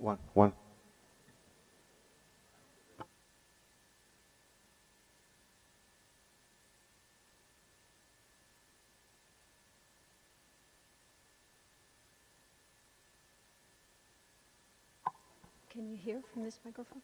One. Can you hear from this microphone?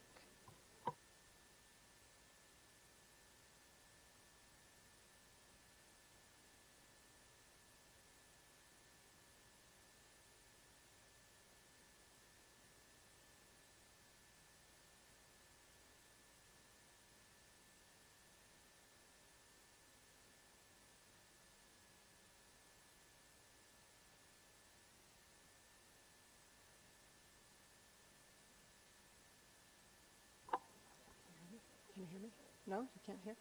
Can you hear me? No, you can't hear?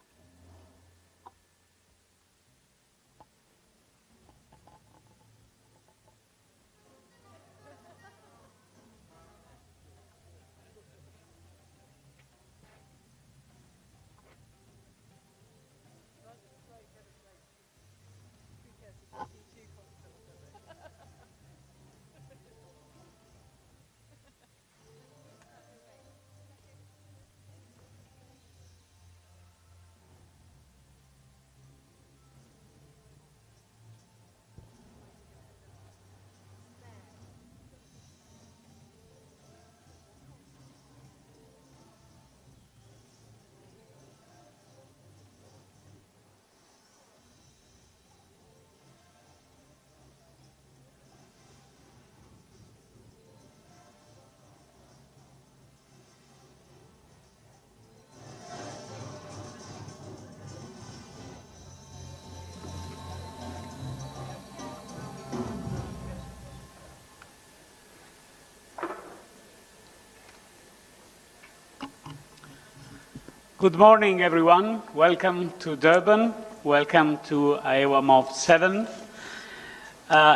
Good morning, everyone. Welcome to Durban. Welcome to AEWA MOP7.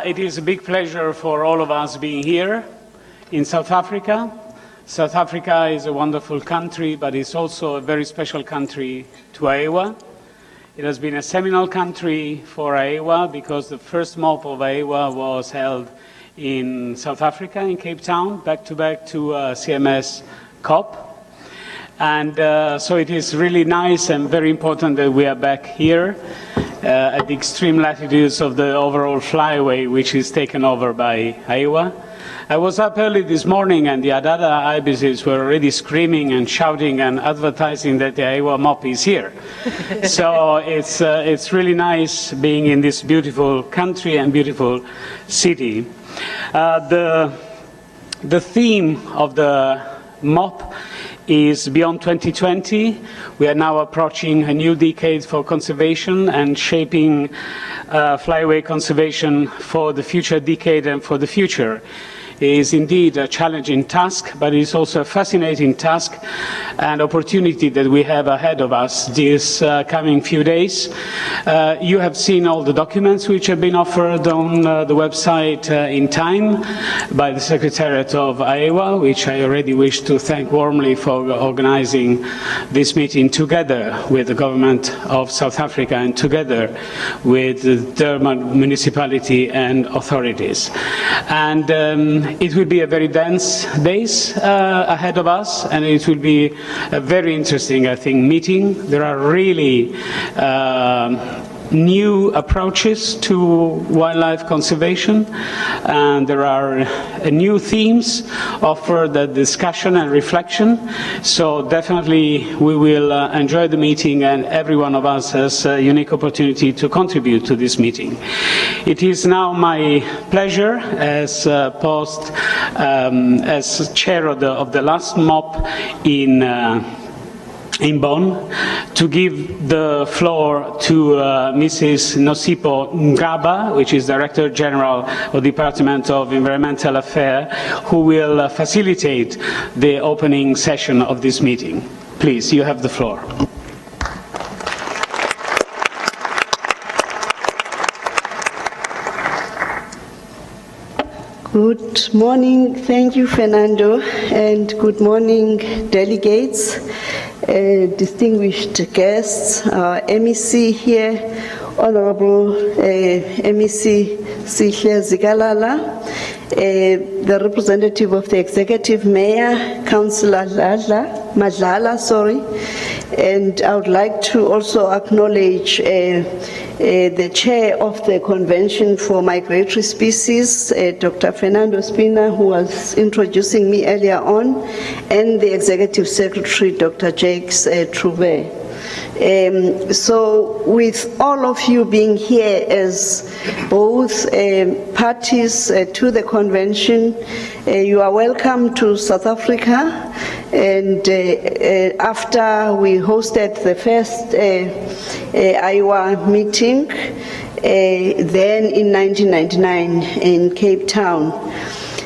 It is a big pleasure for all of us being here in South Africa. South Africa is a wonderful country, but it's also a very special country to AEWA. It has been a seminal country for AEWA because the first MOP of AEWA was held in South Africa, in Cape Town, back-to-back to CMS COP. And so it is really nice and very important that we are back here at the extreme latitudes of the overall flyway, which is taken over by AEWA. I was up early this morning and the Adada ibises were already screaming and shouting and advertising that the AEWA MOP is here. So it's really nice being in this beautiful country and beautiful city. The theme of the MOP is Beyond 2020. We are now approaching a new decade for conservation and shaping flyway conservation for the future decade and for the future. It is indeed a challenging task, but it is also a fascinating task and opportunity that we have ahead of us these coming few days. You have seen all the documents which have been offered on the website in time by the Secretariat of AEWA, which I already wish to thank warmly for organizing this meeting together with the government of South Africa and together with the Durban municipality and authorities. And it will be a very dense days ahead of us, and it will be a very interesting, I think, meeting. There are really new approaches to wildlife conservation, and there are new themes offered the discussion and reflection. So definitely we will enjoy the meeting, and every one of us has a unique opportunity to contribute to this meeting. It is now my pleasure as as chair of the last MOP in Bonn, to give the floor to Mrs. Nosipo Ngaba, which is Director General of the Department of Environmental Affairs, who will facilitate the opening session of this meeting. Please, you have the floor. Good morning. Thank you, Fernando, and good morning, delegates, distinguished guests, our MEC here, Honorable MEC Sihle Zikalala, the representative of the executive mayor, Councillor Madlala, and I would like to also acknowledge the chair of the Convention for Migratory Species, Dr. Fernando Spina, who was introducing me earlier on, and the executive secretary, Dr. Jakes Trouvé. So with all of you being here as both parties to the convention, you are welcome to South Africa. And after we hosted the first AEWA meeting, then in 1999 in Cape Town.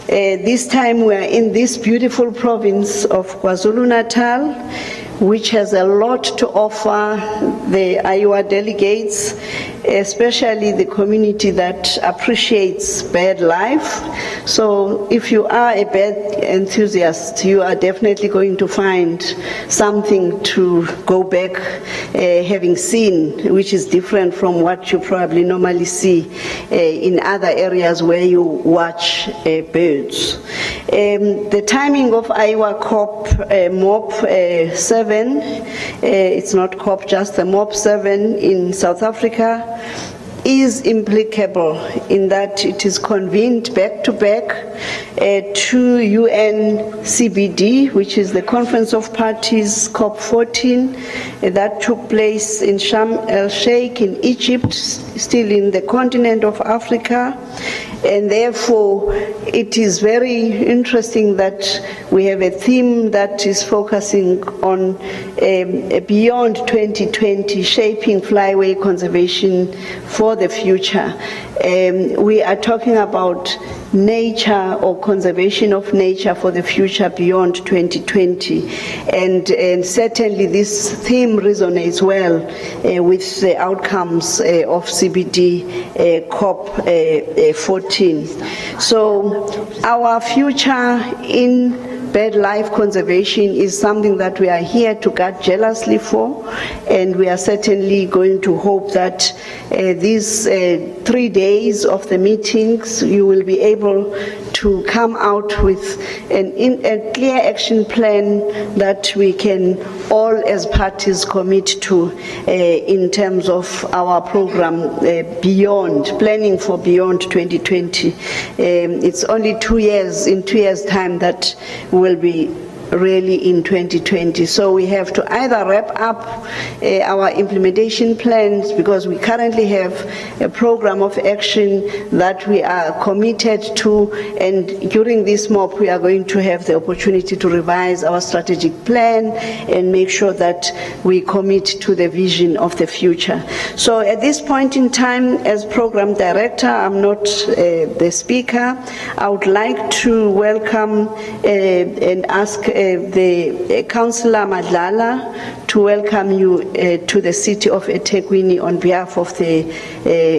This time we are in this beautiful province of KwaZulu-Natal, which has a lot to offer the AEWA delegates, especially the community that appreciates bird life. So if you are a bird enthusiast, you are definitely going to find something to go back having seen, which is different from what you probably normally see in other areas where you watch birds. The timing of AEWA COP MOP7, it's not COP, just the MOP7 in South Africa, is implicable in that it is convened back-to-back to UN CBD, which is the Conference of Parties COP14, that took place in Sharm el-Sheikh in Egypt, still in the continent of Africa. And therefore, it is very interesting that we have a theme that is focusing on beyond 2020, shaping flyway conservation for the future. We are talking about nature or conservation of nature for the future beyond 2020. And certainly this theme resonates well with the outcomes of CBD COP14. So our future in bird life conservation is something that we are here to guard jealously for, and we are certainly going to hope that these 3 days of the meetings you will be able to come out with a clear action plan that we can all as parties commit to in terms of our program planning for beyond 2020. It's only 2 years, in 2 years' time that will be really in 2020. So we have to either wrap up our implementation plans, because we currently have a program of action that we are committed to, and during this MOP we are going to have the opportunity to revise our strategic plan and make sure that we commit to the vision of the future. So at this point in time, as program director, I'm not the speaker, I would like to welcome and ask the Councillor Madlala to welcome you to the city of eThekwini on behalf of the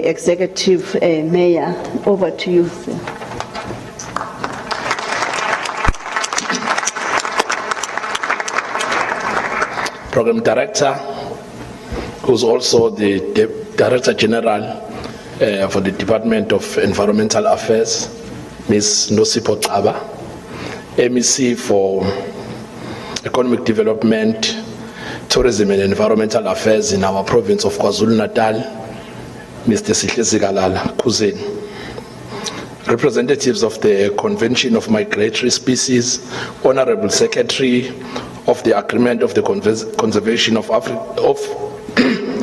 executive mayor. Over to you, sir. Program Director, who's also the Director General for the Department of Environmental Affairs, Ms. Nosipho Xaba, MEC for Economic Development, Tourism and Environmental Affairs in our province of KwaZulu-Natal, Mr. Sihlezi Kalala Kuzeni. Representatives of the Convention of Migratory Species, Honorable Secretary of the Agreement of the Conservation of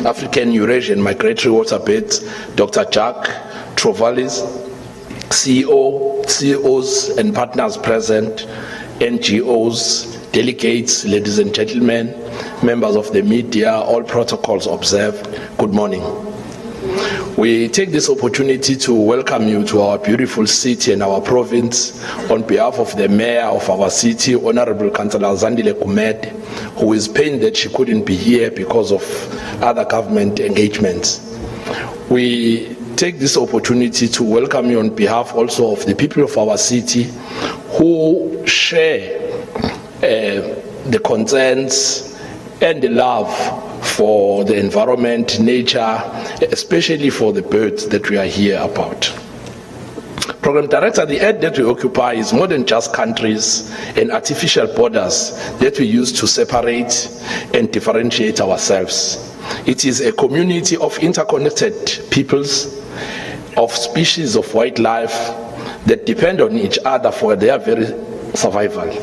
African Eurasian Migratory Waterbirds, Dr. Jack Trovalis, CEOs and partners present, NGOs, delegates, ladies and gentlemen, members of the media, all protocols observed, good morning. We take this opportunity to welcome you to our beautiful city and our province on behalf of the mayor of our city, Honorable Councillor Zandile Kumede, who is pained that she couldn't be here because of other government engagements. We take this opportunity to welcome you on behalf also of the people of our city who share the concerns and the love for the environment, nature, especially for the birds that we are here about. Program Director, the earth that we occupy is more than just countries and artificial borders that we use to separate and differentiate ourselves. It is a community of interconnected peoples, of species of wildlife that depend on each other for their very survival.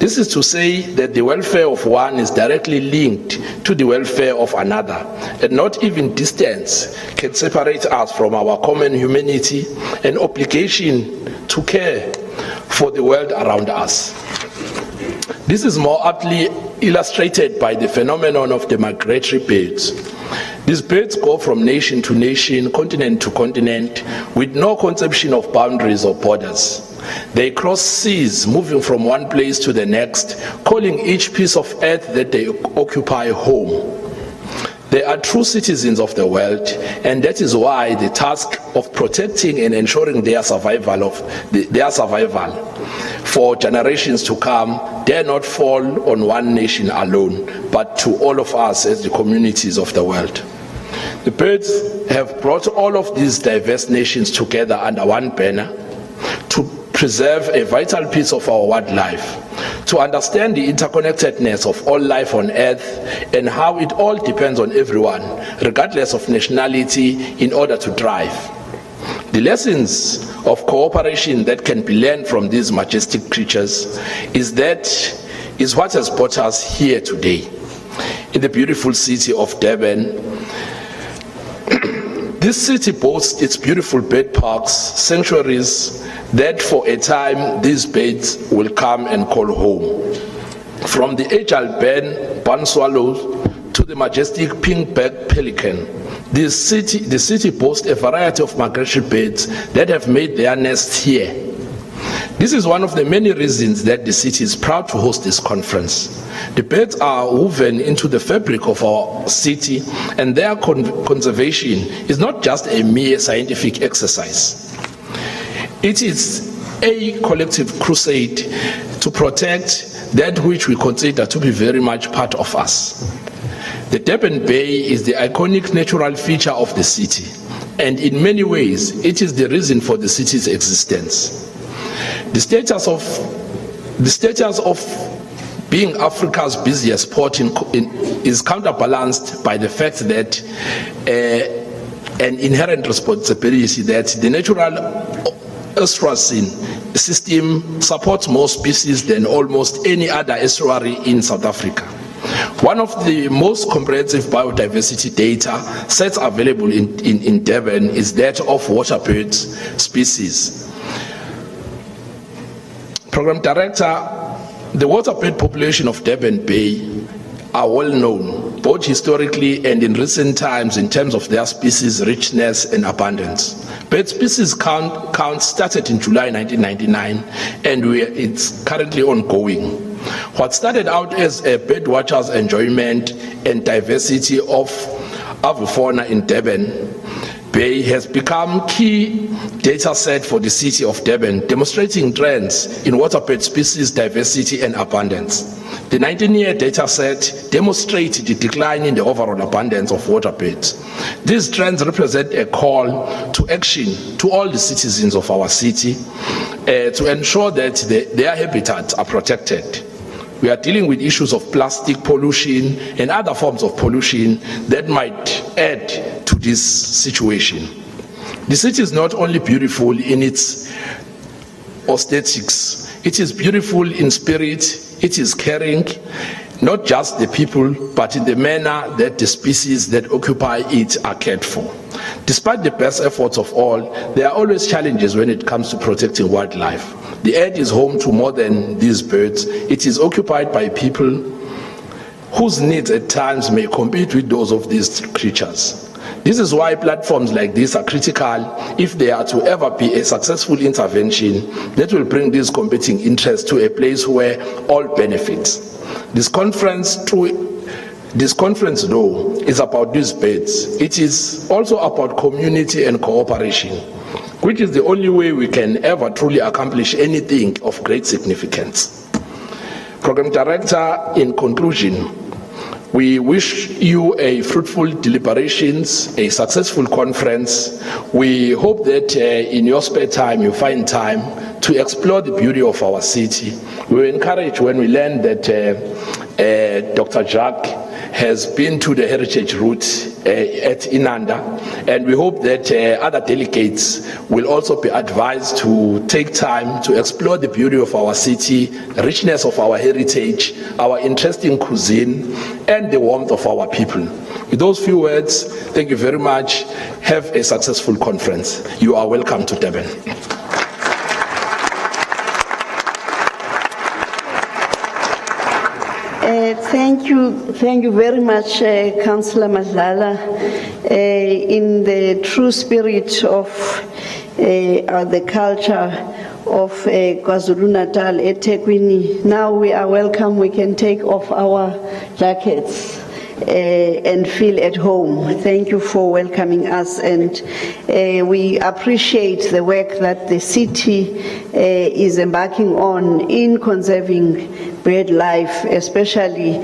This is to say that the welfare of one is directly linked to the welfare of another, and not even distance can separate us from our common humanity and obligation to care for the world around us. This is more aptly illustrated by the phenomenon of the migratory birds. These birds go from nation to nation, continent to continent, with no conception of boundaries or borders. They cross seas, moving from one place to the next, calling each piece of earth that they occupy home. They are true citizens of the world, and that is why the task of protecting and ensuring their survival for generations to come dare not fall on one nation alone, but to all of us as the communities of the world. The birds have brought all of these diverse nations together under one banner to preserve a vital piece of our wildlife, to understand the interconnectedness of all life on earth and how it all depends on everyone, regardless of nationality, in order to thrive. The lessons of cooperation that can be learned from these majestic creatures is what has brought us here today, in the beautiful city of Durban. This city boasts its beautiful bird parks, sanctuaries that for a time these birds will come and call home. From the agile barn swallow to the majestic pink-backed pelican, the city boasts a variety of migratory birds that have made their nests here. This is one of the many reasons that the city is proud to host this conference. The birds are woven into the fabric of our city, and their conservation is not just a mere scientific exercise. It is a collective crusade to protect that which we consider to be very much part of us. The Durban Bay is the iconic natural feature of the city, and in many ways, it is the reason for the city's existence. The status of being Africa's busiest port is counterbalanced by the fact that an inherent responsibility that the natural estuarine system supports more species than almost any other estuary in South Africa. One of the most comprehensive biodiversity data sets available in Durban is that of waterbird species. Program Director, the waterbird population of Durban Bay are well known, both historically and in recent times in terms of their species richness and abundance. Bird species count started in July 1999 and it's currently ongoing. What started out as a birdwatcher's enjoyment and diversity of avifauna in Durban Bay has become key data set for the city of Durban, demonstrating trends in waterbird species diversity and abundance. The 19-year data set demonstrates the decline in the overall abundance of waterbirds. These trends represent a call to action to all the citizens of our city to ensure that their habitats are protected. We are dealing with issues of plastic pollution and other forms of pollution that might add to this situation. The city is not only beautiful in its aesthetics, it is beautiful in spirit, it is caring, not just the people, but in the manner that the species that occupy it are cared for. Despite the best efforts of all, there are always challenges when it comes to protecting wildlife. The earth is home to more than these birds. It is occupied by people whose needs at times may compete with those of these creatures. This is why platforms like this are critical if there are to ever be a successful intervention that will bring these competing interests to a place where all benefits. This conference, though, is about these birds. It is also about community and cooperation, which is the only way we can ever truly accomplish anything of great significance. Program Director, in conclusion, We wish you a fruitful deliberations, a successful conference. We hope that in your spare time you find time to explore the beauty of our city. We were encouraged when we learned that Dr. Jacques has been to the heritage route at Inanda, and we hope that other delegates will also be advised to take time to explore the beauty of our city, the richness of our heritage, our interesting cuisine, and the warmth of our people. With those few words, thank you very much. Have a successful conference. You are welcome to Durban. Thank you very much, Councillor Madlala. In the true spirit of the culture of KwaZulu-Natal, eThekwini, now we are welcome. We can take off our jackets and feel at home. Thank you for welcoming us, and we appreciate the work that the city is embarking on in conserving bird life, especially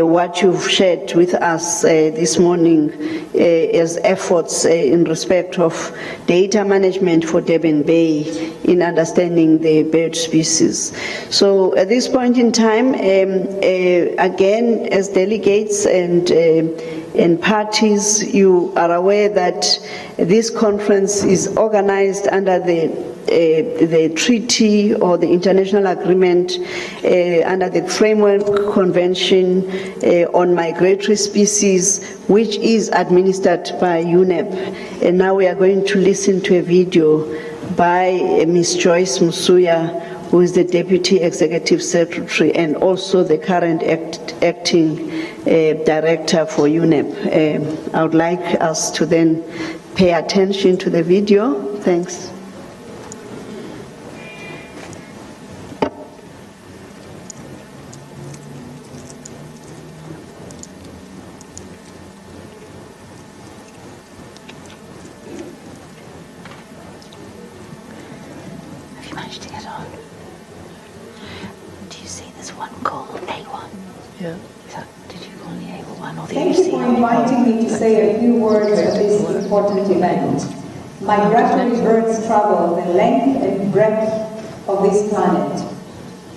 what you've shared with us this morning as efforts in respect of data management for Durban Bay in understanding the bird species. So at this point in time, again, as delegates and parties, you are aware that this conference is organized under the treaty or the international agreement under the Framework Convention on Migratory Species, which is administered by UNEP. And now we are going to listen to a video by Ms. Joyce Musuya, who is the Deputy Executive Secretary and also the current acting Director for UNEP. I would like us to then pay attention to the video. Thanks. Have you managed to get on? Do you see this one called A1? Yeah. Did you call the A1 or the Thank you for inviting me to say a few words at this important event. Migratory birds travel the length and breadth of this planet.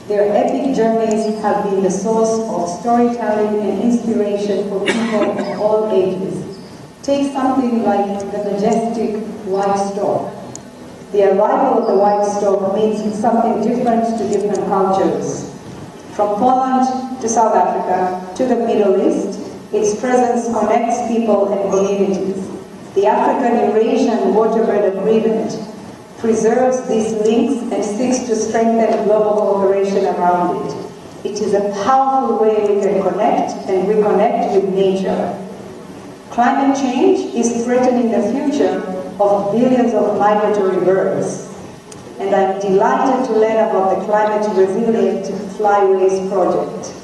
Their epic journeys have been the source of storytelling and inspiration for people of all ages. Take something like the majestic white stork. The arrival of the white stork means something different to different cultures. From Poland to South Africa to the Middle East, its presence connects people and communities. The African-Eurasian Waterbird Agreement preserves these links and seeks to strengthen global cooperation around it. It is a powerful way we can connect and reconnect with nature. Climate change is threatening the future of billions of migratory birds. And I'm delighted to learn about the Climate Resilient Flyways project.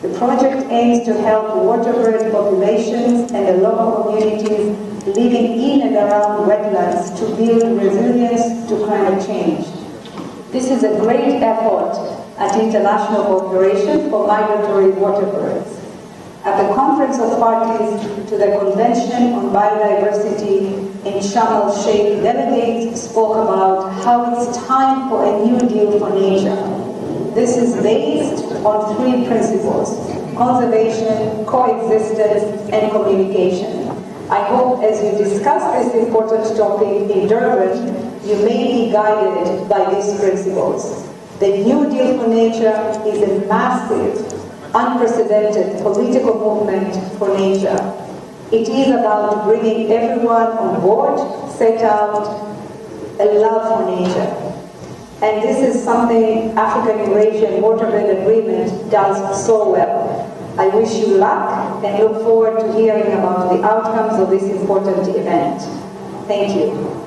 The project aims to help waterbird populations and the local communities living in and around wetlands to build resilience to climate change. This is a great effort at international cooperation for migratory waterbirds. At the Conference of Parties to the Convention on Biodiversity in Sharm el-Sheikh, delegates spoke about how it's time for a new deal for nature. This is based on three principles: conservation, coexistence, and communication. I hope as you discuss this important topic in Durban, you may be guided by these principles. The New Deal for Nature is a massive, unprecedented political movement for nature. It is about bringing everyone on board, set out a love for nature. And this is something African-Eurasian Waterbird Agreement does so well. I wish you luck and look forward to hearing about the outcomes of this important event. Thank you.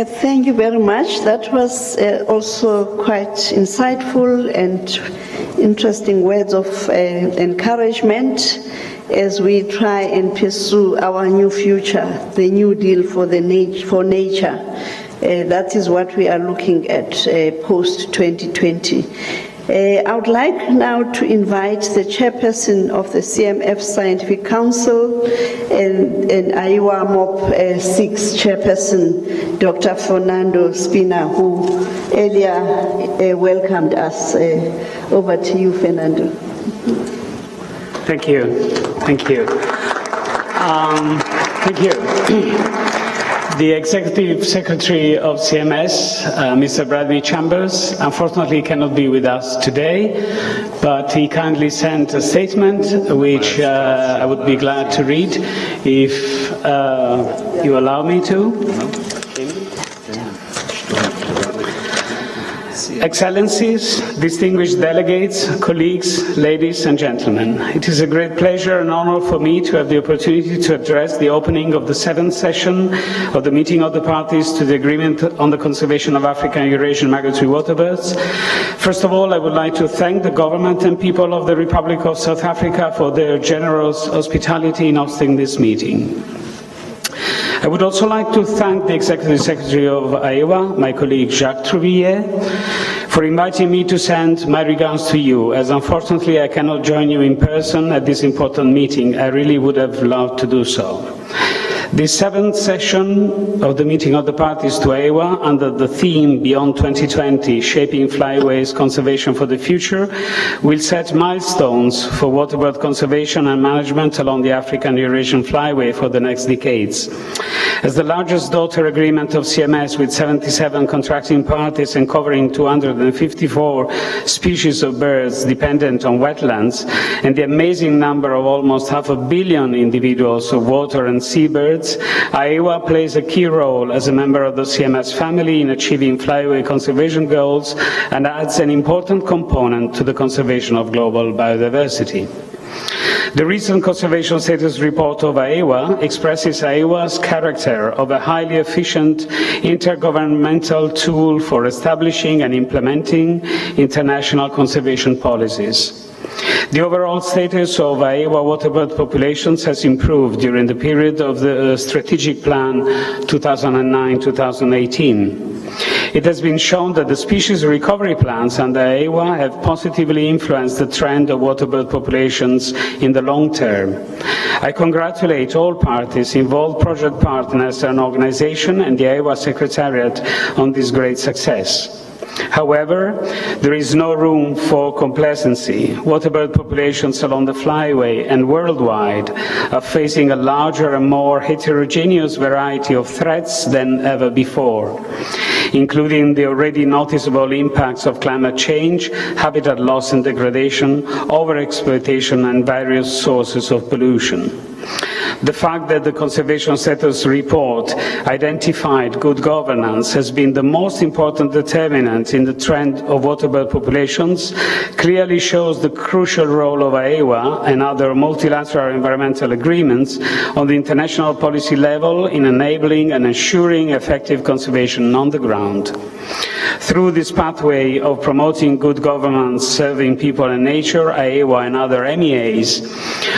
Thank you very much. That was also quite insightful and interesting words of encouragement as we try and pursue our new future, the New Deal for nature. That is what we are looking at post-2020. I would like now to invite the chairperson of the CMF Scientific Council and AEWA MOP7 chairperson, Dr. Fernando Spina, who earlier welcomed us. Over to you, Fernando. Thank you. Thank you. Thank you. The Executive Secretary of CMS, Mr. Bradley Chambers, unfortunately cannot be with us today, but he kindly sent a statement which I would be glad to read if you allow me to. Excellencies, distinguished delegates, colleagues, ladies and gentlemen, it is a great pleasure and honor for me to have the opportunity to address the opening of the 7th session of the meeting of the parties to the Agreement on the Conservation of African and Eurasian Migratory Waterbirds. First of all, I would like to thank the government and people of the Republic of South Africa for their generous hospitality in hosting this meeting. I would also like to thank the Executive Secretary of AEWA, my colleague Jacques Trouvillier, for inviting me to send my regards to you, as unfortunately I cannot join you in person at this important meeting. I really would have loved to do so. The 7th session of the meeting of the parties to AEWA, under the theme Beyond 2020, Shaping Flyways Conservation for the Future, will set milestones for waterbird conservation and management along the African Eurasian Flyway for the next decades. As the largest daughter agreement of CMS with 77 contracting parties and covering 254 species of birds dependent on wetlands, and the amazing number of almost 500 million individuals of water and seabirds, AEWA plays a key role as a member of the CMS family in achieving flyway conservation goals and adds an important component to the conservation of global biodiversity. The recent conservation status report of AEWA expresses AEWA's character of a highly efficient intergovernmental tool for establishing and implementing international conservation policies. The overall status of AEWA waterbird populations has improved during the period of the Strategic Plan 2009-2018. It has been shown that the species recovery plans under AEWA have positively influenced the trend of waterbird populations in the long term. I congratulate all parties, involved project partners and organization and the AEWA Secretariat on this great success. However, there is no room for complacency. Waterbird populations along the flyway and worldwide are facing a larger and more heterogeneous variety of threats than ever before, including the already noticeable impacts of climate change, habitat loss and degradation, overexploitation and various sources of pollution. The fact that the Conservation Status Report identified good governance has been the most important determinant in the trend of waterbird populations clearly shows the crucial role of AEWA and other multilateral environmental agreements on the international policy level in enabling and ensuring effective conservation on the ground. Through this pathway of promoting good governance, serving people and nature, AEWA and other MEAs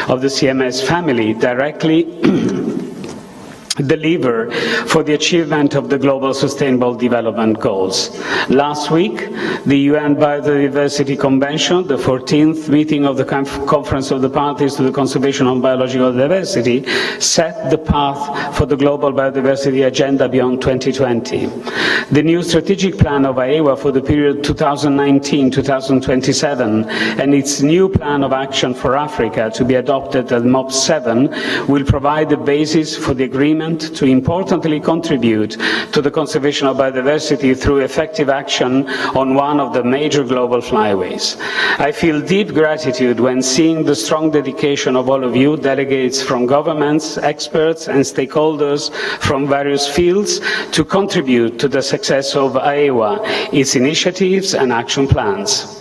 of the CMS family directly deliver for the achievement of the Global Sustainable Development Goals. Last week, the UN Biodiversity Convention, the 14th meeting of the Conference of the Parties to the Conservation of Biological Diversity, set the path for the Global Biodiversity Agenda beyond 2020. The new strategic plan of AEWA for the period 2019-2027 and its new plan of action for Africa to be adopted at MOP7 will provide the basis for the agreement to importantly contribute to the conservation of biodiversity through effective action on one of the major global flyways. I feel deep gratitude when seeing the strong dedication of all of you, delegates from governments, experts and stakeholders from various fields to contribute to the success of AEWA, its initiatives and action plans.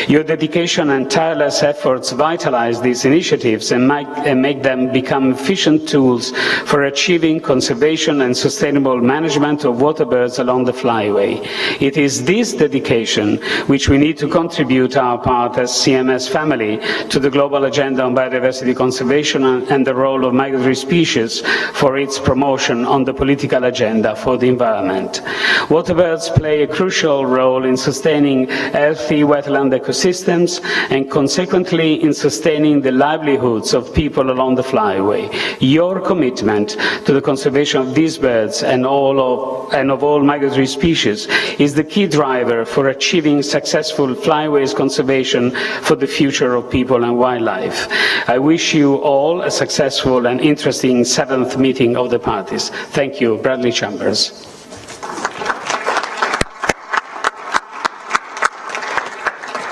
Your dedication and tireless efforts vitalize these initiatives and make them become efficient tools for achieving achieving conservation and sustainable management of waterbirds along the flyway. It is this dedication which we need to contribute our part as CMS family to the global agenda on biodiversity conservation and the role of migratory species for its promotion on the political agenda for the environment. Waterbirds play a crucial role in sustaining healthy wetland ecosystems and consequently in sustaining the livelihoods of people along the flyway. Your commitment to the conservation of these birds and of all migratory species is the key driver for achieving successful flyways conservation for the future of people and wildlife. I wish you all a successful and interesting 7th meeting of the parties. Thank you. Bradley Chambers.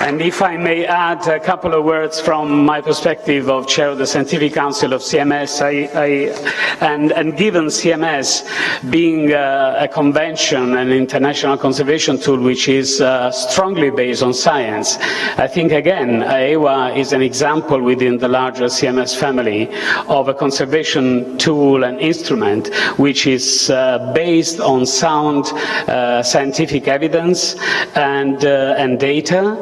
And if I may add a couple of words from my perspective of Chair of the Scientific Council of CMS, and given CMS being a convention, an international conservation tool which is strongly based on science, I think again AEWA is an example within the larger CMS family of a conservation tool and instrument which is based on sound scientific evidence and data.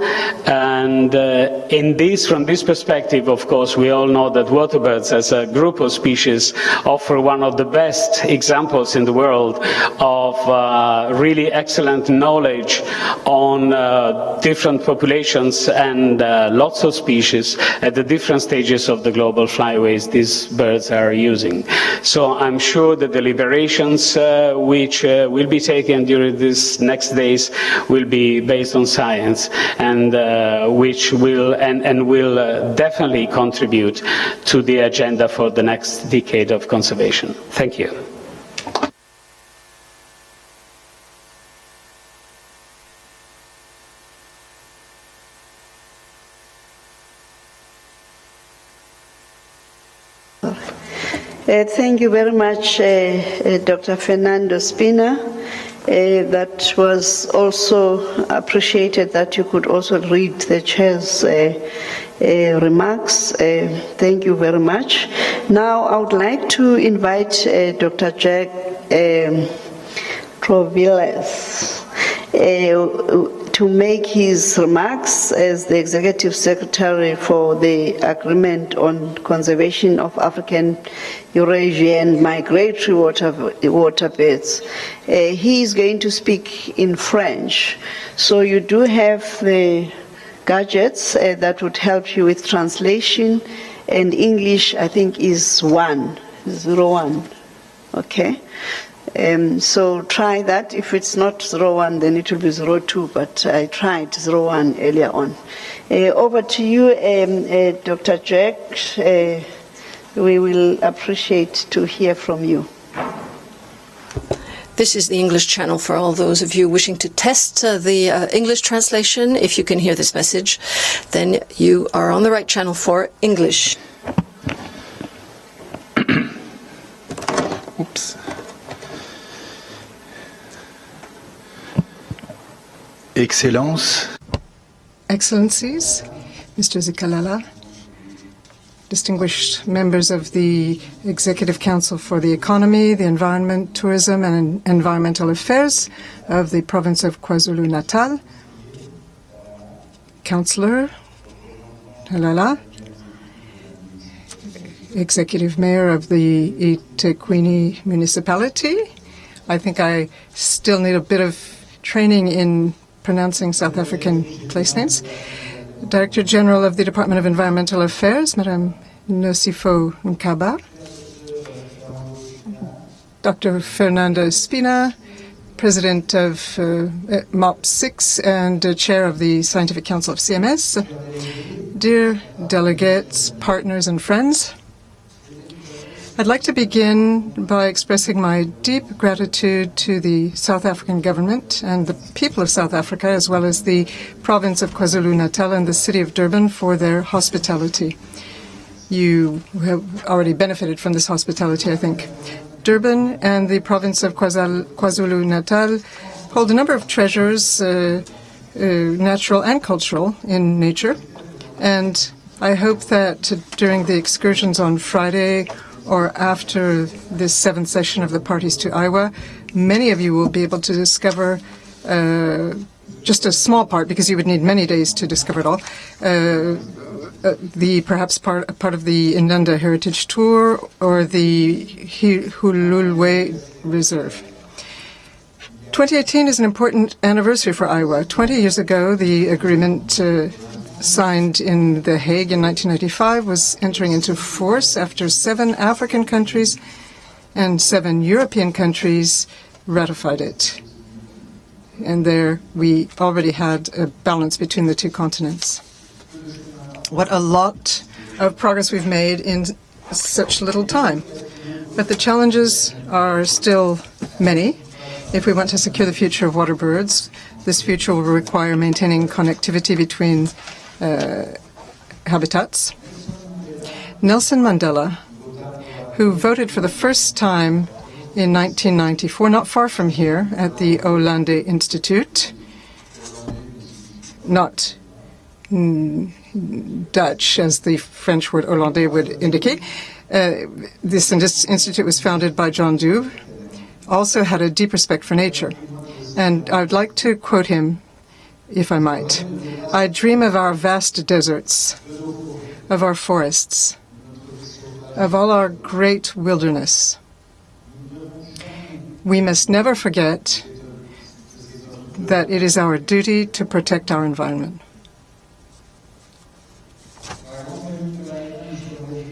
And from this perspective, of course, we all know that waterbirds as a group of species offer one of the best examples in the world of really excellent knowledge on different populations and lots of species at the different stages of the global flyways these birds are using. So I'm sure the deliberations which will be taken during these next days will be based on science and which will definitely contribute to the agenda for the next decade of conservation. Thank you. Thank you very much, Dr. Fernando Spina. That was also appreciated that you could also read the chair's remarks. Thank you very much. Now I would like to invite Dr. Jack Troviles to make his remarks as the Executive Secretary for the Agreement on Conservation of African Eurasian Migratory Waterbirds. He is going to speak in French, so you do have the gadgets that would help you with translation, and English I think is 01. Okay. So try that. If it's not 01, then it will be 02, but I tried 01 earlier on. Over to you, Dr. Jack. We will appreciate to hear from you. This is the English channel for all those of you wishing to test the English translation. If you can hear this message, then you are on the right channel for English. Oops. Excellencies, Mr. Zikalala, distinguished members of the Executive Council for the Economy, the Environment, Tourism and Environmental Affairs of the province of KwaZulu-Natal, Councillor Halala, Executive Mayor of the eThekwini Municipality. I think I still need a bit of training in pronouncing South African place names. Director General of the Department of Environmental Affairs, Madame Nosifo Nkaba. Dr. Fernando Spina, President of MOP7 and Chair of the Scientific Council of CMS. Dear delegates, partners and friends, I'd like to begin by expressing my deep gratitude to the South African government and the people of South Africa, as well as the province of KwaZulu-Natal and the city of Durban for their hospitality. You have already benefited from this hospitality, I think. Durban and the province of KwaZulu-Natal hold a number of treasures, natural and cultural in nature, and I hope that during the excursions on Friday or after this 7th session of the parties to AEWA, many of you will be able to discover just a small part, because you would need many days to discover it all, perhaps part of the Inanda Heritage Tour or the Hululwe Reserve. 2018 is an important anniversary for AEWA. 20 years ago, the agreement signed in The Hague in 1995 was entering into force after 7 African countries and 7 European countries ratified it. And there we already had a balance between the 2 continents. What a lot of progress we've made in such little time. But the challenges are still many. If we want to secure the future of water birds, this future will require maintaining connectivity between habitats. Nelson Mandela, who voted for the first time in 1994, not far from here, at the Hollande Institute, not Dutch, as the French word Hollande would indicate. This institute was founded by John Dube, also had a deep respect for nature. And I would like to quote him, if I might. I dream of our vast deserts, of our forests, of all our great wilderness. We must never forget that it is our duty to protect our environment.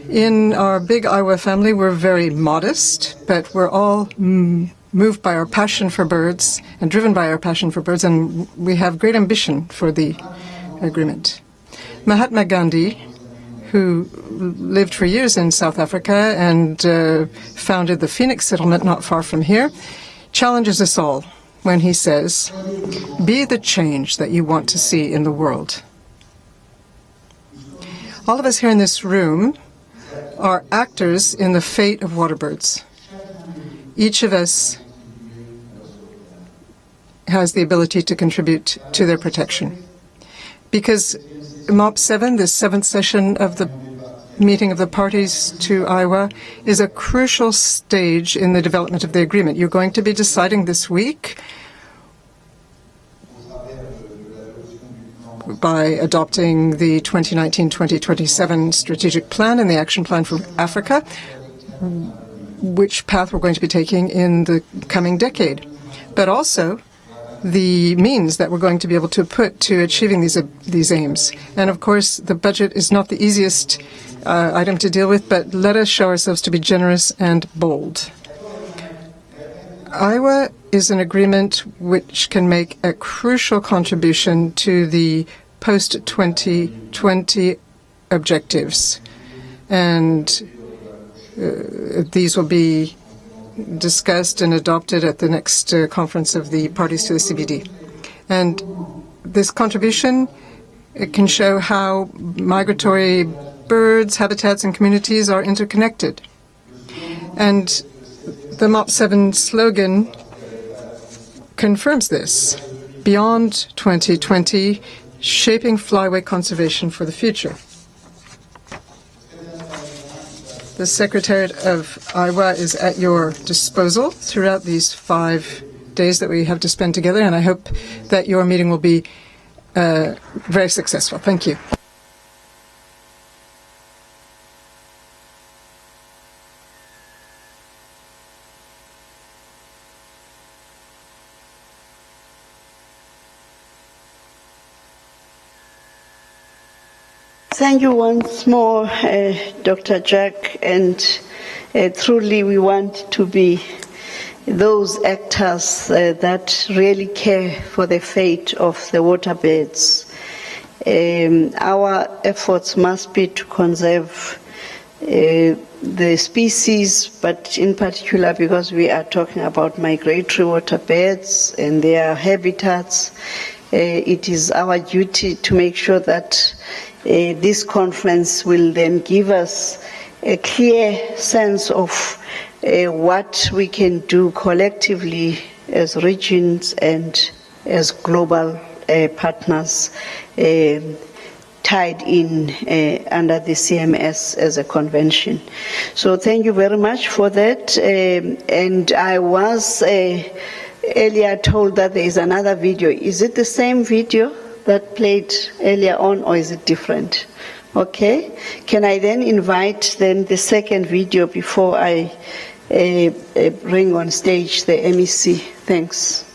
In our big AEWA family, we're very modest, but we're all moved by our passion for birds and driven by our passion for birds, and we have great ambition for the agreement. Mahatma Gandhi, who lived for years in South Africa and founded the Phoenix settlement not far from here, challenges us all when he says, "Be the change that you want to see in the world." All of us here in this room are actors in the fate of water birds. Each of us has the ability to contribute to their protection. Because MOP7, the 7th session of the meeting of the parties to AEWA, is a crucial stage in the development of the agreement. You're going to be deciding this week by adopting the 2019-2027 strategic plan and the action plan for Africa, which path we're going to be taking in the coming decade, but also the means that we're going to be able to put to achieving these aims. And of course, the budget is not the easiest item to deal with, but let us show ourselves to be generous and bold. AEWA is an agreement which can make a crucial contribution to the post-2020 objectives. And these will be discussed and adopted at the next conference of the parties to the CBD. And this contribution, it can show how migratory birds, habitats, and communities are interconnected. And the MOP7 slogan confirms this. Beyond 2020, shaping flyway conservation for the future. The Secretariat of AEWA is at your disposal throughout these 5 days that we have to spend together, and I hope that your meeting will be very successful. Thank you. Thank you once more, Dr. Jack, and truly we want to be those actors that really care for the fate of the waterbirds. Our efforts must be to conserve the species, but in particular because we are talking about migratory waterbirds and their habitats, it is our duty to make sure that this conference will then give us a clear sense of what we can do collectively as regions and as global partners, tied in under the CMS as a convention. So thank you very much for that. And I was earlier told that there is another video. Is it the same video that played earlier on, or is it different? Okay. Can I then invite then the second video before I bring on stage the MEC? Thanks.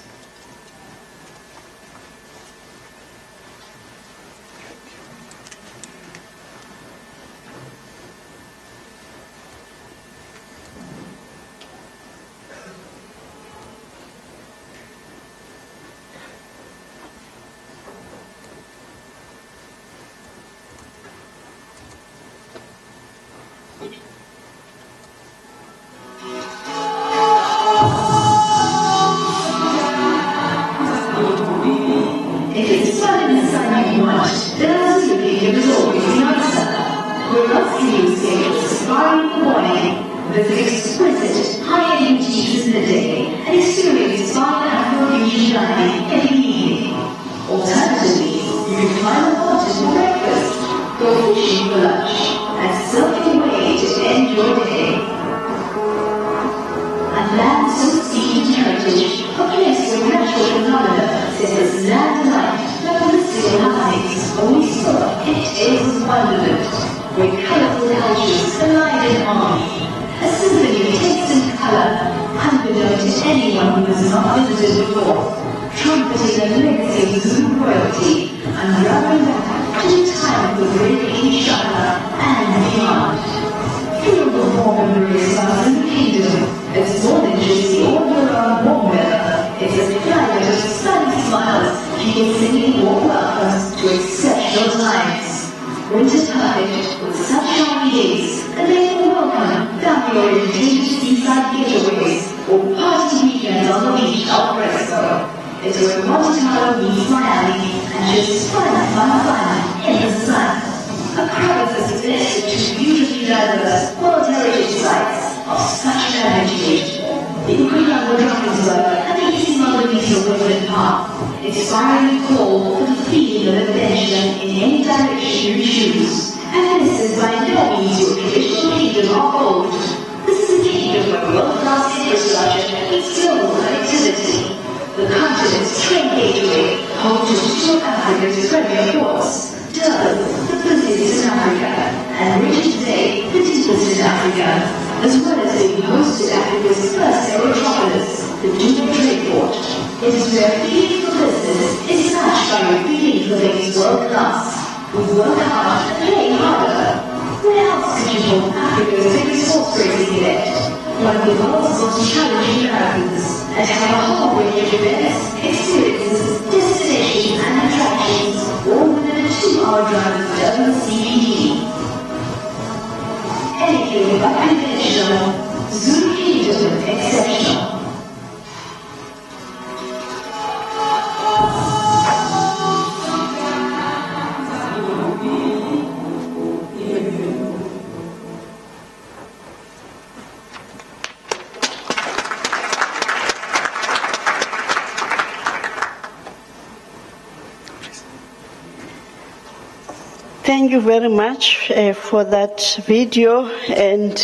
Thank you very much for that video, and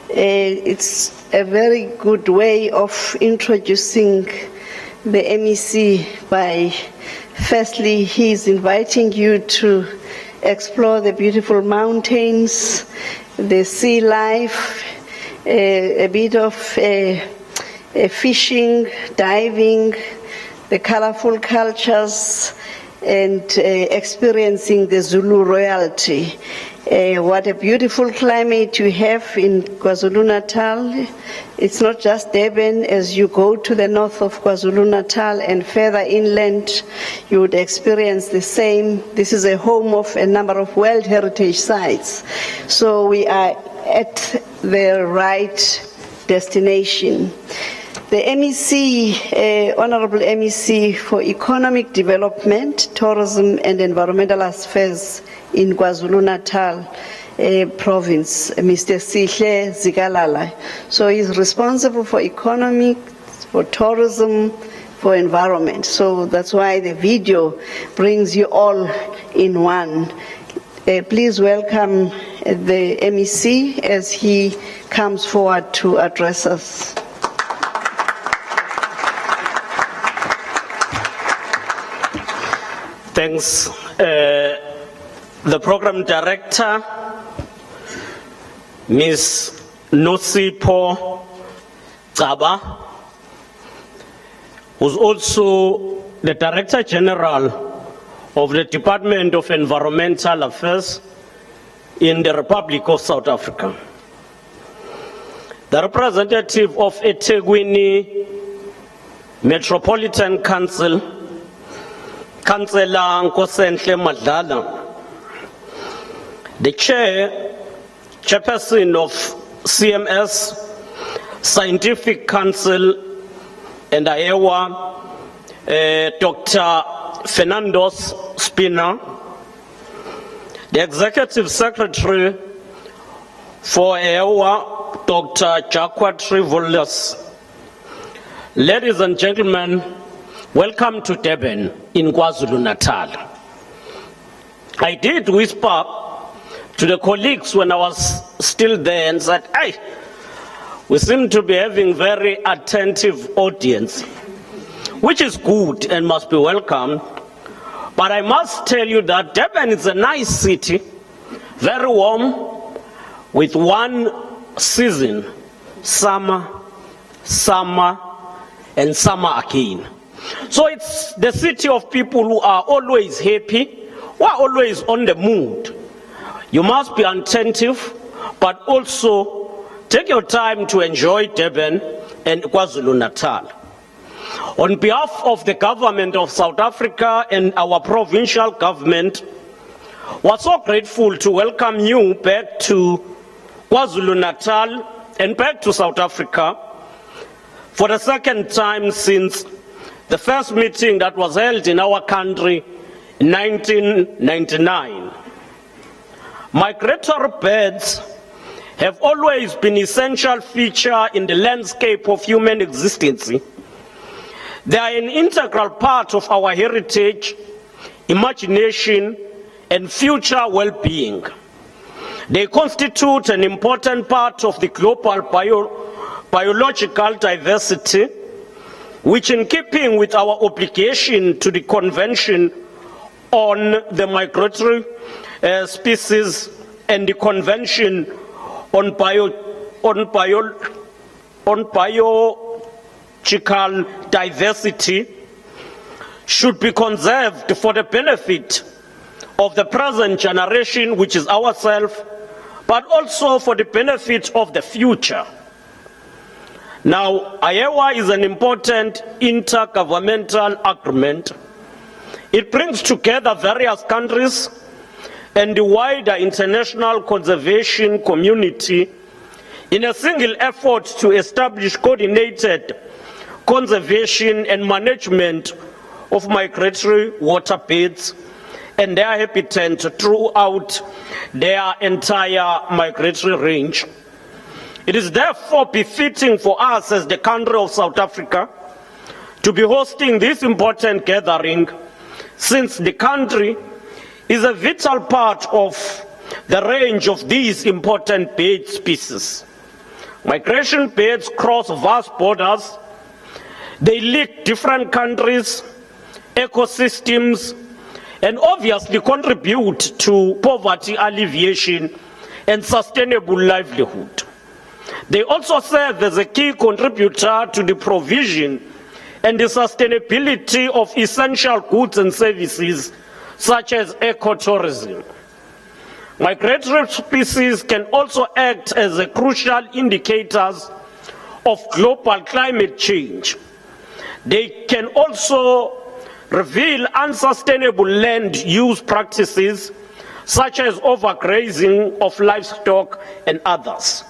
it's a very good way of introducing the MEC by, firstly, he's inviting you to explore the beautiful mountains, the sea life, a bit of fishing, diving, the colorful cultures, and experiencing the Zulu royalty. What a beautiful climate you have in KwaZulu-Natal. It's not just Durban. As you go to the north of KwaZulu-Natal and further inland, you would experience the same. This is a home of a number of World Heritage Sites. So we are at the right destination. The MEC, Honorable MEC for Economic Development, Tourism and Environmental Affairs in KwaZulu-Natal province, Mr. Sihle Zikalala. So he's responsible for economic, for tourism, for environment. So that's why the video brings you all in one. Please welcome the MEC as he comes forward to address us. Thanks. The program director, Ms. Nosipho Tsaba, who's also the Director General of the Department of Environmental Affairs in the Republic of South Africa. The representative of eThekwini Metropolitan Council, Councillor Nkosenhle Madlala, the chairperson of CMS, Scientific Council and AEWA, Dr. Fernandos Spina, the Executive Secretary for AEWA, Dr. Jacques Trivolas. Ladies and gentlemen, welcome to Durban in KwaZulu-Natal. I did whisper to the colleagues when I was still there and said, hey, we seem to be having very attentive audience, which is good and must be welcomed. But I must tell you that Durban is a nice city, very warm, with one season, summer, summer, and summer again. So it's the city of people who are always happy, who are always on the mood. You must be attentive, but also take your time to enjoy Durban and KwaZulu-Natal. On behalf of the government of South Africa and our provincial government, we're so grateful to welcome you back to KwaZulu-Natal and back to South Africa for the second time since the first meeting that was held in our country in 1999. Migratory birds have always been an essential feature in the landscape of human existence. They are an integral part of our heritage, imagination, and future well-being. They constitute an important part of the global biological diversity, which, in keeping with our obligation to the Convention on the Migratory Species and the Convention on biological diversity, should be conserved for the benefit of the present generation, which is ourselves, but also for the benefit of the future. Now, AEWA is an important intergovernmental agreement. It brings together various countries and the wider international conservation community in a single effort to establish coordinated conservation and management of migratory waterbeds and their habitat throughout their entire migratory range. It is therefore befitting for us as the country of South Africa to be hosting this important gathering, since the country is a vital part of the range of these important bird species. Migration birds cross vast borders. They link different countries, ecosystems, and obviously contribute to poverty alleviation and sustainable livelihood. They also serve as a key contributor to the provision and the sustainability of essential goods and services such as ecotourism. Migratory species can also act as a crucial indicators of global climate change. They can also reveal unsustainable land use practices such as overgrazing of livestock and others.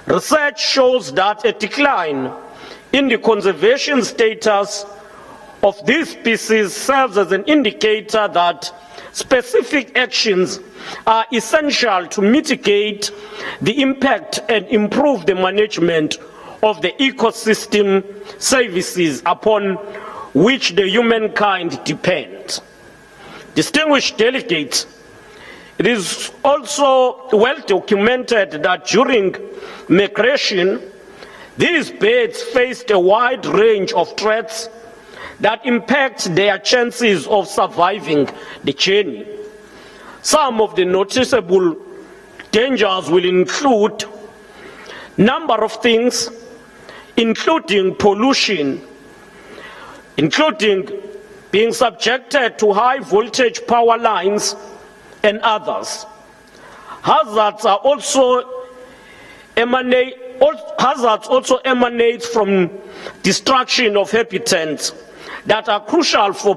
Research shows that a decline in the conservation status of these species serves as an indicator that specific actions are essential to mitigate the impact and improve the management of the ecosystem services upon which the humankind depends. Distinguished delegates, it is also well documented that during migration, these birds faced a wide range of threats that impact their chances of surviving the journey. Some of the noticeable dangers will include a number of things, including pollution, including being subjected to high voltage power lines and others. Hazards also emanate from destruction of habitats that are crucial for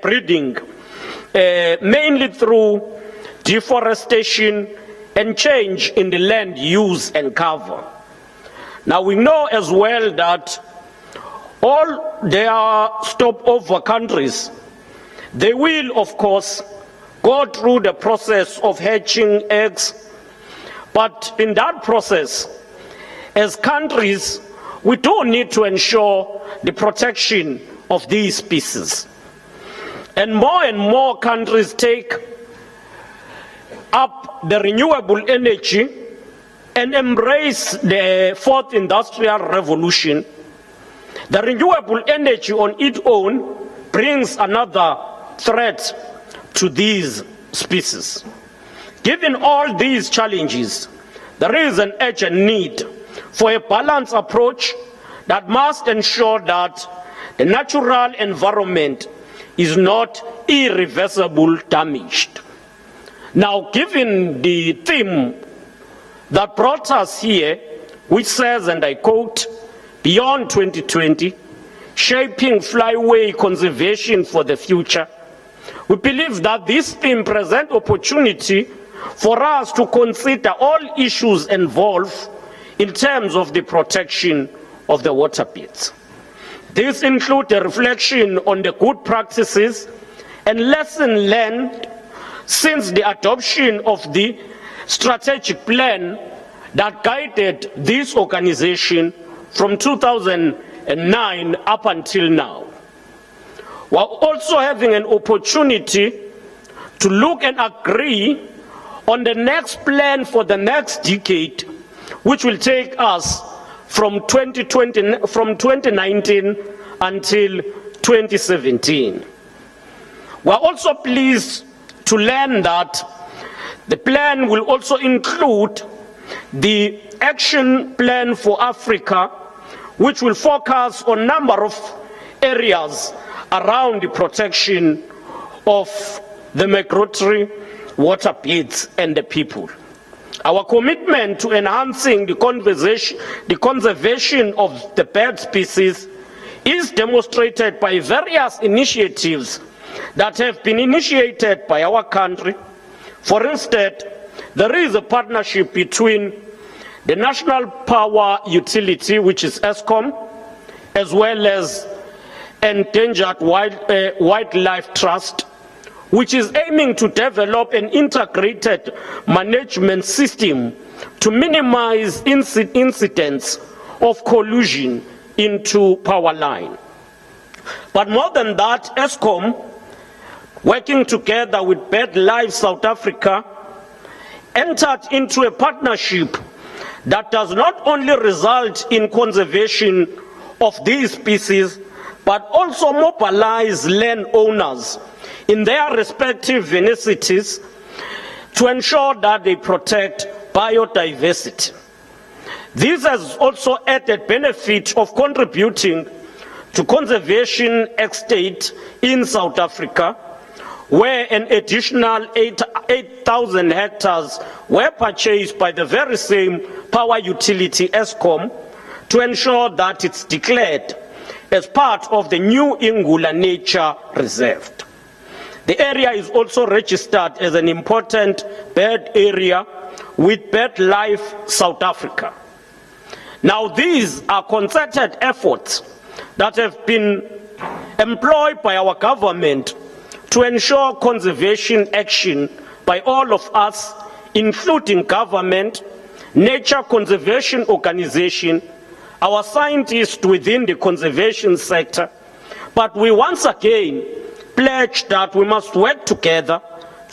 breeding, mainly through deforestation and change in the land use and cover. Now we know as well that all their stopover countries, they will of course go through the process of hatching eggs, but in that process, as countries, we do need to ensure the protection of these species. And more countries take up the renewable energy and embrace the fourth industrial revolution. The renewable energy on its own brings another threat to these species. Given all these challenges, there is an urgent need for a balanced approach that must ensure that the natural environment is not irreversibly damaged. Now, given the theme that brought us here, which says, and I quote, "Beyond 2020, shaping flyway conservation for the future," we believe that this theme presents opportunity for us to consider all issues involved in terms of the protection of the waterbeds. This includes a reflection on the good practices and lessons learned since the adoption of the strategic plan that guided this organization from 2009 up until now. We're also having an opportunity to look and agree on the next plan for the next decade, which will take us from 2019 until 2017. We're also pleased to learn that the plan will also include the action plan for Africa, which will focus on a number of areas around the protection of the migratory waterbeds and the people. Our commitment to enhancing the conservation of the bird species is demonstrated by various initiatives that have been initiated by our country. For instance, there is a partnership between the National Power Utility, which is ESCOM, as well as Endangered Wildlife Trust, which is aiming to develop an integrated management system to minimize incidents of collusion into power line. But more than that, ESCOM, working together with BirdLife South Africa, entered into a partnership that does not only result in conservation of these species, but also mobilize landowners in their respective vicinities to ensure that they protect biodiversity. This has also added benefit of contributing to conservation estate in South Africa, where an additional 8,000 hectares were purchased by the very same power utility ESCOM to ensure that it's declared as part of the new Ingula Nature Reserve. The area is also registered as an important bird area with BirdLife South Africa. Now, these are concerted efforts that have been employed by our government to ensure conservation action by all of us, including government, nature conservation organization, our scientists within the conservation sector, but we once again pledge that we must work together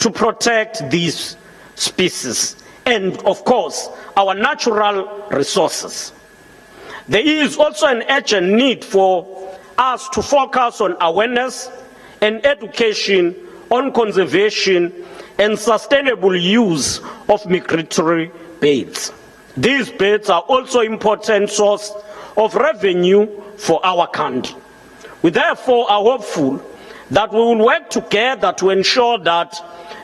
to protect these species and, of course, our natural resources. There is also an urgent need for us to focus on awareness and education on conservation and sustainable use of migratory birds. These birds are also an important source of revenue for our country. We therefore are hopeful that we will work together to ensure that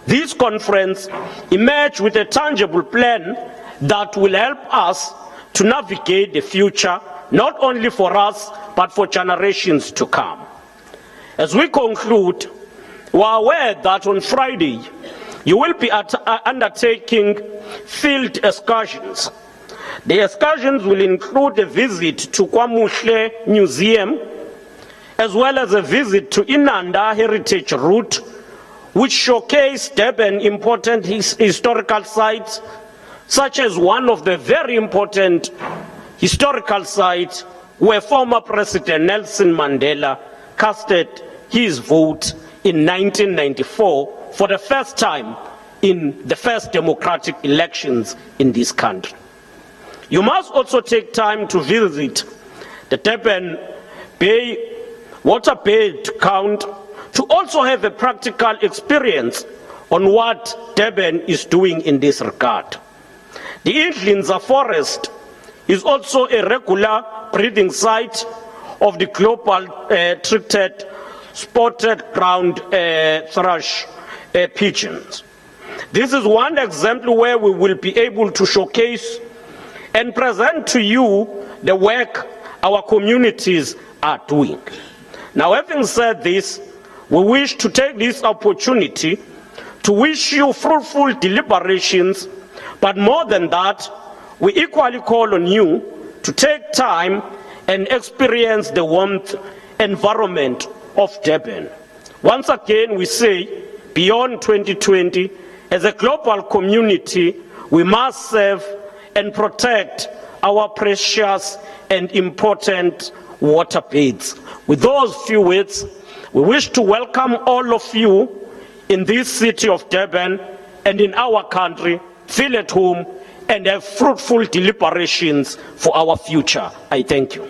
this conference emerge with a tangible plan that will help us to navigate the future, not only for us, but for generations to come. As we conclude, we are aware that on Friday, you will be undertaking field excursions. The excursions will include a visit to KwaMuhle Museum, as well as a visit to Inanda Heritage Route, which showcase Durban important historical sites, such as one of the very important historical sites where former President Nelson Mandela casted his vote in 1994 for the first time in the first democratic elections in this country. You must also take time to visit the Durban Bay waterbed count to also have a practical experience on what Durban is doing in this regard. The Indlinza forest is also a regular breeding site of the global treated spotted ground thrush pigeons. This is one example where we will be able to showcase and present to you the work our communities are doing. Now, having said this, we wish to take this opportunity to wish you fruitful deliberations, but more than that, we equally call on you to take time and experience the warmth environment of Durban. Once again, we say, beyond 2020, as a global community, we must serve and protect our precious and important waterbeds. With those few words, we wish to welcome all of you in this city of Durban and in our country. Feel at home and have fruitful deliberations for our future. I thank you.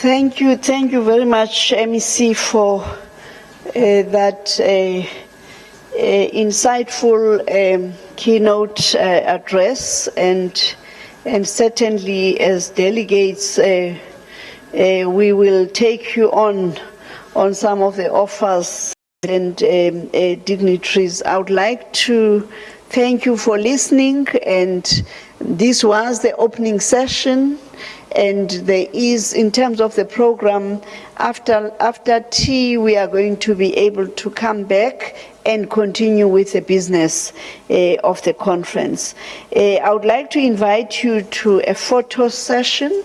Thank you very much, MEC, for that insightful keynote address, and certainly as delegates, we will take you on some of the offers and dignitaries. I would like to thank you for listening, and this was the opening session. And there is, in terms of the program, after tea, we are going to be able to come back and continue with the business of the conference. I would like to invite you to a photo session.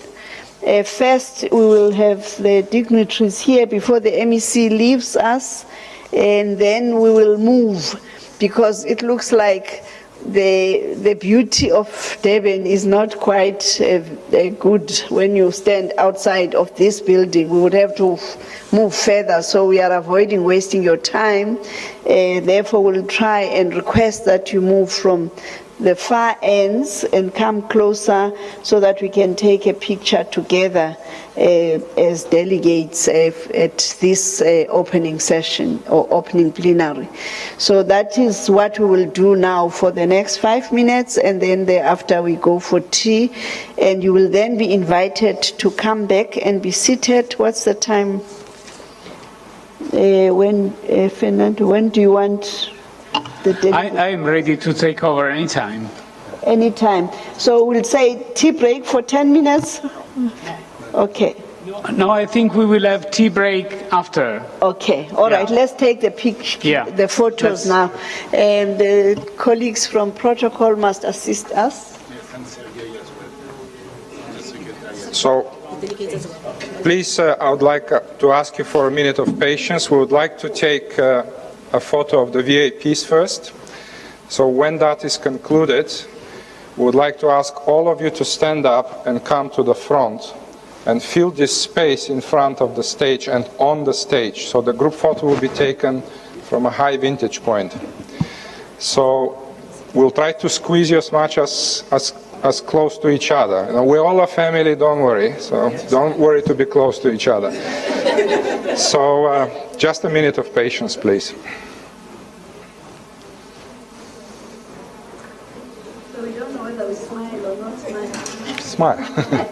First, we will have the dignitaries here before the MEC leaves us, and then we will move, because it looks like the beauty of Durban is not quite good when you stand outside of this building. We would have to move further, so we are avoiding wasting your time. Therefore, we'll try and request that you move from the far ends and come closer so that we can take a picture together as delegates at this opening session or opening plenary. So that is what we will do now for the next 5 minutes, and then thereafter we go for tea, and you will then be invited to come back and be seated. What's the time? Fernando, when do you want? I am ready to take over anytime. Anytime. So we'll say tea break for 10 minutes? Okay. No, I think we will have tea break after. Okay, all right. Let's take the picture, the photos now. And the colleagues from protocol must assist us. So, please, I would like to ask you for a minute of patience. We would like to take a photo of the VIPs first. So when that is concluded, we would like to ask all of you to stand up and come to the front and fill this space in front of the stage and on the stage. So the group photo will be taken from a high vantage point. So we'll try to squeeze you as much as close to each other. You know, we're all a family, don't worry. So don't worry to be close to each other. So just a minute of patience, please. So we don't know whether we smile or not smile. Smile.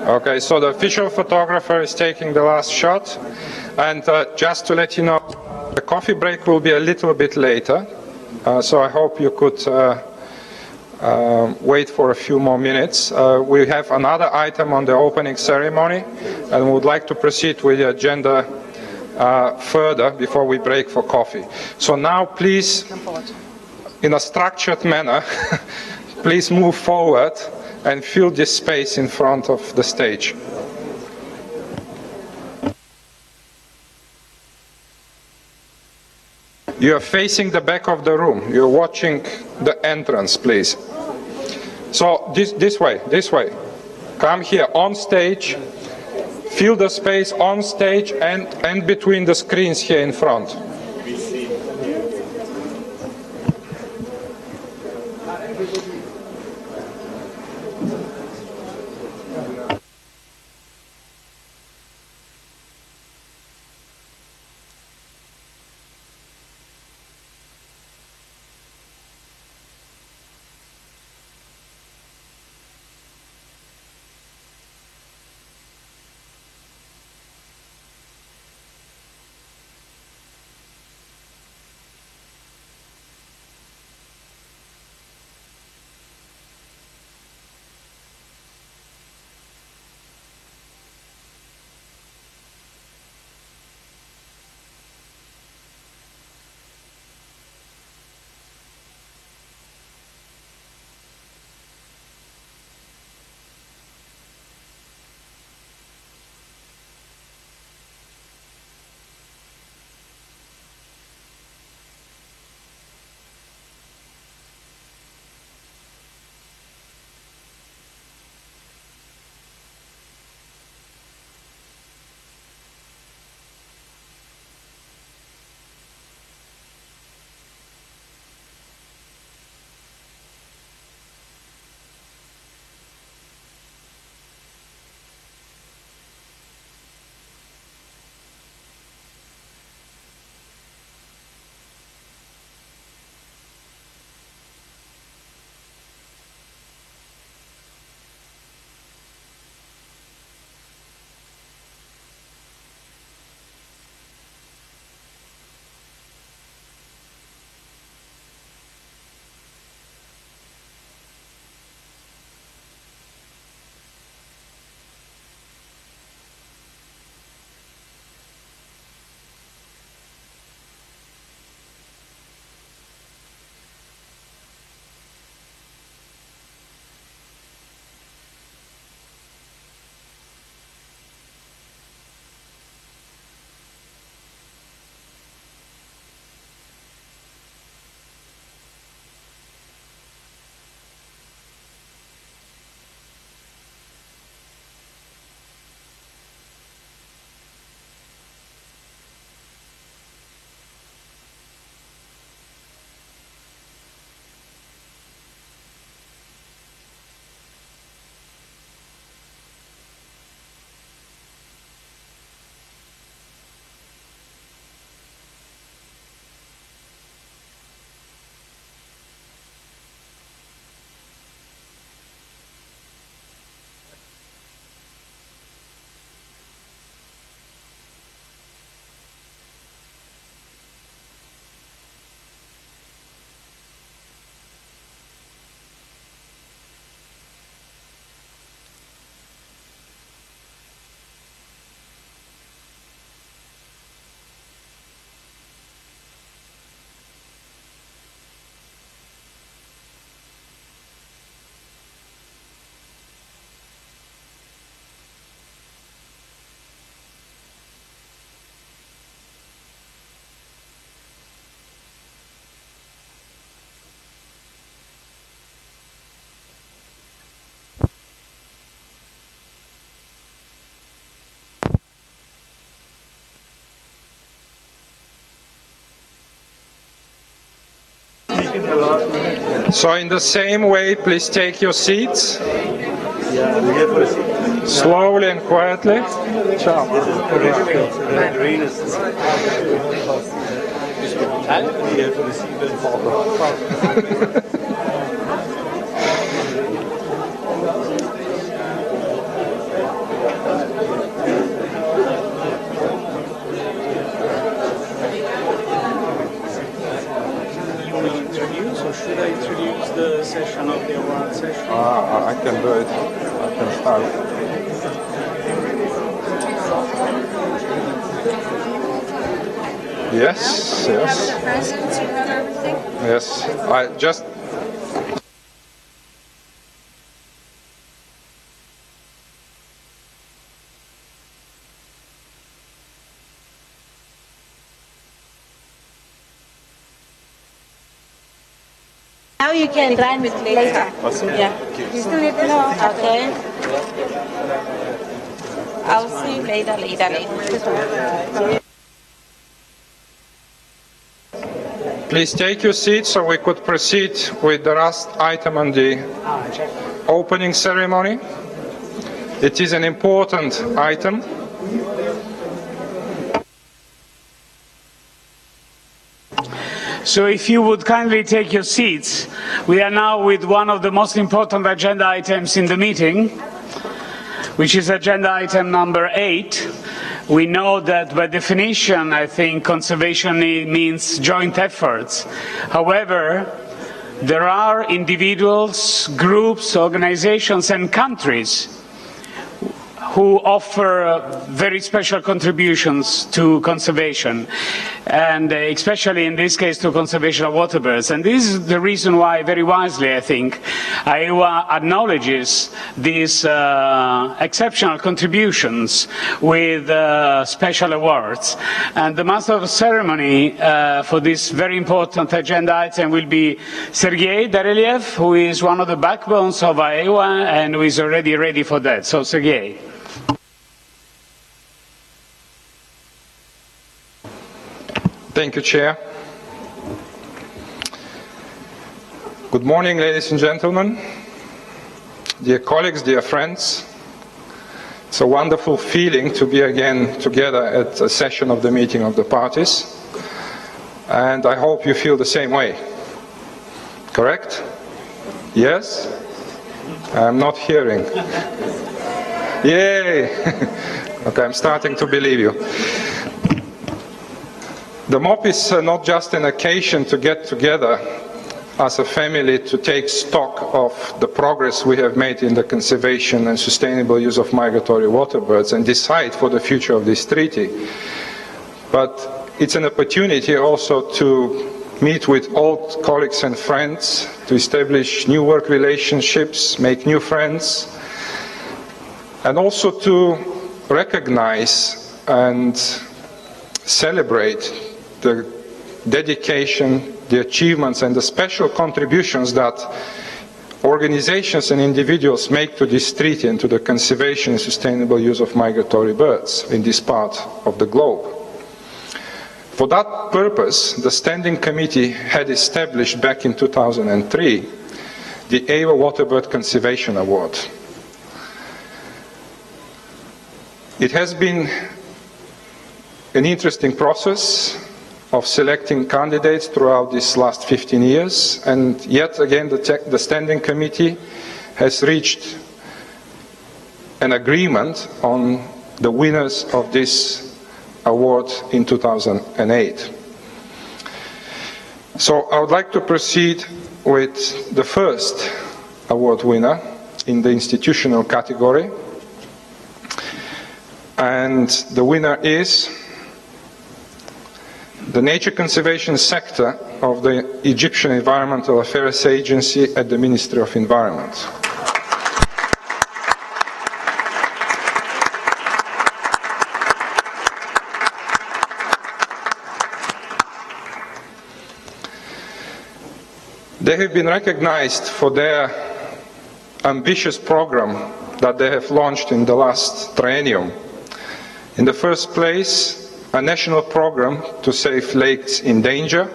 Okay, so the official photographer is taking the last shot. And just to let you know, the coffee break will be a little bit later. So I hope you could wait for a few more minutes. We have another item on the opening ceremony, and we would like to proceed with the agenda further before we break for coffee. So now please, in a structured manner, please move forward and fill this space in front of the stage. You are facing the back of the room. You're watching the entrance, please. So this way. Come here on stage. Fill the space on stage and between the screens here in front. So in the same way, please take your seats. Slowly and quietly. Ciao. Or should I introduce the session of the award session? I can do it. I can start. Yes, yes. The presents, you have everything? Yes. I just. Now you can run with later. Yeah. You still need to know. Okay. I'll see you later. Please take your seats so we could proceed with the last item on the opening ceremony. It is an important item. So if you would kindly take your seats, we are now with one of the most important agenda items in the meeting, which is agenda item number 8. We know that by definition, I think conservation means joint efforts. However, there are individuals, groups, organizations, and countries who offer very special contributions to conservation, and especially in this case to conservation of waterbirds. And this is the reason why, very wisely, I think, AEWA acknowledges these exceptional contributions with special awards. And the master of ceremony for this very important agenda item will be Sergei Dareliev, who is one of the backbones of AEWA and who is already ready for that. So, Sergei. Thank you, Chair. Good morning, ladies and gentlemen, dear colleagues, dear friends. It's a wonderful feeling to be again together at a session of the meeting of the parties, and I hope you feel the same way. Correct? Yes? I'm not hearing. Yay! Okay, I'm starting to believe you. The MOP is not just an occasion to get together as a family to take stock of the progress we have made in the conservation and sustainable use of migratory waterbirds and decide for the future of this treaty. But it's an opportunity also to meet with old colleagues and friends, to establish new work relationships, make new friends, and also to recognize and celebrate the dedication, the achievements, and the special contributions that organizations and individuals make to this treaty and to the conservation and sustainable use of migratory birds in this part of the globe. For that purpose, the Standing Committee had established back in 2003 the AEWA Waterbird Conservation Award. It has been an interesting process of selecting candidates throughout these last 15 years, and yet again the Standing Committee has reached an agreement on the winners of this award in 2008. So I would like to proceed with the first award winner in the institutional category, and the winner is the nature conservation sector of the Egyptian Environmental Affairs Agency at the Ministry of Environment. They have been recognized for their ambitious program that they have launched in the last triennium. In the first place, a national program to save lakes in danger,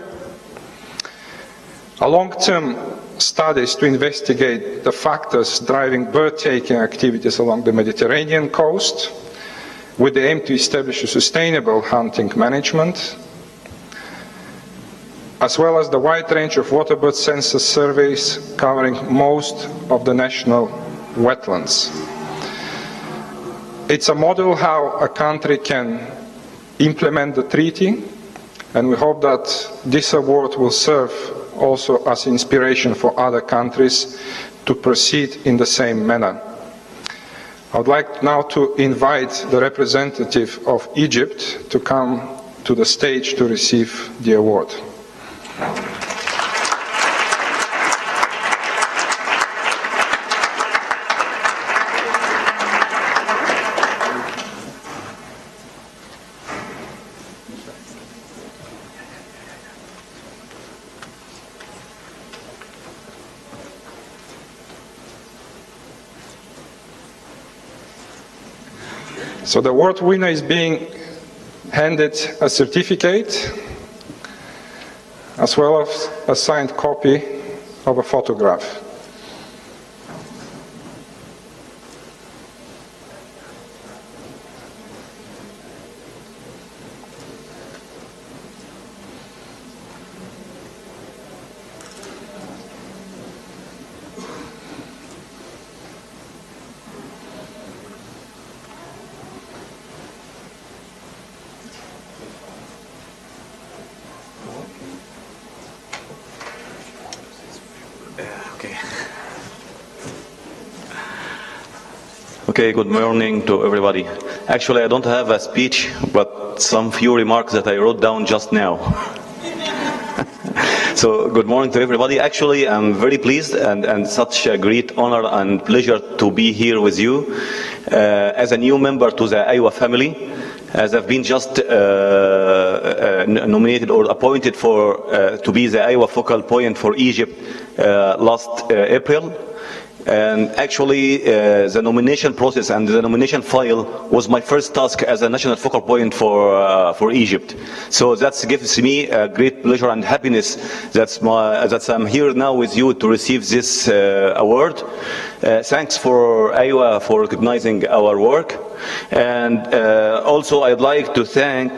A long-term studies to investigate the factors driving bird-taking activities along the Mediterranean coast, with the aim to establish a sustainable hunting management, as well as the wide range of waterbird census surveys covering most of the national wetlands. It's a model how a country can implement the treaty, and we hope that this award will serve also as inspiration for other countries to proceed in the same manner. I would like now to invite the representative of Egypt to come to the stage to receive the award. So the award winner is being handed a certificate as well as a signed copy of a photograph. Okay, good morning to everybody. Actually, I don't have a speech, but some few remarks that I wrote down just now. So, good morning to everybody. Actually, I'm very pleased and such a great honor and pleasure to be here with you as a new member to the AEWA family, as I've been just nominated or appointed to be the AEWA focal point for Egypt last April. And actually, the nomination process and the nomination file was my first task as a national focal point for Egypt. So that gives me a great pleasure and happiness that I'm here now with you to receive this award. Thanks for AEWA for recognizing our work. And also, I'd like to thank.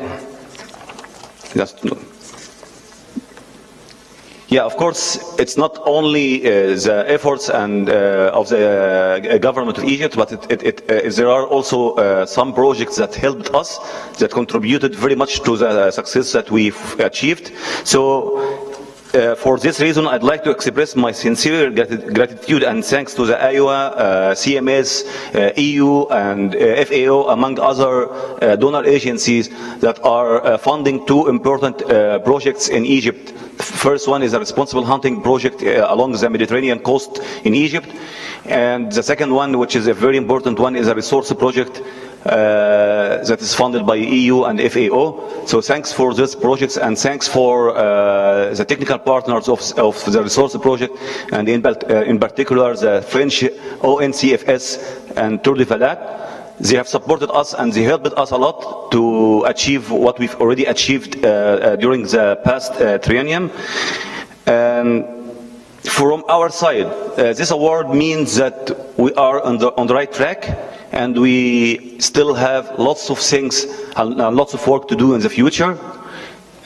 Yeah, of course, it's not only the efforts and of the government of Egypt, but there are also some projects that helped us, that contributed very much to the success that we've achieved. So, for this reason, I'd like to express my sincere gratitude and thanks to the AEWA, CMS, EU, and FAO, among other donor agencies that are funding two important projects in Egypt. First one is a responsible hunting project along the Mediterranean coast in Egypt. And the second one, which is a very important one, is a resource project that is funded by EU and FAO. So thanks for these projects and thanks for the technical partners of the resource project, and in particular the French ONCFS and Tour de Valade. They have supported us and they helped us a lot to achieve what we've already achieved during the past triennium. And from our side, this award means that we are on the right track, and we still have lots of things and lots of work to do in the future.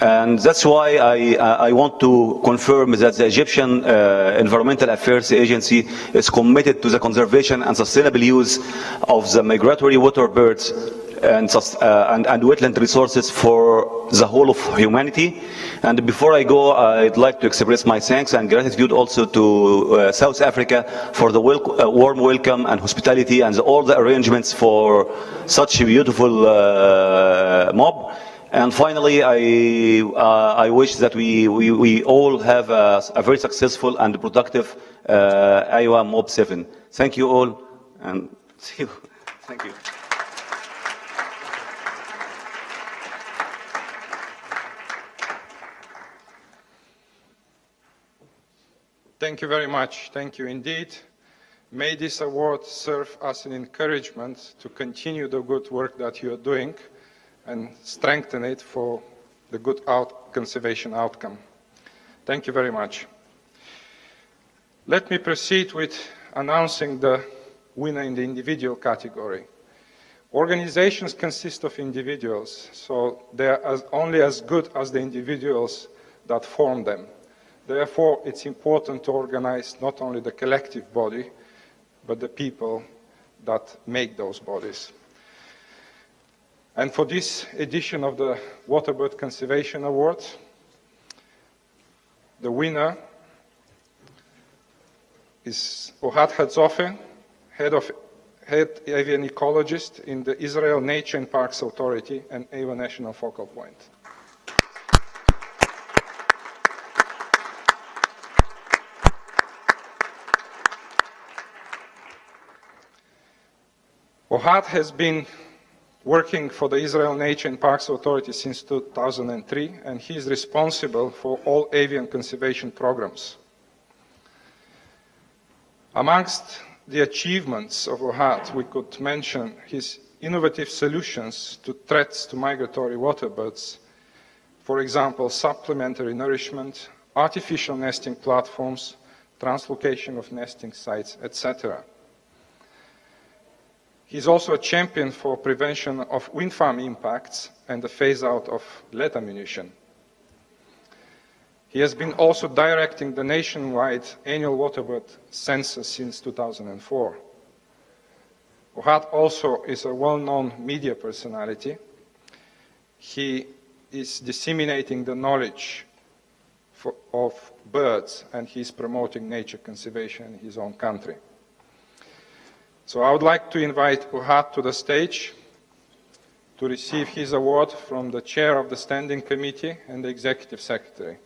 And that's why I want to confirm that the Egyptian Environmental Affairs Agency is committed to the conservation and sustainable use of the migratory water birds and wetland resources for the whole of humanity. And before I go, I'd like to express my thanks and gratitude also to South Africa for the warm welcome and hospitality and all the arrangements for such a beautiful mob. And finally, I wish that we all have a very successful and productive AEWA MOP7. Thank you all, and see you. Thank you. Thank you very much. Thank you indeed. May this award serve as an encouragement to continue the good work that you are doing and strengthen it for the good conservation outcome. Thank you very much. Let me proceed with announcing the winner in the individual category. Organizations consist of individuals, so they are only as good as the individuals that form them. Therefore, it's important to organize not only the collective body, but the people that make those bodies. And for this edition of the Waterbird Conservation Award, the winner is Ohad Hadzofe, head avian ecologist in the Israel Nature and Parks Authority and AEWA National Focal Point. Ohad has been working for the Israel Nature and Parks Authority since 2003, and he is responsible for all avian conservation programs. Amongst the achievements of Ohad, we could mention his innovative solutions to threats to migratory waterbirds, for example, supplementary nourishment, artificial nesting platforms, translocation of nesting sites, etc. He's also a champion for prevention of wind farm impacts and the phase-out of lead ammunition. He has been also directing the nationwide annual waterbird census since 2004. Ohad also is a well-known media personality. He is disseminating the knowledge of birds, and he's promoting nature conservation in his own country. So I would like to invite Ohad to the stage to receive his award from the chair of the Standing Committee and the Executive Secretary.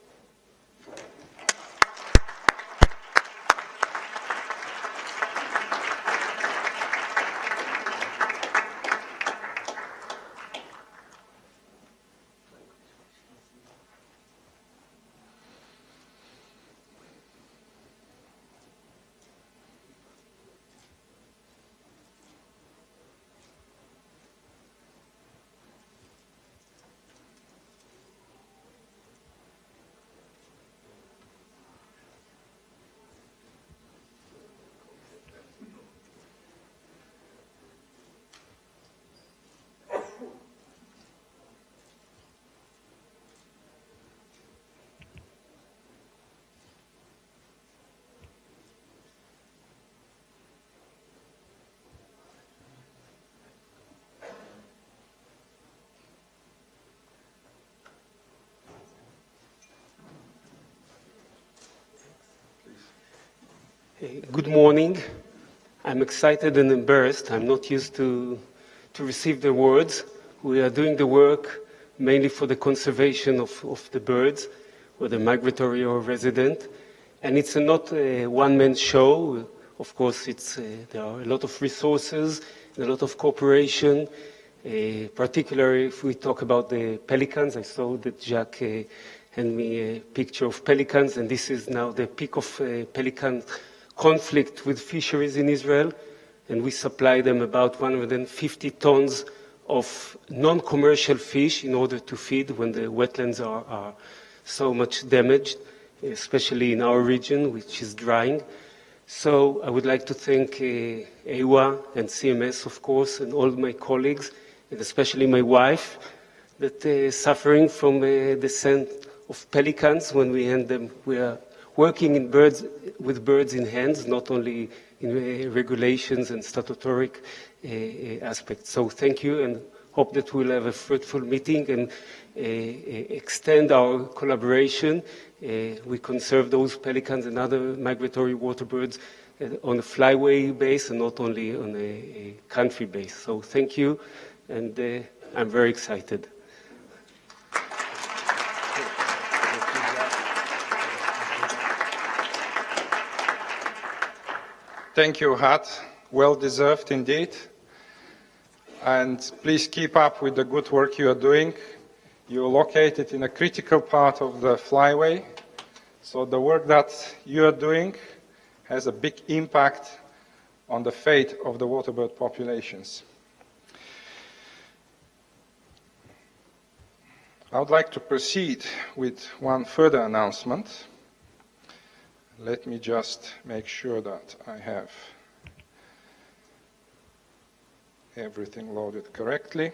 Good morning. I'm excited and embarrassed. I'm not used to receive the awards. We are doing the work mainly for the conservation of the birds, whether migratory or resident. And it's not a one-man show. Of course, there are a lot of resources and a lot of cooperation, particularly if we talk about the pelicans. I saw that Jacques handed me a picture of pelicans, and this is now the peak of pelican conflict with fisheries in Israel, and we supply them about 150 tons of non-commercial fish in order to feed when the wetlands are so much damaged, especially in our region, which is drying. So I would like to thank AEWA and CMS, of course, and all my colleagues, and especially my wife, that is suffering from the scent of pelicans when we hand them. We are working with birds in hands, not only in regulations and statutory aspects. So thank you, and hope that we'll have a fruitful meeting and extend our collaboration. We conserve those pelicans and other migratory water birds on a flyway base and not only on a country base. So thank you, and I'm very excited. Thank you, Ohad. Well deserved indeed. And please keep up with the good work you are doing. You are located in a critical part of the flyway, so the work that you are doing has a big impact on the fate of the waterbird populations. I would like to proceed with one further announcement. Let me just make sure that I have everything loaded correctly.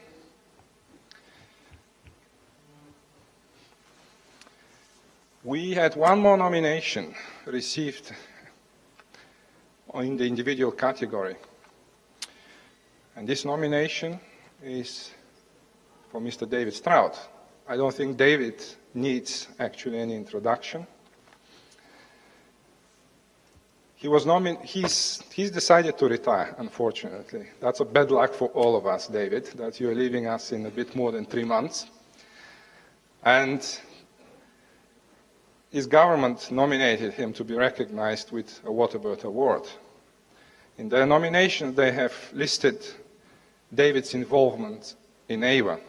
We had one more nomination received in the individual category. And this nomination is for Mr. David Stroud. I don't think David needs actually any introduction. He's decided to retire, unfortunately. That's a bad luck for all of us, David, that you're leaving us in a bit more than 3 months. And his government nominated him to be recognized with a Waterbird Award. In their nomination, they have listed David's involvement in AEWA.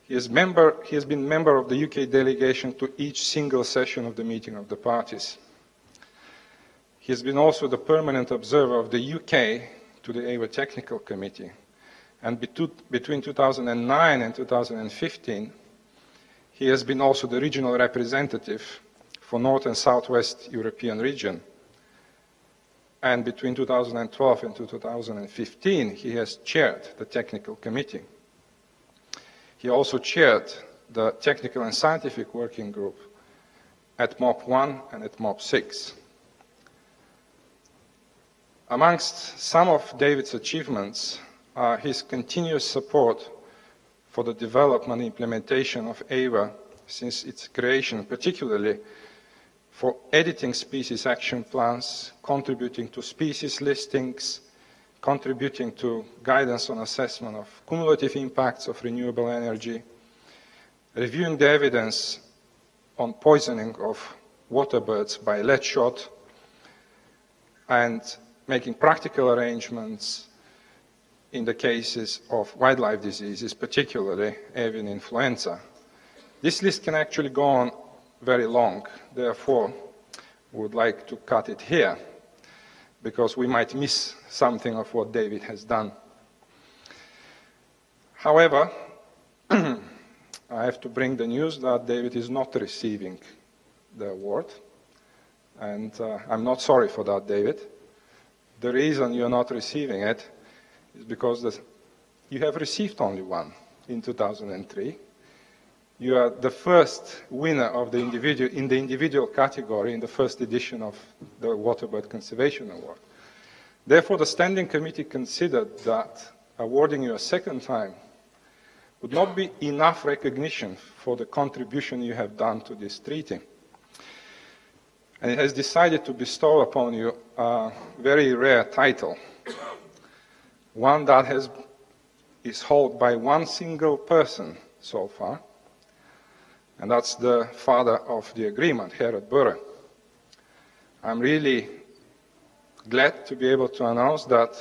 He has been member of the UK delegation to each single session of the meeting of the parties. He has been also the permanent observer of the UK to the AEWA Technical Committee. And between 2009 and 2015, he has been also the regional representative for North and Southwest European region. And between 2012 and 2015, he has chaired the Technical Committee. He also chaired the Technical and Scientific Working Group at MOP1 and at MOP6. Amongst some of David's achievements are his continuous support for the development and implementation of AEWA since its creation, particularly for editing species action plans, contributing to species listings, contributing to guidance on assessment of cumulative impacts of renewable energy, reviewing the evidence on poisoning of waterbirds by lead shot, and making practical arrangements in the cases of wildlife diseases, particularly avian influenza. This list can actually go on very long, therefore we would like to cut it here because we might miss something of what David has done. However, I have to bring the news that David is not receiving the award, and I'm not sorry for that, David. The reason you're not receiving it is because you have received only one in 2003. You are the first winner of the individual category in the first edition of the Waterbird Conservation Award. Therefore, the Standing Committee considered that awarding you a second time would not be enough recognition for the contribution you have done to this treaty. And it has decided to bestow upon you a very rare title, one that is held by one single person so far, and that's the father of the agreement, Herod Burre. I'm really glad to be able to announce that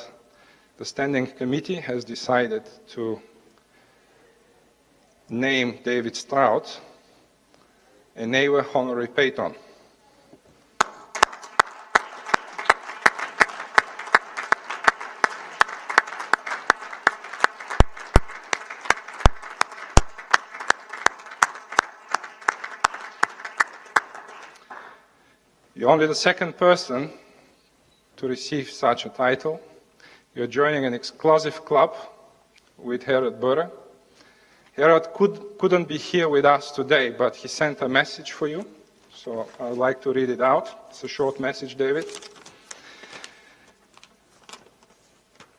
the Standing Committee has decided to name David Stroud an AEWA honorary patron. You're only the second person to receive such a title. You're joining an exclusive club with Herod Burre. Herod couldn't be here with us today, but he sent a message for you. So I would like to read it out. It's a short message, David.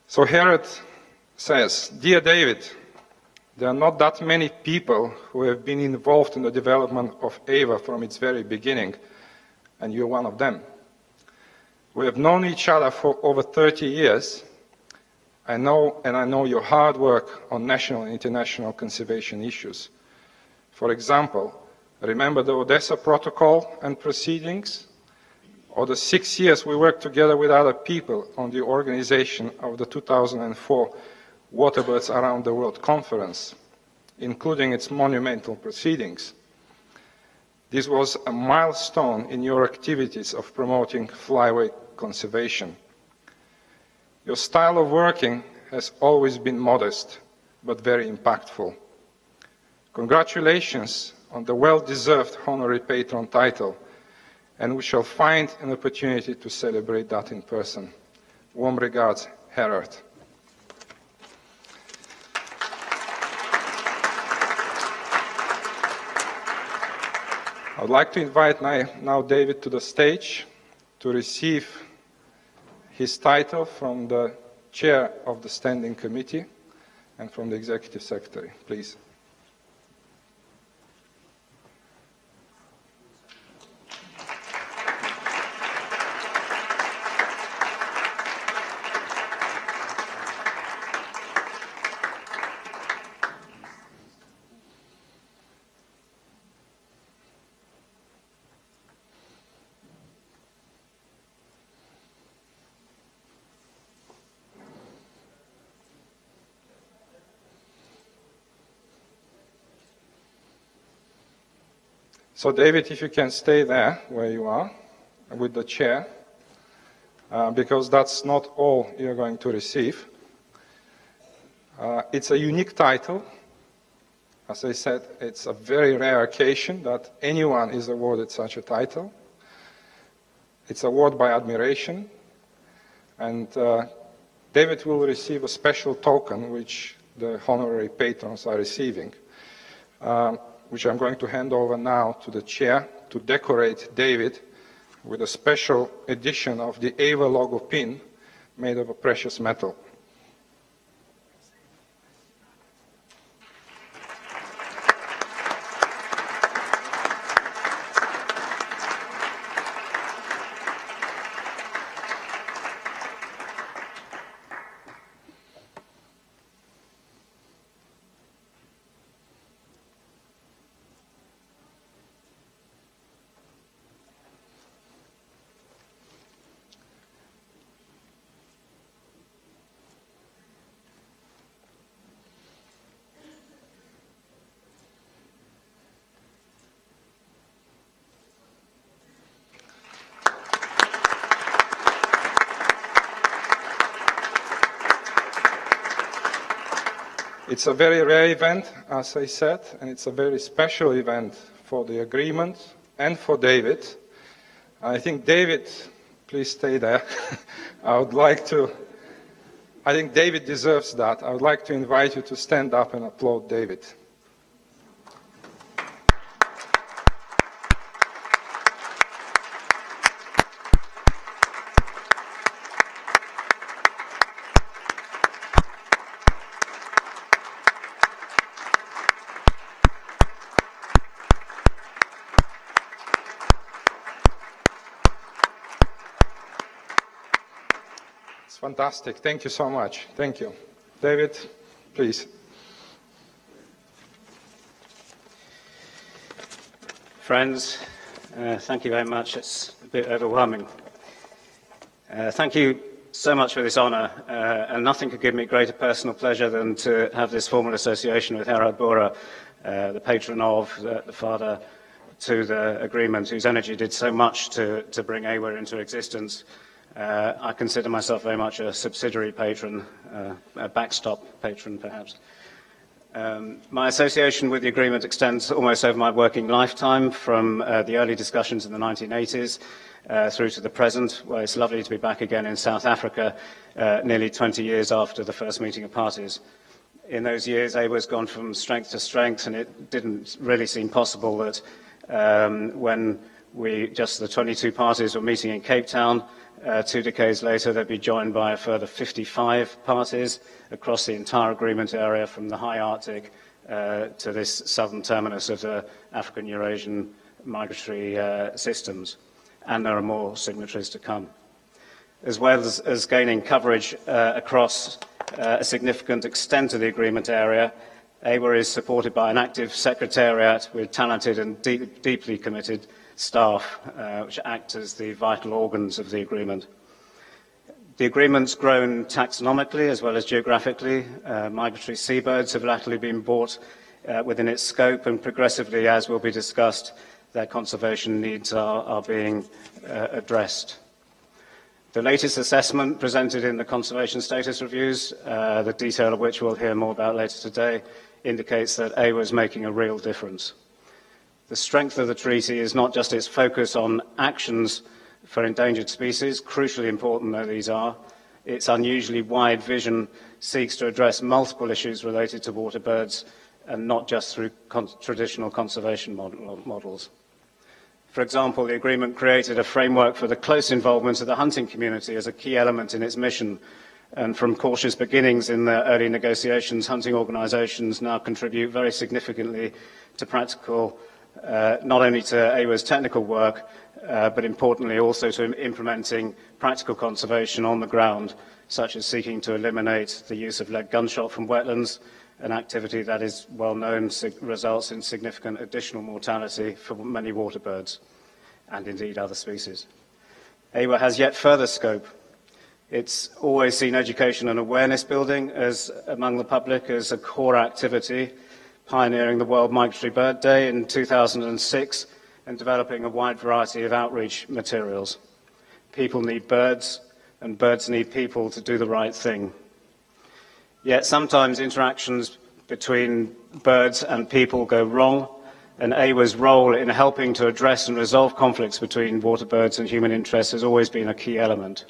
So Herod says, "Dear David, there are not that many people who have been involved in the development of AEWA from its very beginning, and you're one of them. We have known each other for over 30 years. I know your hard work on national and international conservation issues. For example, remember the Odessa Protocol and proceedings, or the 6 years we worked together with other people on the organization of the 2004 Waterbirds Around the World Conference, including its monumental proceedings. This was a milestone in your activities of promoting flyway conservation. Your style of working has always been modest, but very impactful. Congratulations on the well-deserved honorary patron title, and we shall find an opportunity to celebrate that in person. Warm regards, Herald. I would like to invite now David to the stage to receive his title from the chair of the Standing Committee and from the Executive Secretary. Please. So David, if you can stay there where you are with the chair, because that's not all you're going to receive. It's a unique title. As I said, it's a very rare occasion that anyone is awarded such a title. It's an award by admiration, and David will receive a special token which the honorary patrons are receiving, which I'm going to hand over now to the chair to decorate David with a special edition of the AEWA logo pin made of a precious metal. It's a very rare event, as I said, and it's a very special event for the agreement and for David. I think David, please stay there. I think David deserves that. I would like to invite you to stand up and applaud David. Fantastic. Thank you so much. Thank you. David, please. Friends, thank you very much. It's a bit overwhelming. Thank you so much for this honour, and nothing could give me greater personal pleasure than to have this formal association with Herald Bora, the patron of, the father to the agreement, whose energy did so much to bring AEWA into existence. I consider myself very much a subsidiary patron, a backstop patron perhaps. My association with the agreement extends almost over my working lifetime, from the early discussions in the 1980s through to the present, where it's lovely to be back again in South Africa, nearly 20 years after the first meeting of parties. In those years, AEWA has gone from strength to strength, and it didn't really seem possible that when just the 22 parties were meeting in Cape Town, 2 decades later, they'd be joined by a further 55 parties across the entire agreement area, from the high Arctic to this southern terminus of the African-Eurasian migratory systems. And there are more signatories to come. As well as gaining coverage across a significant extent of the agreement area, AEWA is supported by an active secretariat with talented and deeply committed staff, which act as the vital organs of the agreement. The agreement's grown taxonomically as well as geographically. Migratory seabirds have latterly been brought within its scope, and progressively, as will be discussed, their conservation needs are being addressed. The latest assessment presented in the conservation status reviews, the detail of which we'll hear more about later today, indicates that AEWA is making a real difference. The strength of the treaty is not just its focus on actions for endangered species, crucially important though these are. Its unusually wide vision seeks to address multiple issues related to water birds and not just through traditional conservation models. For example, the agreement created a framework for the close involvement of the hunting community as a key element in its mission. And from cautious beginnings in the early negotiations, hunting organisations now contribute very significantly to practical, not only to AEWA's technical work, but importantly also to implementing practical conservation on the ground, such as seeking to eliminate the use of lead gunshot from wetlands, an activity that is well known results in significant additional mortality for many water birds and indeed other species. AEWA has yet further scope. It's always seen education and awareness building among the public as a core activity, pioneering the World Migratory Bird Day in 2006 and developing a wide variety of outreach materials. People need birds, and birds need people to do the right thing. Yet sometimes interactions between birds and people go wrong, and AEWA's role in helping to address and resolve conflicts between water birds and human interests has always been a key element.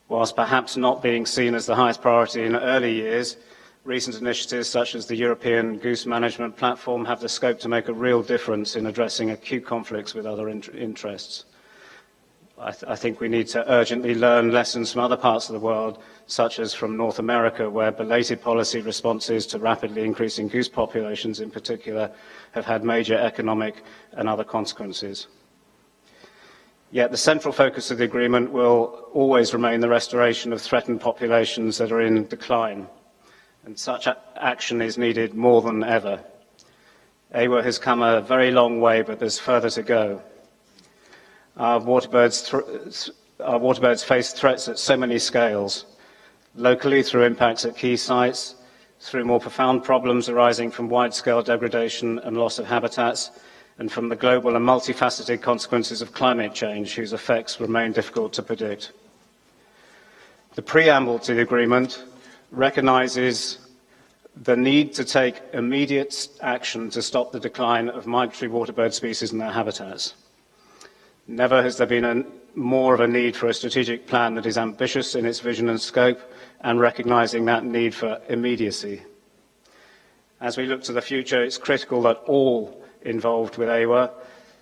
Whilst perhaps not being seen as the highest priority in early years, recent initiatives such as the European Goose Management Platform have the scope to make a real difference in addressing acute conflicts with other interests. I think we need to urgently learn lessons from other parts of the world, such as from North America, where belated policy responses to rapidly increasing goose populations in particular have had major economic and other consequences. Yet the central focus of the agreement will always remain the restoration of threatened populations that are in decline, and such action is needed more than ever. AEWA has come a very long way, but there's further to go. Our water birds face threats at so many scales, locally through impacts at key sites, through more profound problems arising from wide-scale degradation and loss of habitats, and from the global and multifaceted consequences of climate change, whose effects remain difficult to predict. The preamble to the agreement recognises the need to take immediate action to stop the decline of migratory water bird species and their habitats. Never has there been more of a need for a strategic plan that is ambitious in its vision and scope, and recognising that need for immediacy. As we look to the future, it's critical that all involved with AEWA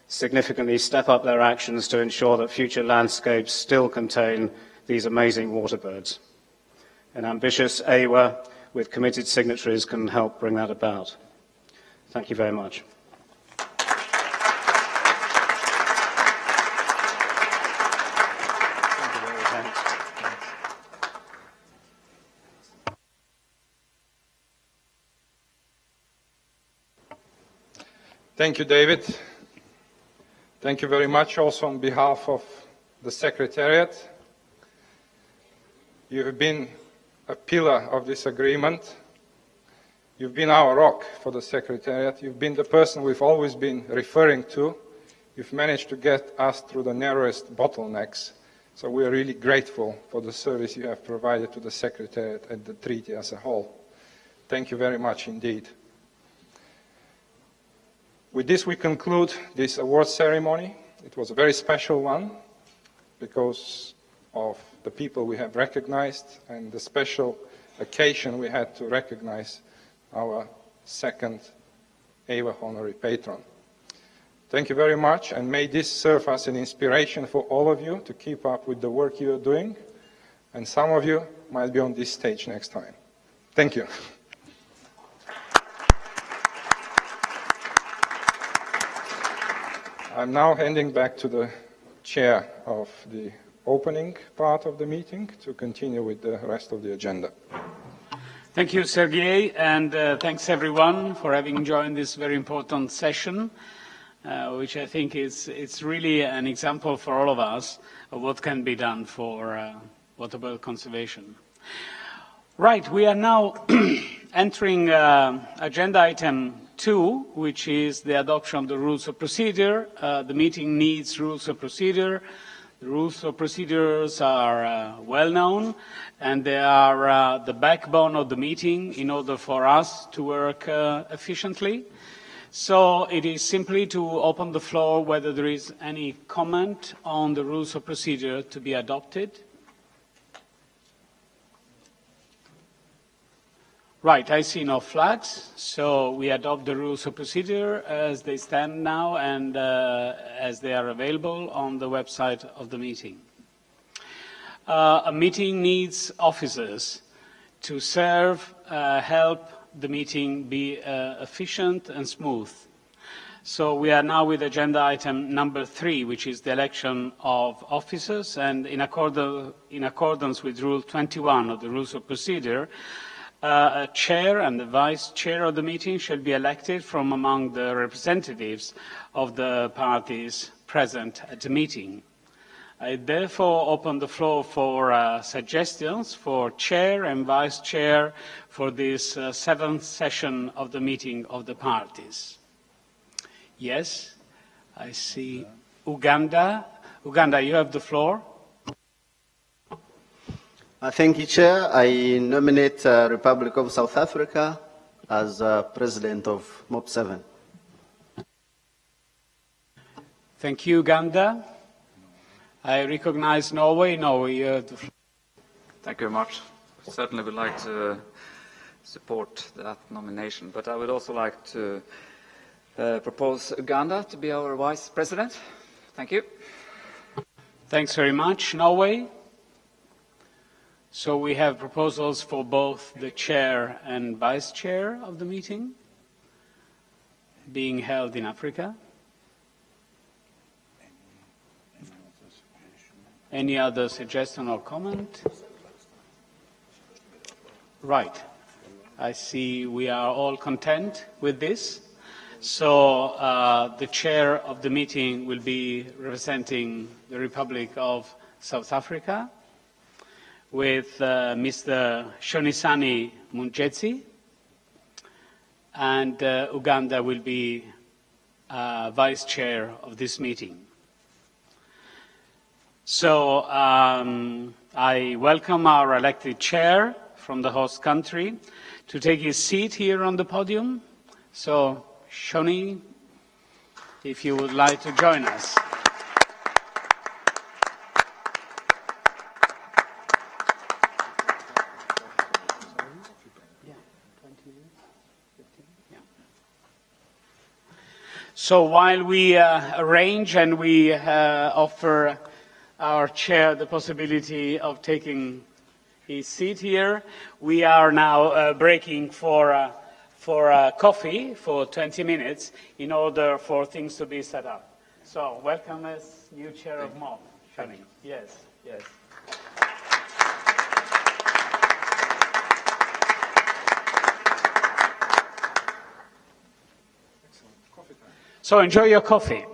significantly step up their actions to ensure that future landscapes still contain these amazing water birds. An ambitious AEWA with committed signatories can help bring that about. Thank you very much. Thank you, David. Thank you very much also on behalf of the Secretariat. You have been a pillar of this agreement. You've been our rock for the Secretariat. You've been the person we've always been referring to. You've managed to get us through the narrowest bottlenecks. So we're really grateful for the service you have provided to the Secretariat and the treaty as a whole. Thank you very much indeed. With this, we conclude this award ceremony. It was a very special one because of the people we have recognized and the special occasion we had to recognize our second AEWA honorary patron. Thank you very much, and may this serve as an inspiration for all of you to keep up with the work you are doing, and some of you might be on this stage next time. Thank you. I'm now handing back to the chair of the opening part of the meeting to continue with the rest of the agenda. Thank you, Sergei, and thanks everyone for having joined this very important session, which I think it's really an example for all of us of what can be done for water bird conservation. Right, we are now entering agenda item 2, which is the adoption of the rules of procedure. The meeting needs rules of procedure. The rules of procedures are well known, and they are the backbone of the meeting in order for us to work efficiently. So it is simply to open the floor whether there is any comment on the rules of procedure to be adopted. Right, I see no flags, so we adopt the rules of procedure as they stand now and as they are available on the website of the meeting. A meeting needs officers to serve, help the meeting be efficient and smooth. So we are now with agenda item number 3, which is the election of officers, and in accordance with Rule 21 of the Rules of Procedure, a chair and the vice chair of the meeting shall be elected from among the representatives of the parties present at the meeting. I therefore open the floor for suggestions for chair and vice chair for this 7th session of the meeting of the parties. Yes, I see Uganda. Uganda, you have the floor. Thank you, Chair. I nominate Republic of South Africa as President of MOP7. Thank you, Uganda. I recognize Norway. Norway, you have the floor. Thank you very much. Certainly would like to support that nomination, but I would also like to propose Uganda to be our Vice President. Thank you. Thanks very much. Norway? So we have proposals for both the chair and vice chair of the meeting being held in Africa. Any other suggestion or comment? Right. I see we are all content with this. So the chair of the meeting will be representing the Republic of South Africa with Mr. Shonisani Munjetsi, and Uganda will be vice chair of this meeting. So I welcome our elected chair from the host country to take his seat here on the podium. So Shoni, if you would like to join us. So while we arrange and we offer our chair the possibility of taking his seat here, we are now breaking for coffee for 20 minutes in order for things to be set up. So welcome as new chair of MOP, Shani. Yes, yes. So enjoy your coffee.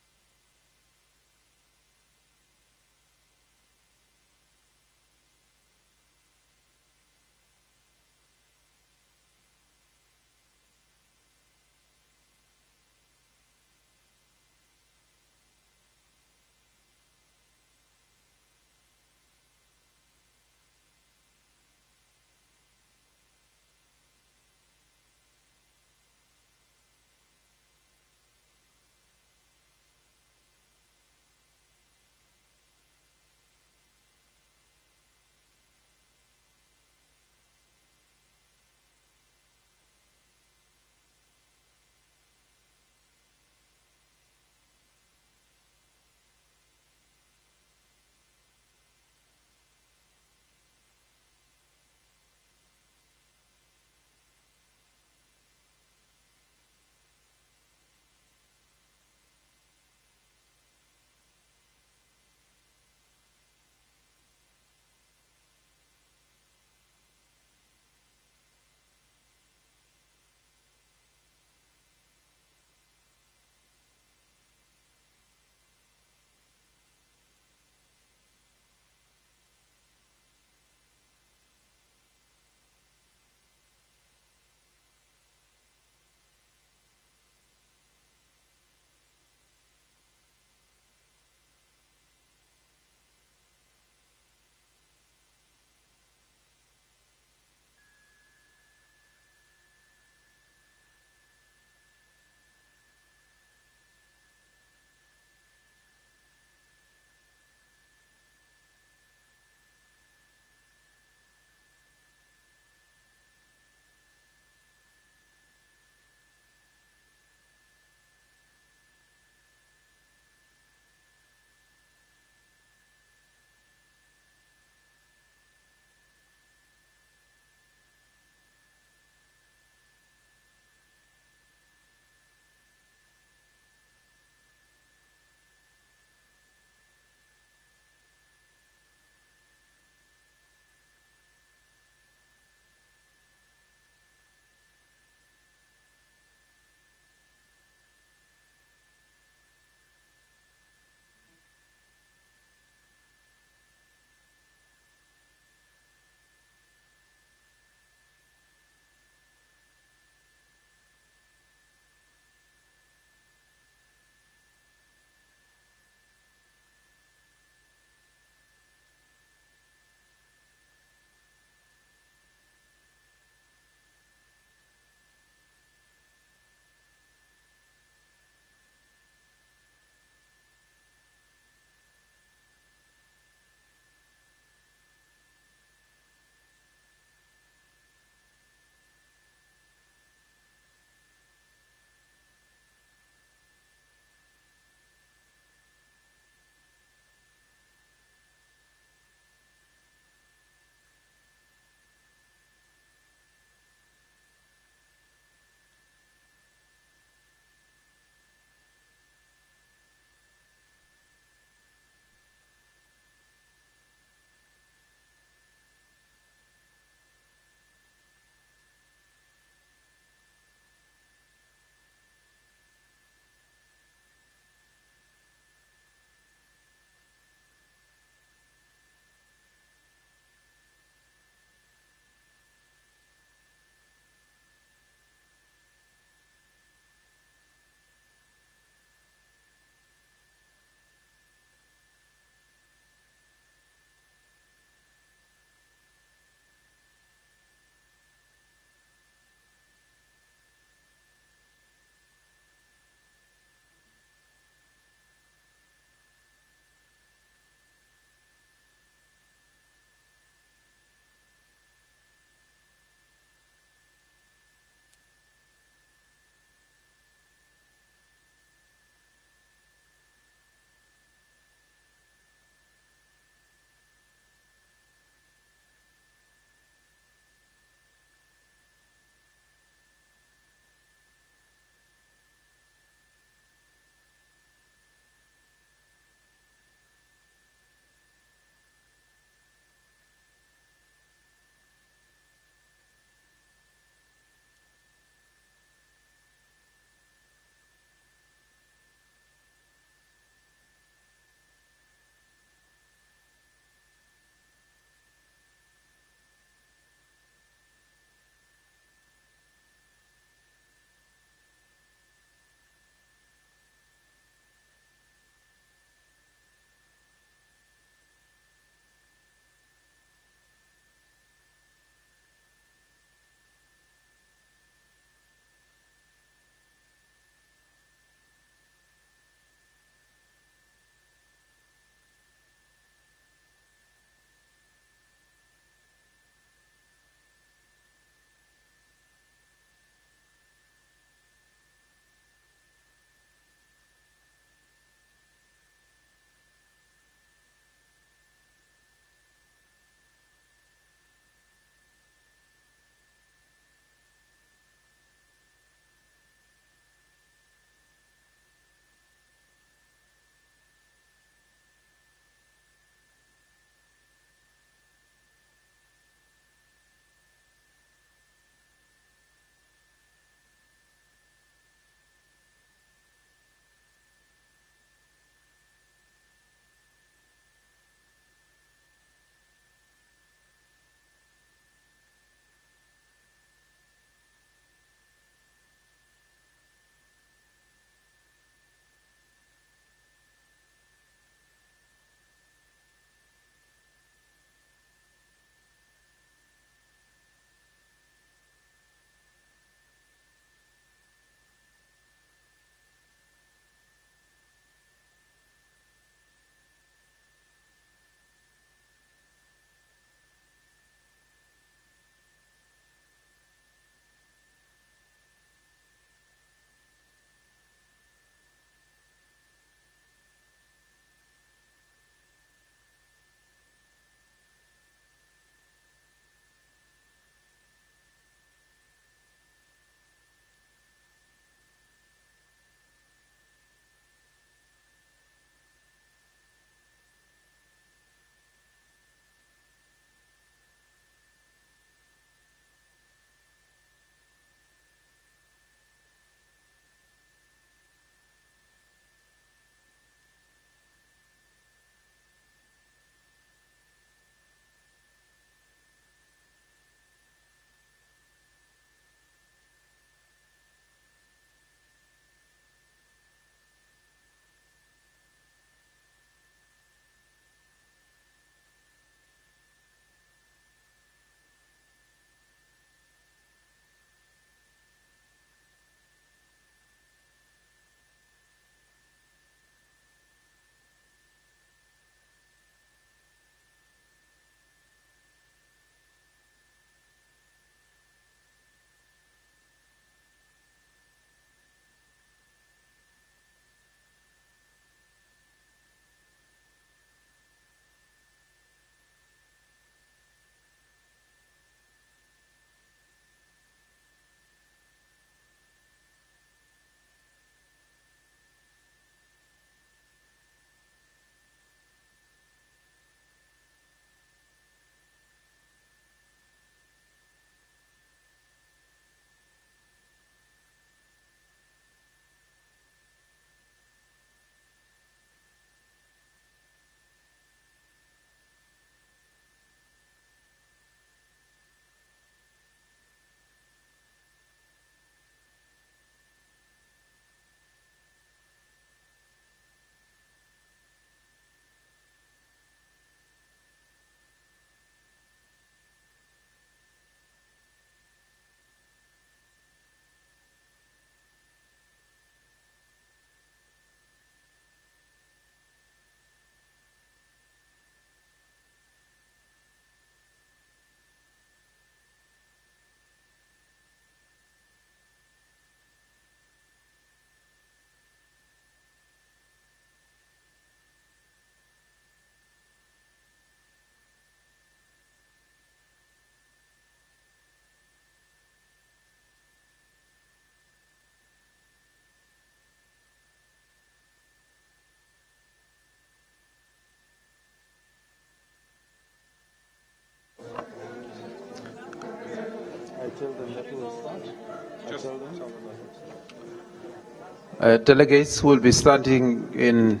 Delegates will be starting in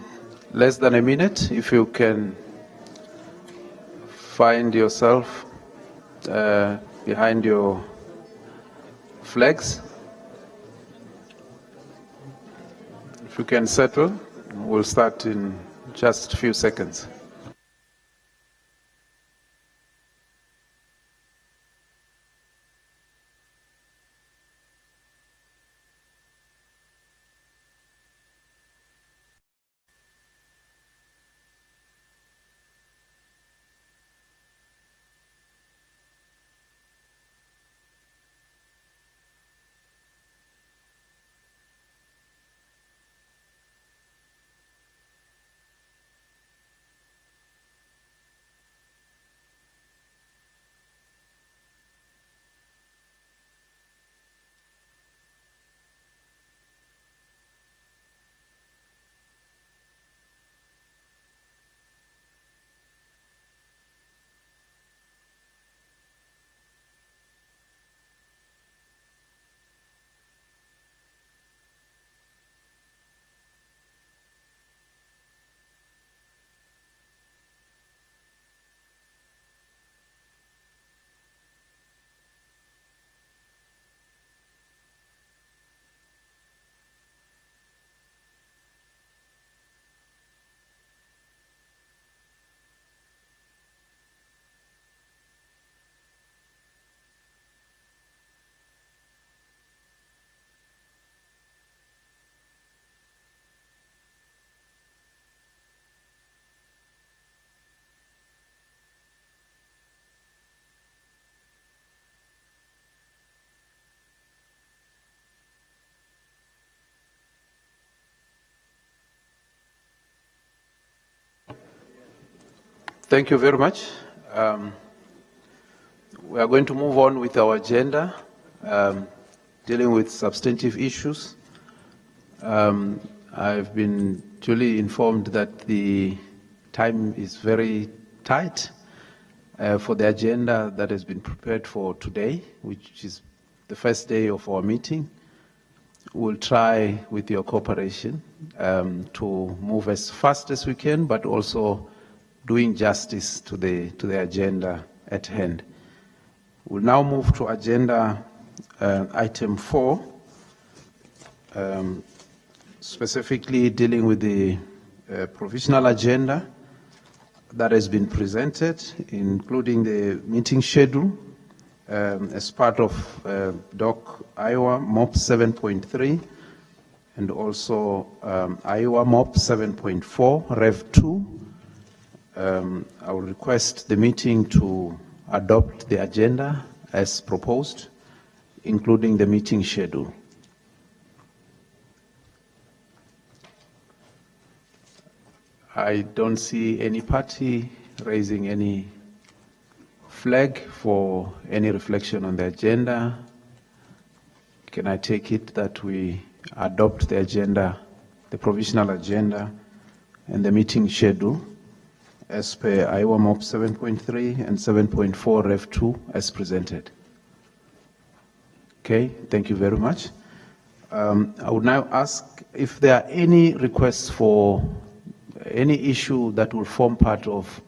less than a minute. If you can find yourself behind your flags. If you can settle, we'll start in just a few seconds. Thank you very much. We are going to move on with our agenda, dealing with substantive issues. I've been duly informed that the time is very tight for the agenda that has been prepared for today, which is the first day of our meeting. We'll try, with your cooperation, to move as fast as we can, but also doing justice to the agenda at hand. We'll now move to agenda item 4, specifically dealing with the provisional agenda that has been presented, including the meeting schedule as part of Doc AEWA MOP 7.3 and also AEWA MOP 7.4 Rev 2. I will request the meeting to adopt the agenda as proposed, including the meeting schedule. I don't see any party raising any flag for any reflection on the agenda. Can I take it that we adopt the agenda, the provisional agenda, and the meeting schedule as per AEWA MOP 7.3 and 7.4 Rev 2 as presented? Okay, thank you very much. I would now ask if there are any requests for any issue that will form part of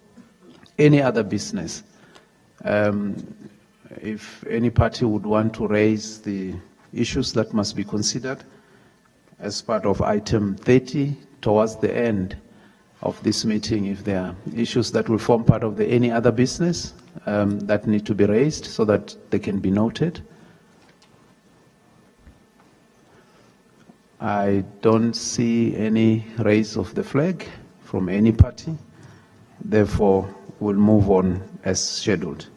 any other business. If any party would want to raise the issues that must be considered as part of item 30 towards the end of this meeting, if there are issues that will form part of the any other business that need to be raised so that they can be noted. I don't see any raise of the flag from any party. Therefore, we'll move on as scheduled.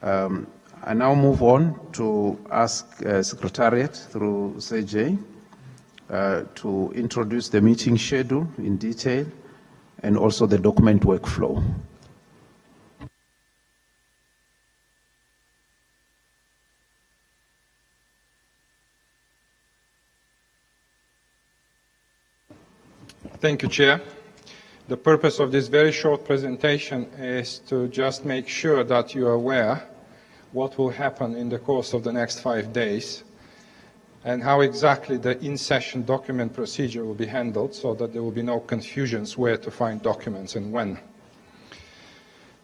I now move on to ask Secretariat through CJ to introduce the meeting schedule in detail and also the document workflow. Thank you, Chair. The purpose of this very short presentation is to just make sure that you are aware what will happen in the course of the next 5 days and how exactly the in-session document procedure will be handled so that there will be no confusions where to find documents and when.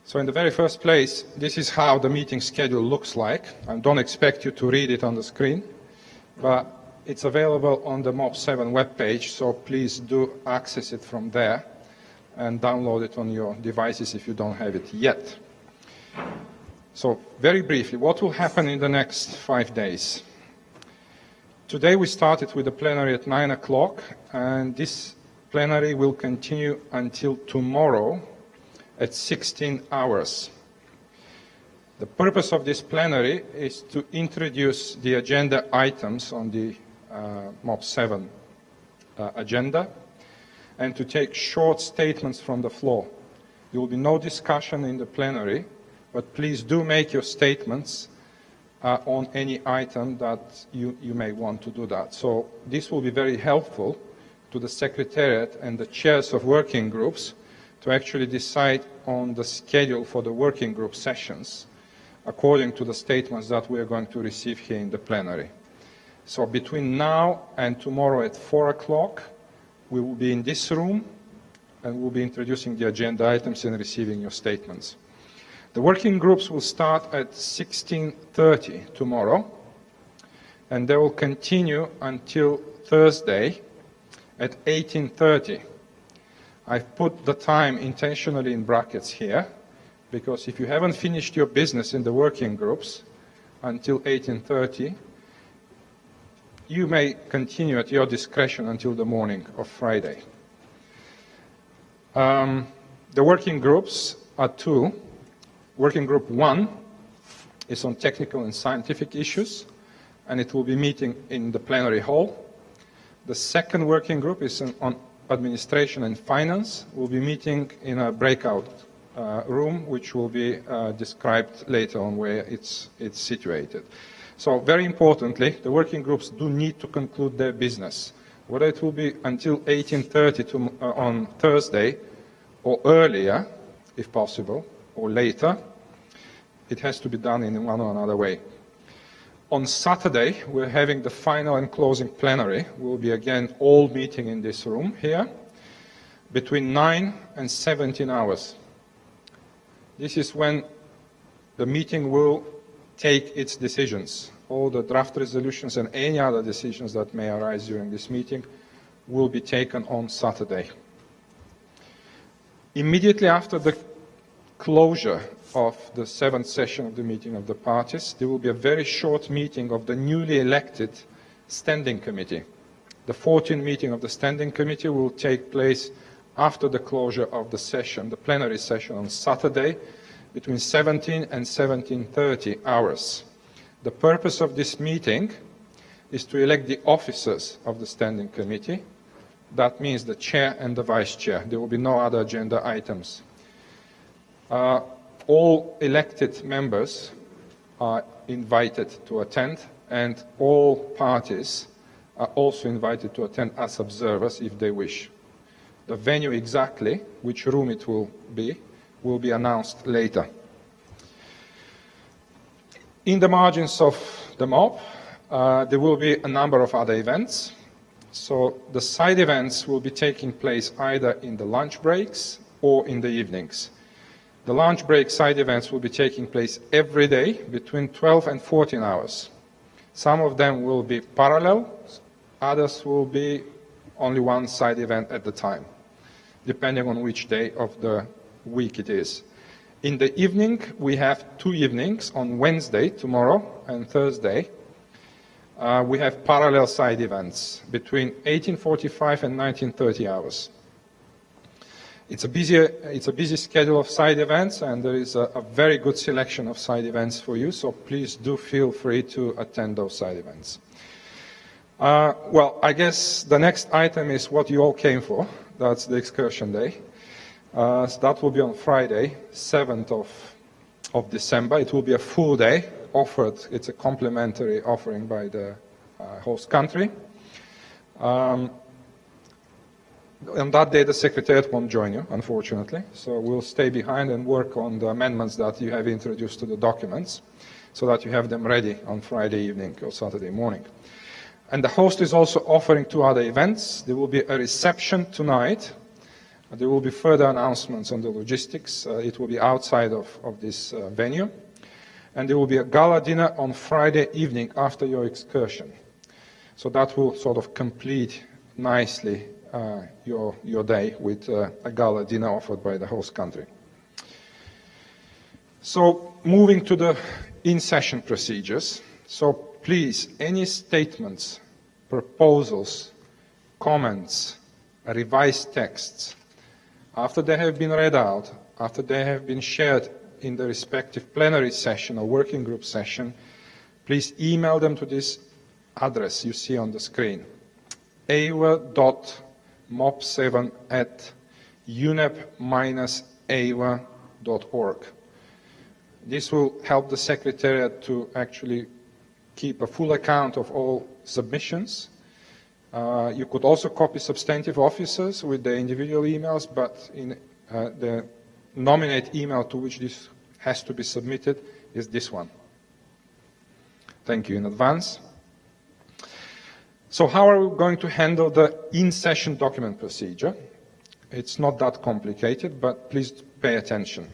So in the very first place, this is how the meeting schedule looks like. I don't expect you to read it on the screen, but it's available on the MOP7 webpage, so please do access it from there and download it on your devices if you don't have it yet. So very briefly, what will happen in the next 5 days? Today we started with the plenary at 9 o'clock, and this plenary will continue until tomorrow at 16 hours. The purpose of this plenary is to introduce the agenda items on the MOP7 agenda and to take short statements from the floor. There will be no discussion in the plenary, but please do make your statements on any item that you may want to do that. So this will be very helpful to the Secretariat and the chairs of working groups to actually decide on the schedule for the working group sessions according to the statements that we are going to receive here in the plenary. So between now and tomorrow at 4 o'clock, we will be in this room and we'll be introducing the agenda items and receiving your statements. The working groups will start at 16:30 tomorrow, and they will continue until Thursday at 18:30. I've put the time intentionally in brackets here, because if you haven't finished your business in the working groups until 18:30, you may continue at your discretion until the morning of Friday. The working groups are two. Working group 1 is on technical and scientific issues, and it will be meeting in the plenary hall. The second working group is on administration and finance. We'll be meeting in a breakout room, which will be described later on where it's situated. So very importantly, the working groups do need to conclude their business. Whether it will be until 18:30 on Thursday or earlier, if possible, or later, it has to be done in one or another way. On Saturday, we're having the final and closing plenary. We'll be again all meeting in this room here between 9 and 17 hours. This is when the meeting will take its decisions. All the draft resolutions and any other decisions that may arise during this meeting will be taken on Saturday. Immediately after the closure of the 7th session of the meeting of the parties, there will be a very short meeting of the newly elected Standing Committee. The 14th meeting of the Standing Committee will take place after the closure of the session, the plenary session on Saturday, between 17 and 17:30 hours. The purpose of this meeting is to elect the officers of the Standing Committee. That means the chair and the vice chair. There will be no other agenda items. All elected members are invited to attend, and all parties are also invited to attend as observers if they wish. The venue exactly, which room it will be announced later. In the margins of the MOP, there will be a number of other events. So the side events will be taking place either in the lunch breaks or in the evenings. The lunch break side events will be taking place every day between 12 and 14 hours. Some of them will be parallel, others will be only one side event at a time, depending on which day of the week it is. In the evening, we have 2 evenings on Wednesday, tomorrow, and Thursday. We have parallel side events between 18:45 and 19:30 hours. It's a busy schedule of side events, and there is a very good selection of side events for you, so please do feel free to attend those side events. Well, I guess the next item is what you all came for. That's the excursion day. So that will be on Friday, 7th of December. It will be a full day offered. It's a complimentary offering by the host country. On that day, the Secretariat won't join you, unfortunately, so we'll stay behind and work on the amendments that you have introduced to the documents. so that you have them ready on Friday evening or Saturday morning. And the host is also offering 2 other events. There will be a reception tonight. There will be further announcements on the logistics. It will be outside of this venue. And there will be a gala dinner on Friday evening after your excursion. So that will sort of complete nicely your day with a gala dinner offered by the host country. So moving to the in-session procedures. So please, any statements, proposals, comments, revised texts, after they have been read out, after they have been shared in the respective plenary session or working group session, please email them to this address you see on the screen, aewa.mop7@unep-aewa.org. This will help the Secretariat to actually keep a full account of all submissions. You could also copy substantive officers with their individual emails, but in the nominate email to which this has to be submitted is this one. Thank you in advance. So how are we going to handle the in-session document procedure? It's not that complicated, but please pay attention.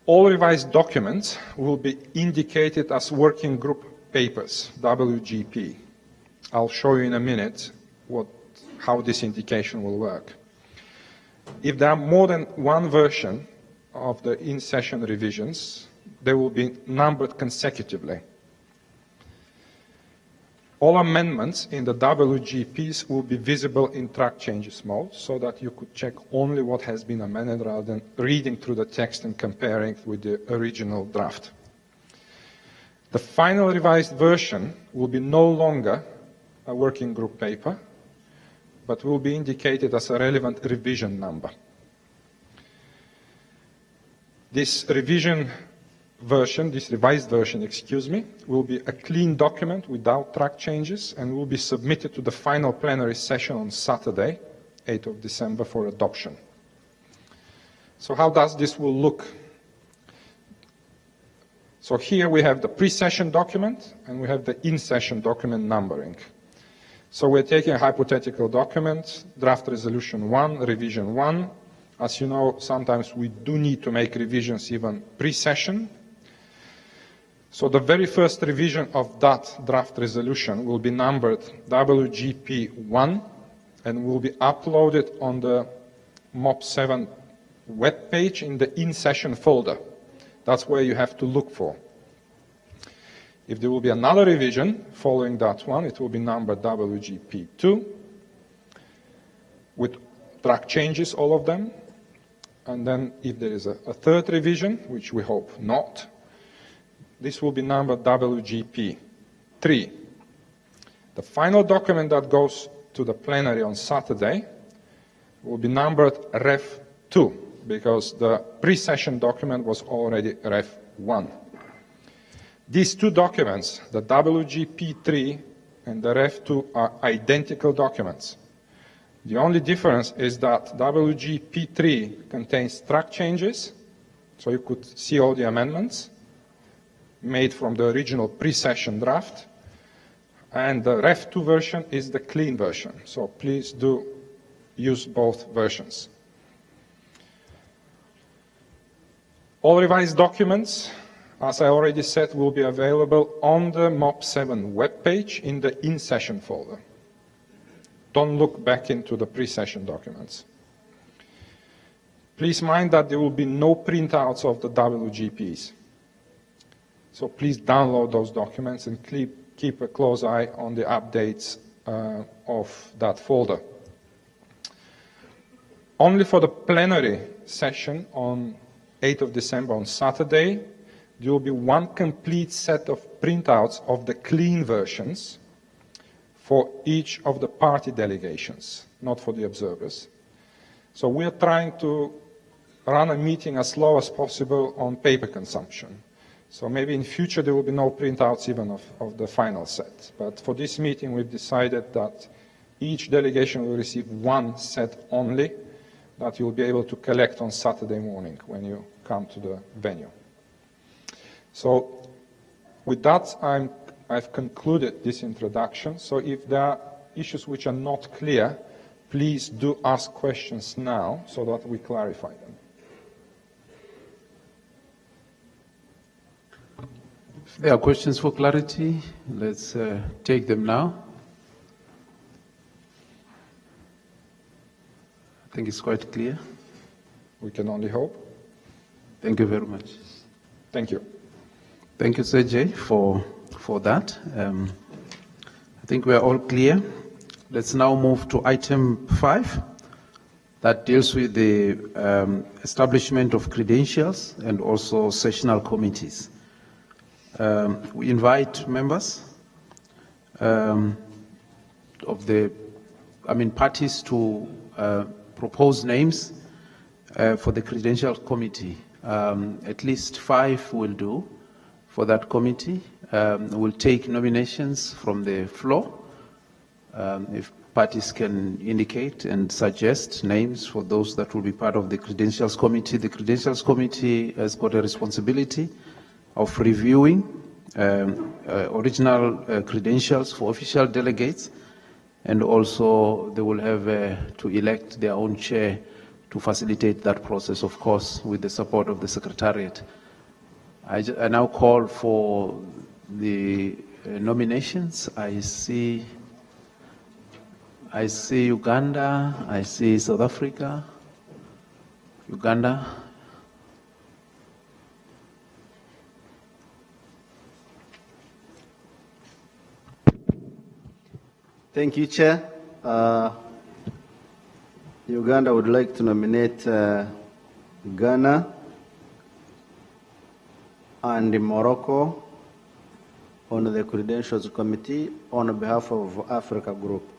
All revised documents will be indicated as working group papers, WGP. I'll show you in a minute how this indication will work. If there are more than one version of the in-session revisions, they will be numbered consecutively. All amendments in the WGPs will be visible in track changes mode so that you could check only what has been amended rather than reading through the text and comparing with the original draft. The final revised version will be no longer a working group paper, but will be indicated as a relevant revision number. This revised version, will be a clean document without track changes and will be submitted to the final plenary session on Saturday, 8th of December, for adoption. So how does this will look? So here we have the pre-session document and we have the in-session document numbering. So we're taking a hypothetical document, draft resolution 1, revision 1. As you know, sometimes we do need to make revisions even pre-session. So the very first revision of that draft resolution will be numbered WGP1 and will be uploaded on the MOP7 web page in the in-session folder. That's where you have to look for. If there will be another revision following that one, it will be numbered WGP2 with track changes, all of them. And then if there is a third revision, which we hope not, this will be numbered WGP3. The final document that goes to the plenary on Saturday will be numbered REF2 because the pre-session document was already REF1. These two documents, the WGP3 and the REF2, are identical documents. The only difference is that WGP3 contains track changes, so you could see all the amendments made from the original pre-session draft, and the REF2 version is the clean version, so please do use both versions. All revised documents, as I already said, will be available on the MOP7 webpage in the in-session folder. Don't look back into the pre-session documents. Please mind that there will be no printouts of the WGPs. So please download those documents and keep a close eye on the updates of that folder. Only for the plenary session on 8th of December on Saturday, there will be one complete set of printouts of the clean versions for each of the party delegations, not for the observers. So we are trying to run a meeting as low as possible on paper consumption. So maybe in future there will be no printouts even of the final set. But for this meeting we've decided that each delegation will receive one set only that you'll be able to collect on Saturday morning when you come to the venue. So With that, I've concluded this introduction. So if there are issues which are not clear, please do ask questions now so that we clarify them. If there are questions for clarity, let's take them now. I think it's quite clear. We can only hope. Thank you very much. Thank you. Thank you, Sergey, for that. I think we are all clear. Let's now move to item 5, that deals with the establishment of credentials and also sessional committees. We invite members of parties to propose names for the credential committee. At least 5 will do for that committee. We'll take nominations from the floor. If parties can indicate and suggest names for those that will be part of the credentials committee. The credentials committee has got a responsibility of reviewing original credentials for official delegates, and also they will have to elect their own chair to facilitate that process, of course, with the support of the Secretariat. I now call for the nominations. I see Uganda, I see South Africa, Uganda. Thank you, Chair. Uganda would like to nominate Ghana and Morocco on the Credentials Committee on behalf of Africa Group.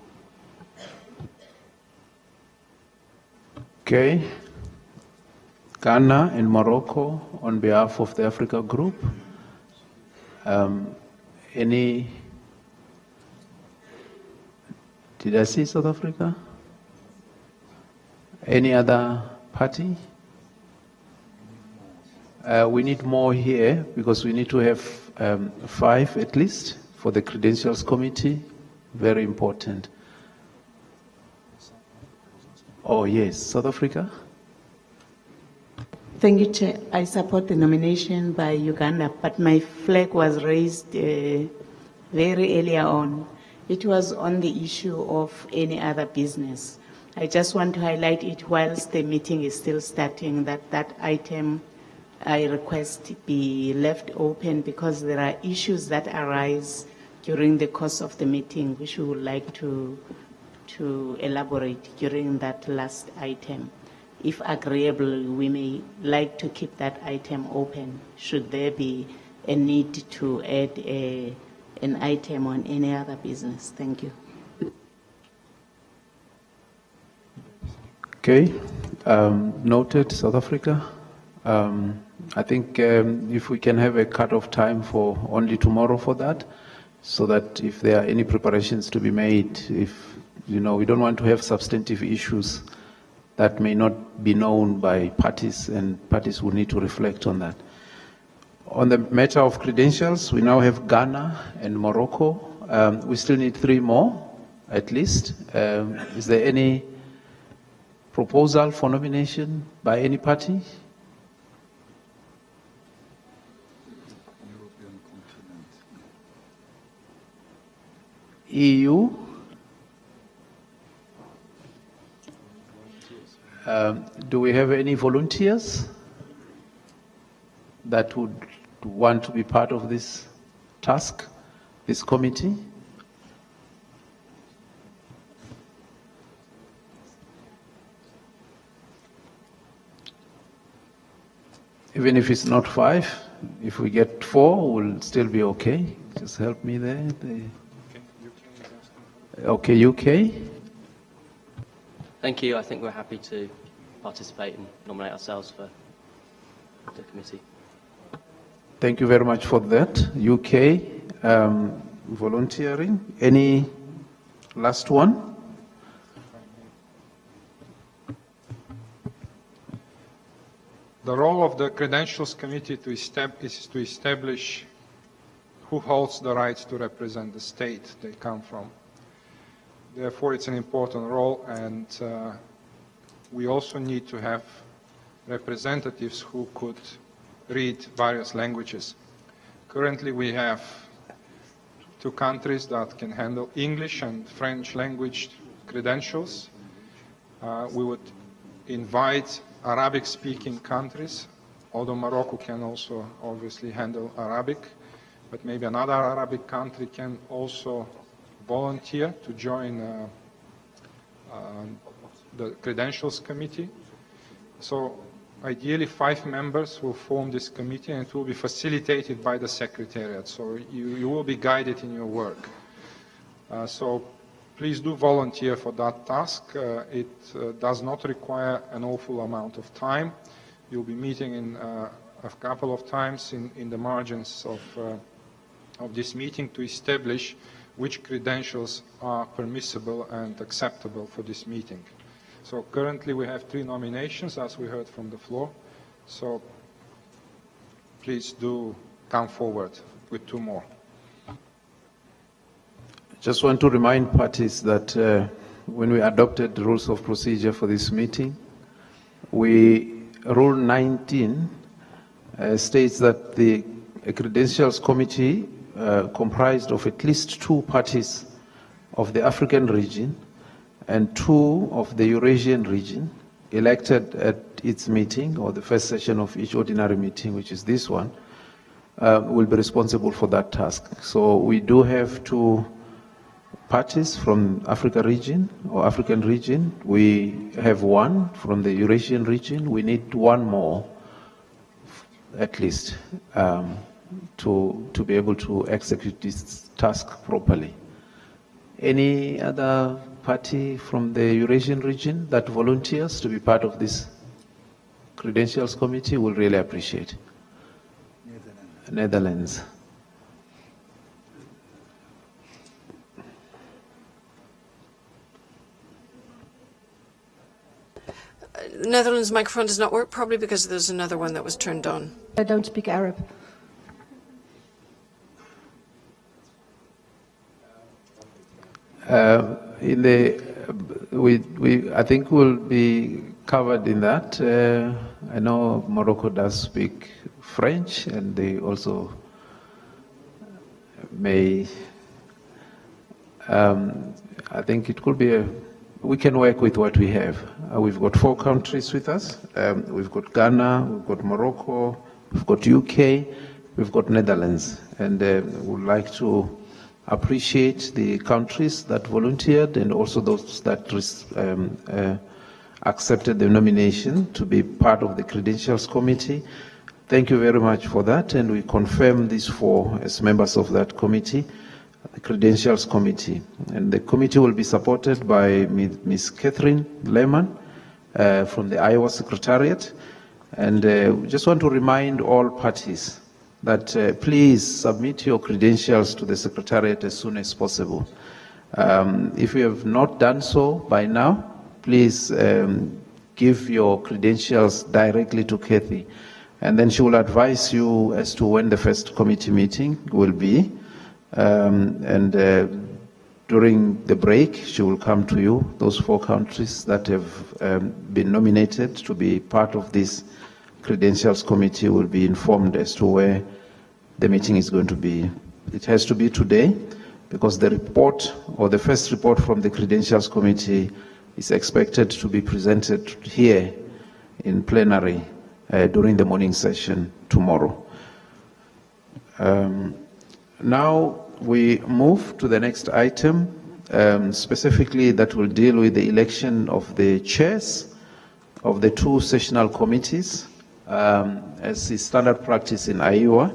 Okay. Ghana and Morocco on behalf of the Africa Group. Did I see South Africa? Any other party? We need more here because we need to have 5 at least for the Credentials Committee. Very important. Oh yes, South Africa. Thank you, Chair. I support the nomination by Uganda, but my flag was raised very earlier on. It was on the issue of any other business. I just want to highlight it whilst the meeting is still starting, that item I request be left open because there are issues that arise during the course of the meeting which we would like to elaborate during that last item. If agreeable, we may like to keep that item open should there be a need to add an item on any other business. Thank you. Okay, noted, South Africa. I think if we can have a cut-off time for only tomorrow for that, so that if there are any preparations to be made, if, we don't want to have substantive issues that may not be known by parties, and parties will need to reflect on that. On the matter of credentials, we now have Ghana and Morocco. We still need 3 more, at least. Is there any proposal for nomination by any party? EU? Do we have any volunteers that would want to be part of this task, this committee? Even if it's not 5, if we get 4, we'll still be okay. Just help me there. Okay, UK. Thank you. I think we're happy to participate and nominate ourselves for the committee. Thank you very much for that. UK, volunteering. Any last one? The role of the Credentials Committee is to establish who holds the right to represent the state they come from. Therefore, it's an important role, and we also need to have representatives who could read various languages. Currently, we have 2 countries that can handle English and French language credentials. We would invite Arabic-speaking countries, although Morocco can also obviously handle Arabic, but maybe another Arabic country can also volunteer to join the credentials committee. So ideally 5 members will form this committee, and it will be facilitated by the Secretariat. So you will be guided in your work. So please do volunteer for that task. It does not require an awful amount of time. You'll be meeting in a couple of times in the margins of this meeting to establish which credentials are permissible and acceptable for this meeting. So currently we have 3 nominations, as we heard from the floor. So please do come forward with 2 more. Just want to remind parties that when we adopted the rules of procedure for this meeting, Rule 19 states that the Credentials Committee comprised of at least 2 parties of the African region and 2 of the Eurasian region elected at its meeting, or the first session of each ordinary meeting, which is this one, will be responsible for that task. So we do have 2 parties from Africa region or African region. We have 1 from the Eurasian region. We need 1 more at least to be able to execute this task properly. Any other party from the Eurasian region that volunteers to be part of this credentials committee will really appreciate. Netherlands. Netherlands microphone does not work, probably because there's another one that was turned on. I don't speak Arab. I think we'll be covered in that. I know Morocco does speak French, and they also may. I think it could be we can work with what we have. We've got 4 countries with us. We've got Ghana, we've got Morocco, we've got UK, we've got Netherlands, and we'd like to appreciate the countries that volunteered and also those that accepted the nomination to be part of the Credentials Committee. Thank you very much for that, and we confirm these 4 as members of that committee, the Credentials Committee. And the committee will be supported by Ms. Catherine Lehman from the Iowa Secretariat. And we just want to remind all parties that please submit your credentials to the Secretariat as soon as possible. If you have not done so by now, please give your credentials directly to Kathy, and then she will advise you as to when the first committee meeting will be. During the break, she will come to you. Those 4 countries that have been nominated to be part of this Credentials Committee will be informed as to where the meeting is going to be. It has to be today, because the report, or the first report from the Credentials Committee, is expected to be presented here in plenary during the morning session tomorrow. Now we move to the next item, specifically that will deal with the election of the chairs of the 2 sessional committees. As is standard practice in AEWA,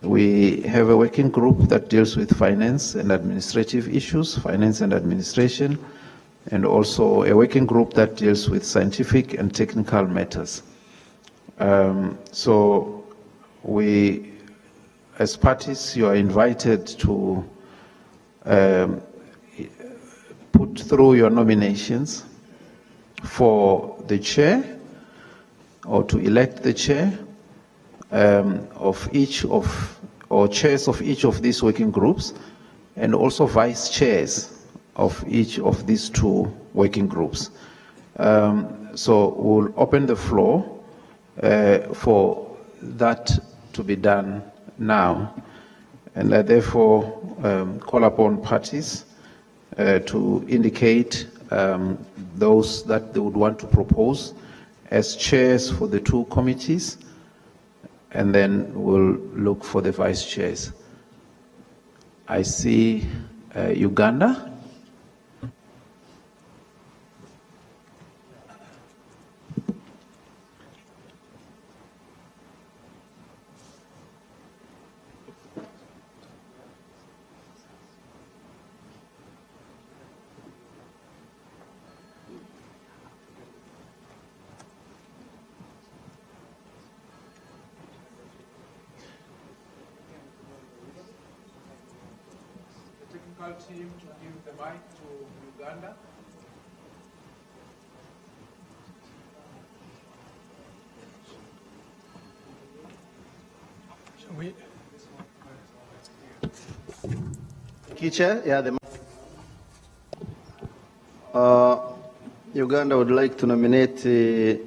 we have a working group that deals with finance and administrative issues, finance and administration, and also a working group that deals with scientific and technical matters. So we, as parties, you are invited to put through your nominations for the chair, or to elect the chair of each of or chairs of each of these working groups, and also vice chairs of each of these two working groups. So we'll open the floor for that to be done now. And I therefore call upon parties to indicate those that they would want to propose as chairs for the two committees, and then we'll look for the vice chairs. I see Uganda. Team to give the mic to Uganda. Shall we? Chair, yeah, Uganda would like to nominate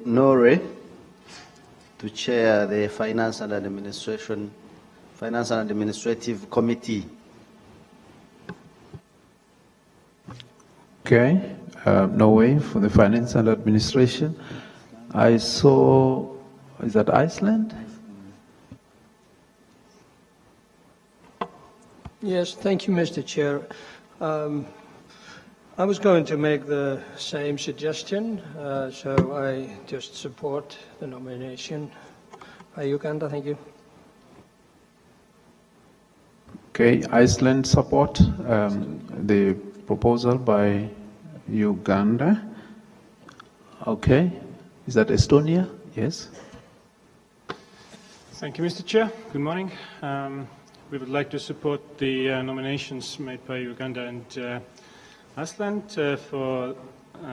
Norway to chair the Finance and Administrative Committee. Okay, Norway for the finance and administration. I saw, is that Iceland? Yes, thank you, Mr. Chair. I was going to make the same suggestion, so I just support the nomination by Uganda. Thank you. Okay, Iceland support the proposal by Uganda. Okay, is that Estonia? Yes. Thank you, Mr. Chair. Good morning. We would like to support the nominations made by Uganda and Iceland for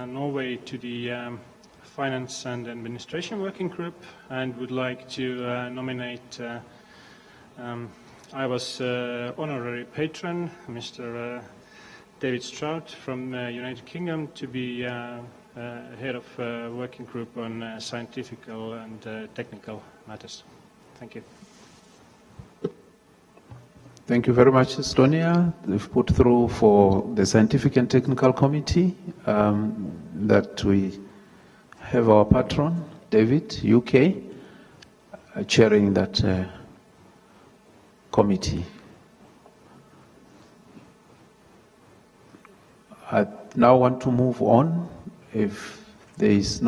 Norway to the Finance and Administration Working Group, and would like to nominate Iowa's honorary patron, Mr. David Strout from United Kingdom, to be head of working group on scientific and technical matters. Thank you. Thank you very much, Estonia. They've put through for the Scientific and Technical Committee that we have our patron, David, UK, chairing that committee. I now want to move on. If there is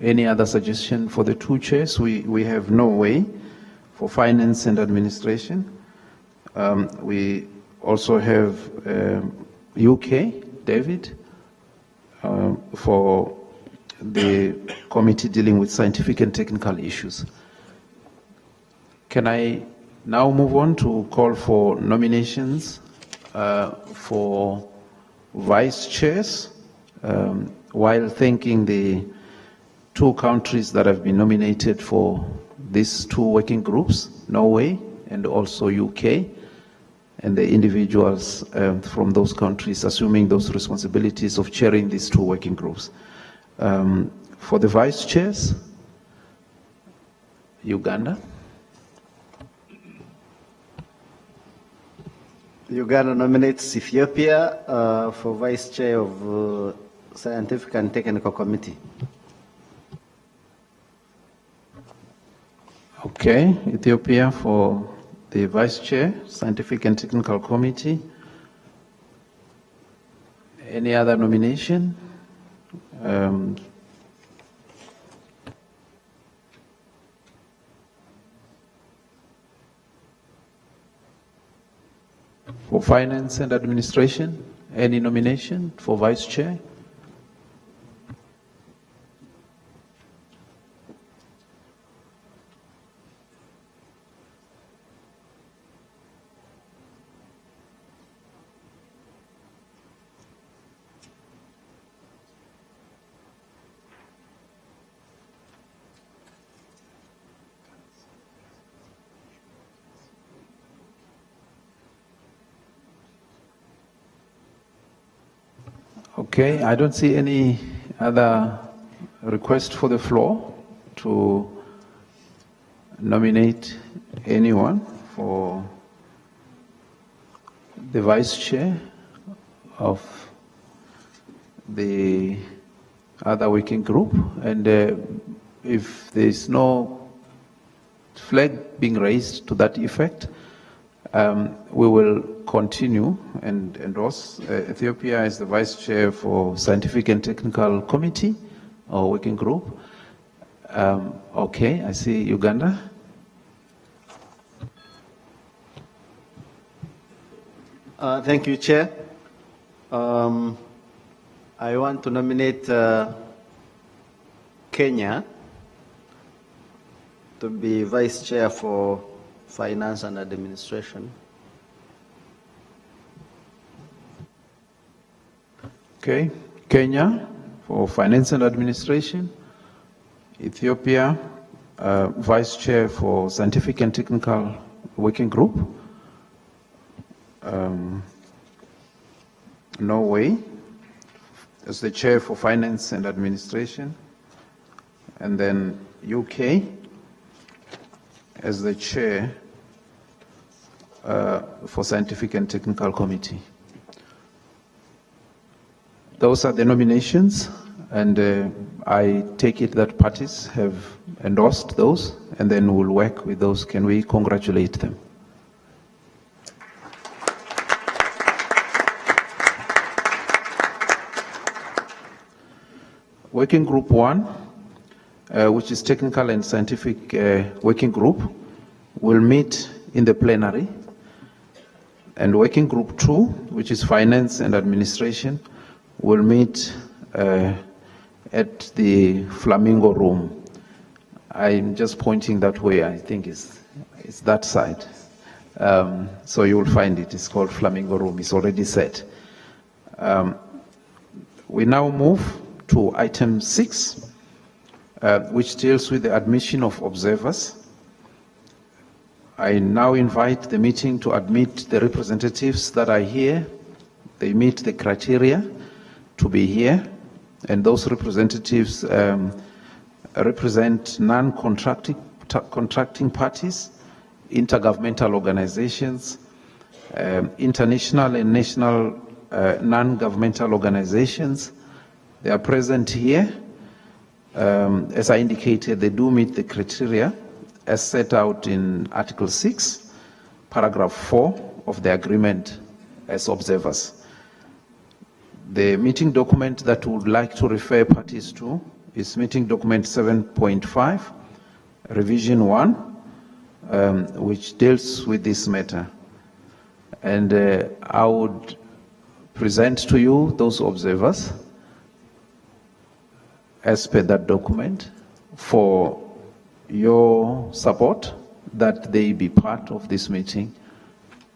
any other suggestion for the two chairs, we have Norway for finance and administration. We also have UK, David, for the committee dealing with scientific and technical issues. Can I now move on to call for nominations for vice chairs, while thanking the two countries that have been nominated for these two working groups, Norway and also UK, and the individuals from those countries assuming those responsibilities of chairing these two working groups. For the vice chairs, Uganda. Uganda nominates Ethiopia for vice chair of Scientific and Technical Committee. Okay, Ethiopia for the vice chair, Scientific and Technical Committee. Any other nomination? For finance and administration, any nomination for vice chair? Okay, I don't see any other request for the floor to nominate anyone for the vice chair of the other working group. And if there is no flag being raised to that effect, we will continue and endorse Ethiopia as the vice chair for Scientific and Technical Committee or working group. Okay, I see Uganda. Thank you, Chair. I want to nominate Kenya to be vice chair for finance and administration. Okay, Kenya for finance and administration. Ethiopia, vice chair for scientific and technical working group. Norway as the chair for finance and administration. And then UK as the chair for scientific and technical committee. Those are the nominations, and I take it that parties have endorsed those, and then we'll work with those. Can we congratulate them? Working Group 1, which is Technical and Scientific Working Group, will meet in the plenary. And Working Group 2, which is Finance and Administration, will meet at the Flamingo Room. I'm just pointing that way. I think it's that side. So you will find it. It's called Flamingo Room. It's already set. We now move to item 6, which deals with the admission of observers. I now invite the meeting to admit the representatives that are here. They meet the criteria to be here, and those representatives represent non-contracting parties, intergovernmental organizations, international and national non-governmental organizations. They are present here. As I indicated, they do meet the criteria as set out in Article 6, Paragraph 4 of the agreement as observers. The meeting document that we would like to refer parties to is meeting document 7.5, revision 1, which deals with this matter. And I would present to you those observers as per that document for your support that they be part of this meeting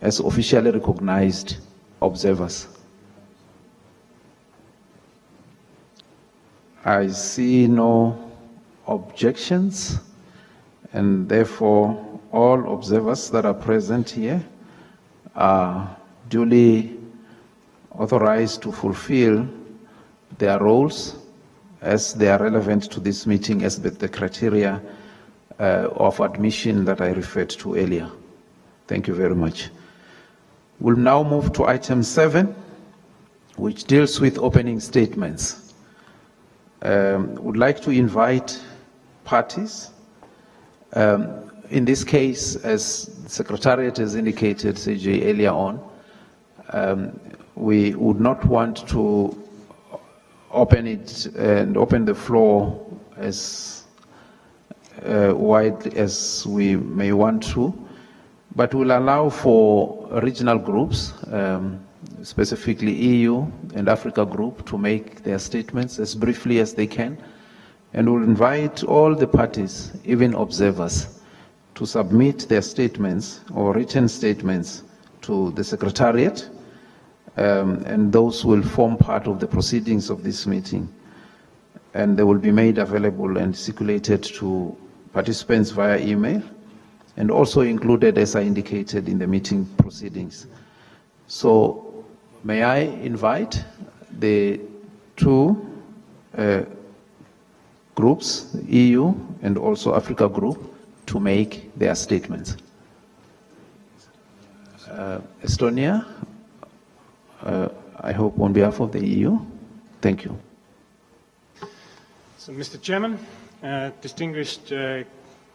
as officially recognized observers. I see no objections, and therefore all observers that are present here are duly authorized to fulfill their roles as they are relevant to this meeting as per the criteria of admission that I referred to earlier. Thank you very much. We'll now move to item 7, which deals with opening statements. Would like to invite parties. In this case, as the Secretariat has indicated, CJ, earlier on, we would not want to open it and open the floor as wide as we may want to, but will allow for regional groups, specifically EU and Africa group, to make their statements as briefly as they can, and will invite all the parties, even observers, to submit their statements or written statements to the Secretariat, and those will form part of the proceedings of this meeting, and they will be made available and circulated to participants via email, and also included, as I indicated, in the meeting proceedings. So may I invite the two groups, the EU and also Africa Group, to make their statements. Estonia, I hope on behalf of the EU. Thank you. So, Mr. Chairman, distinguished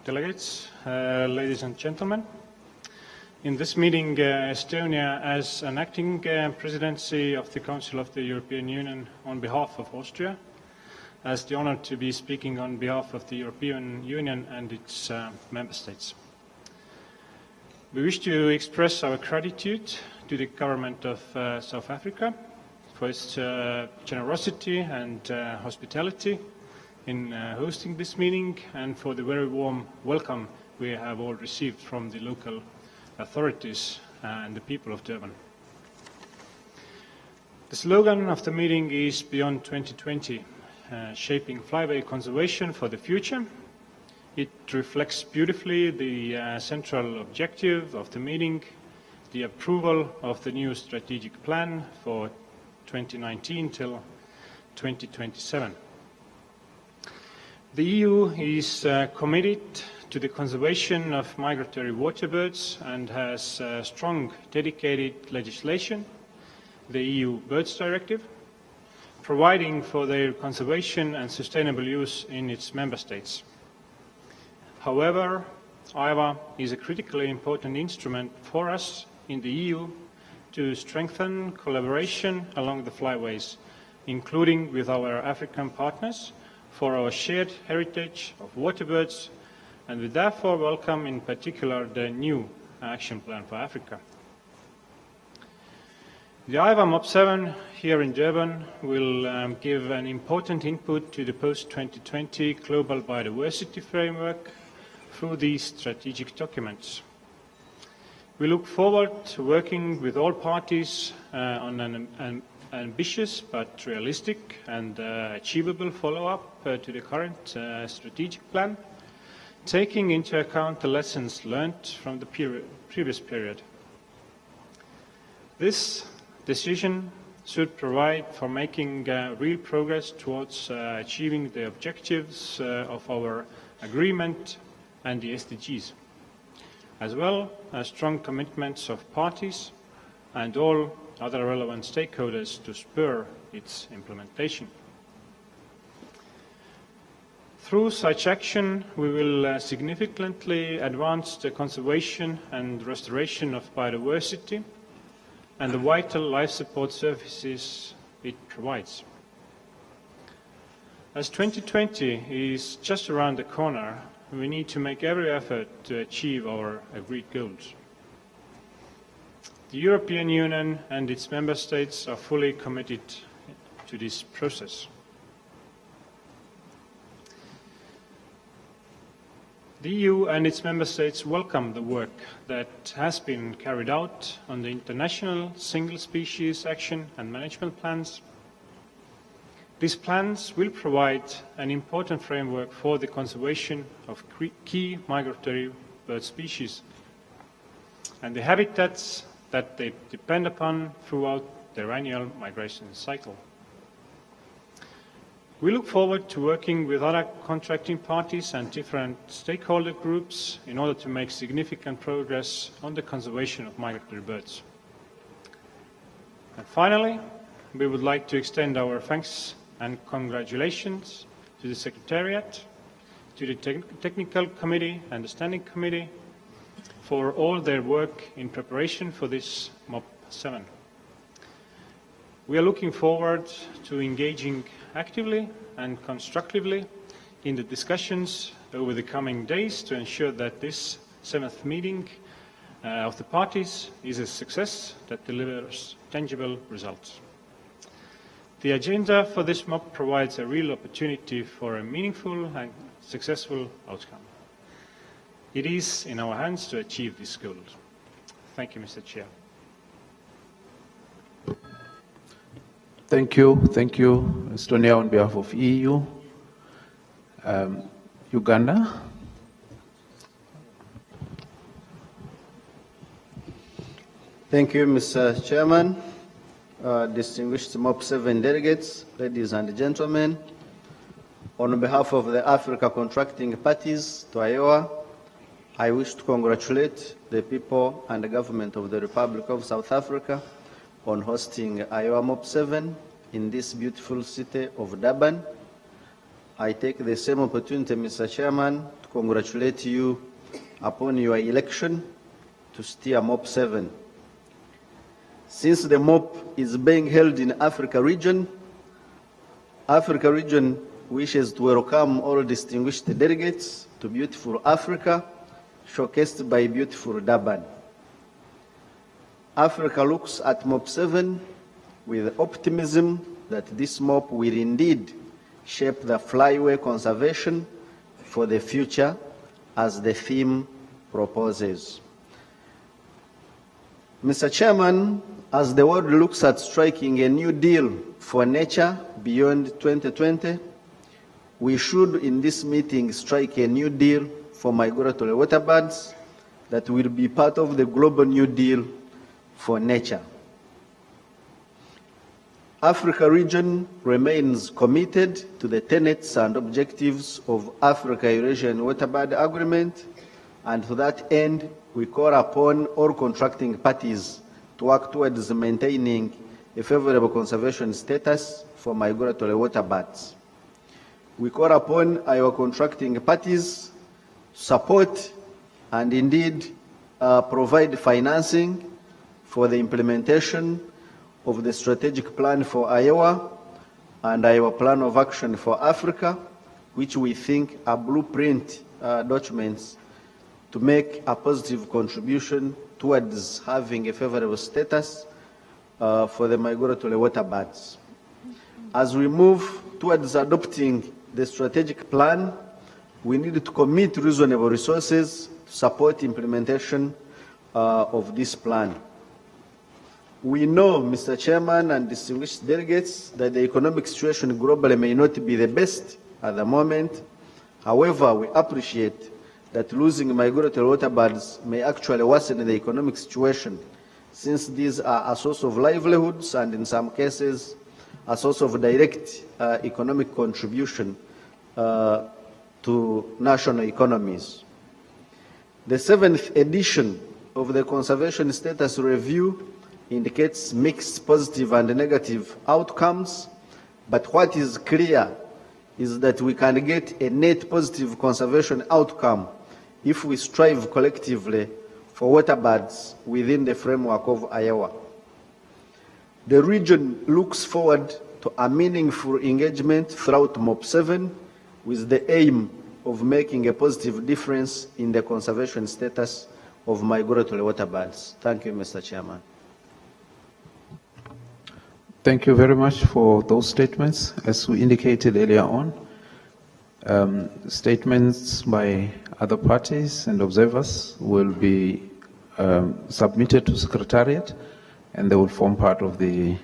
delegates, ladies and gentlemen, in this meeting, Estonia, as an acting presidency of the Council of the European Union on behalf of Austria, has the honor to be speaking on behalf of the European Union and its member states. We wish to express our gratitude to the government of South Africa for its generosity and hospitality in hosting this meeting, and for the very warm welcome we have all received from the local authorities and the people of Durban. The slogan of the meeting is Beyond 2020, shaping flyway conservation for the future. It reflects beautifully the central objective of the meeting, the approval of the new strategic plan for 2019 till 2027. The EU is committed to the conservation of migratory waterbirds and has strong dedicated legislation, the EU Birds Directive, providing for their conservation and sustainable use in its member states. However, AEWA is a critically important instrument for us in the EU to strengthen collaboration along the flyways, including with our African partners, for our shared heritage of waterbirds, and we therefore welcome in particular the new action plan for Africa. The AEWA MOP7 here in Durban will give an important input to the post-2020 global biodiversity framework through these strategic documents. We look forward to working with all parties on an ambitious but realistic and achievable follow-up to the current strategic plan, taking into account the lessons learned from the previous period. This decision should provide for making real progress towards achieving the objectives of our agreement and the SDGs, as well as strong commitments of parties and all other relevant stakeholders to spur its implementation. Through such action, we will significantly advance the conservation and restoration of biodiversity and the vital life support services it provides. As 2020 is just around the corner, we need to make every effort to achieve our agreed goals. The European Union and its member states are fully committed to this process. The EU and its member states welcome the work that has been carried out on the international single species action and management plans. These plans will provide an important framework for the conservation of key migratory bird species and the habitats that they depend upon throughout their annual migration cycle. We look forward to working with other contracting parties and different stakeholder groups in order to make significant progress on the conservation of migratory birds. And finally, we would like to extend our thanks and congratulations to the Secretariat, to the Technical Committee and the Standing Committee for all their work in preparation for this MOP7. We are looking forward to engaging actively and constructively in the discussions over the coming days to ensure that this 7th meeting of the parties is a success that delivers tangible results. The agenda for this MOP provides a real opportunity for a meaningful and successful outcome. It is in our hands to achieve this goal. Thank you, Mr. Chair. Thank you, Estonia, on behalf of EU. Uganda. Thank you, Mr. Chairman. distinguished MOP7 delegates, ladies and gentlemen, on behalf of the Africa contracting parties to AEWA, I wish to congratulate the people and the government of the Republic of South Africa on hosting AEWA MOP7 in this beautiful city of Durban. I take the same opportunity, Mr. Chairman, to congratulate you upon your election to steer MOP7. Since the MOP is being held in Africa region wishes to welcome all distinguished delegates to beautiful Africa, showcased by beautiful Durban. Africa looks at MOP7 with optimism that this MOP will indeed shape the flyway conservation for the future as the theme proposes. Mr. Chairman, as the world looks at striking a new deal for nature beyond 2020, we should in this meeting strike a new deal for migratory waterbirds that will be part of the global new deal for nature. Africa region remains committed to the tenets and objectives of Africa-Eurasian Waterbird Agreement, and to that end, we call upon all contracting parties to work towards maintaining a favorable conservation status for migratory waterbirds. We call upon our contracting parties to support and indeed provide financing for the implementation of the strategic plan for AEWA and our plan of action for Africa, which we think are blueprint documents to make a positive contribution towards having a favorable status for the migratory waterbirds. As we move towards adopting the strategic plan, we need to commit reasonable resources to support implementation of this plan. We know, Mr. Chairman and distinguished delegates, that the economic situation globally may not be the best at the moment. However, we appreciate that losing migratory waterbirds may actually worsen the economic situation, since these are a source of livelihoods and in some cases a source of direct economic contribution to national economies. The 7th edition of the Conservation Status Review indicates mixed positive and negative outcomes, but what is clear is that we can get a net positive conservation outcome if we strive collectively for waterbirds within the framework of AEWA. The region looks forward to a meaningful engagement throughout MOP7 with the aim of making a positive difference in the conservation status of migratory waterbirds. Thank you, Mr. Chairman. Thank you very much for those statements. As we indicated earlier on, statements by other parties and observers will be submitted to Secretariat, and they will form part of the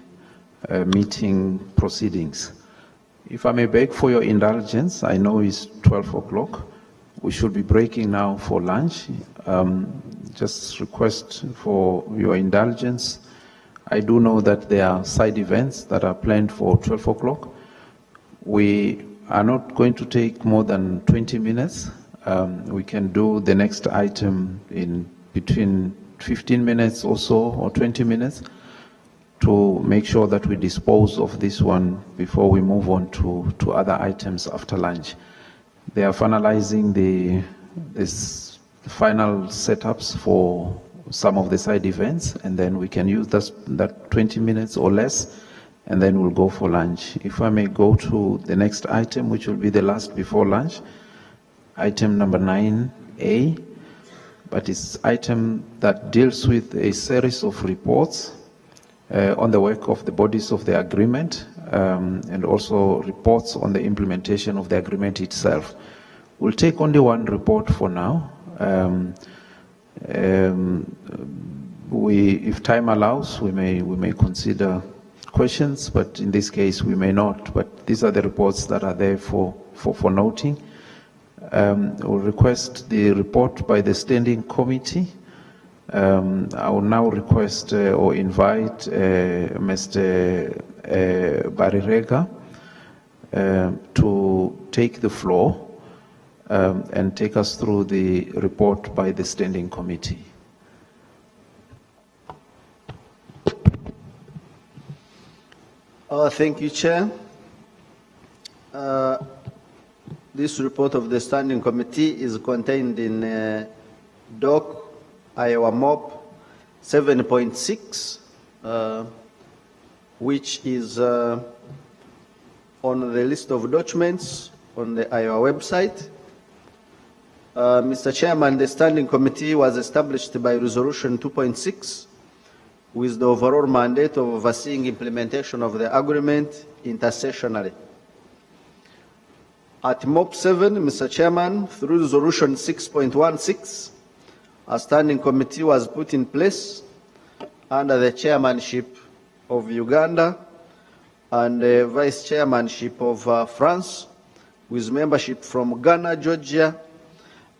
meeting proceedings. If I may beg for your indulgence, I know it's 12 o'clock. We should be breaking now for lunch. Just request for your indulgence. I do know that there are side events that are planned for 12 o'clock. We are not going to take more than 20 minutes. We can do the next item in between 15 minutes or so, or 20 minutes, to make sure that we dispose of this one before we move on to other items after lunch. They are finalizing this final setups for some of the side events, and then we can use that 20 minutes or less, and then we'll go for lunch. If I may go to the next item, which will be the last before lunch, item number 9A, but it's item that deals with a series of reports on the work of the bodies of the agreement, and also reports on the implementation of the agreement itself. We'll take only one report for now. If time allows, we may consider questions, but in this case we may not. But these are the reports that are there for noting. We'll request the report by the Standing Committee I will now request or invite Mr. Barirega to take the floor and take us through the report by the Standing Committee. Thank you, Chair. This report of the Standing Committee is contained in Doc AEWA MOP 7.6, which is on the list of documents on the AEWA website. Mr. Chairman, the Standing Committee was established by Resolution 2.6 with the overall mandate of overseeing implementation of the agreement intersessionally. At MOP7, Mr. Chairman, through Resolution 6.16, a Standing Committee was put in place under the chairmanship of Uganda and the vice chairmanship of France, with membership from Ghana, Georgia,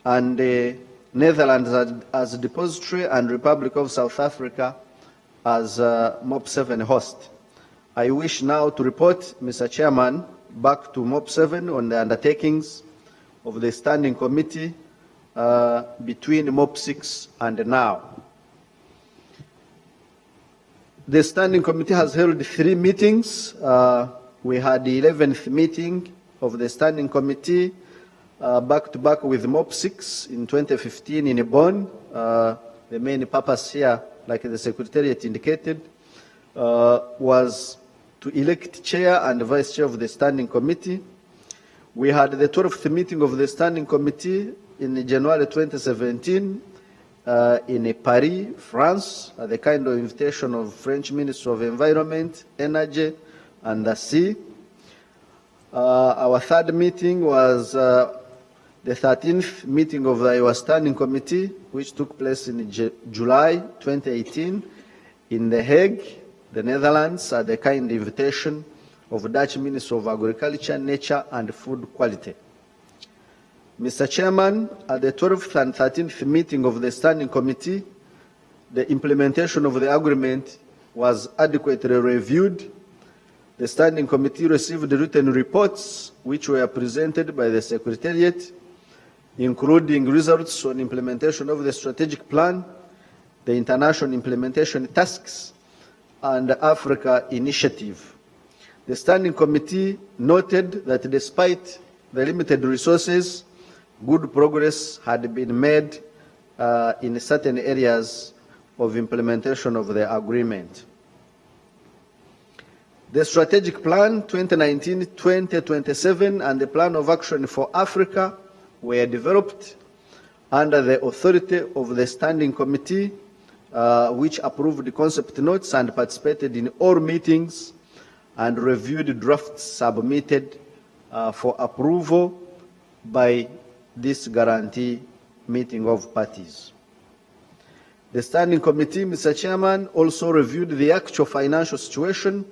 and the Netherlands as depository and Republic of South Africa as MOP7 host. I wish now to report, Mr. Chairman, back to MOP7 on the undertakings of the Standing Committee between MOP6 and now. The Standing Committee has held 3 meetings. We had the 11th meeting of the Standing Committee back-to-back with MOP6 in 2015 in Bonn. The main purpose here, like the Secretariat indicated, was to elect chair and vice chair of the Standing Committee. We had the 12th meeting of the Standing Committee in January 2017 in Paris, France, at the kind of invitation of French Minister of Environment, Energy, and the Sea. Our 3rd meeting was the 13th meeting of the AEWA Standing Committee, which took place in July 2018 in The Hague, the Netherlands, at the kind invitation of Dutch Minister of Agriculture, Nature and Food Quality. Mr. Chairman, at the 12th and 13th meeting of the Standing Committee, the implementation of the agreement was adequately reviewed. The Standing Committee received written reports which were presented by the Secretariat, including results on implementation of the strategic plan, the international implementation tasks, and the Africa Initiative. The Standing Committee noted that despite the limited resources, good progress had been made in certain areas of implementation of the agreement. The strategic plan 2019-2027 and the plan of action for Africa were developed under the authority of the Standing Committee, which approved the concept notes and participated in all meetings and reviewed drafts submitted for approval by this guarantee meeting of parties. The Standing Committee, Mr. Chairman, also reviewed the actual financial situation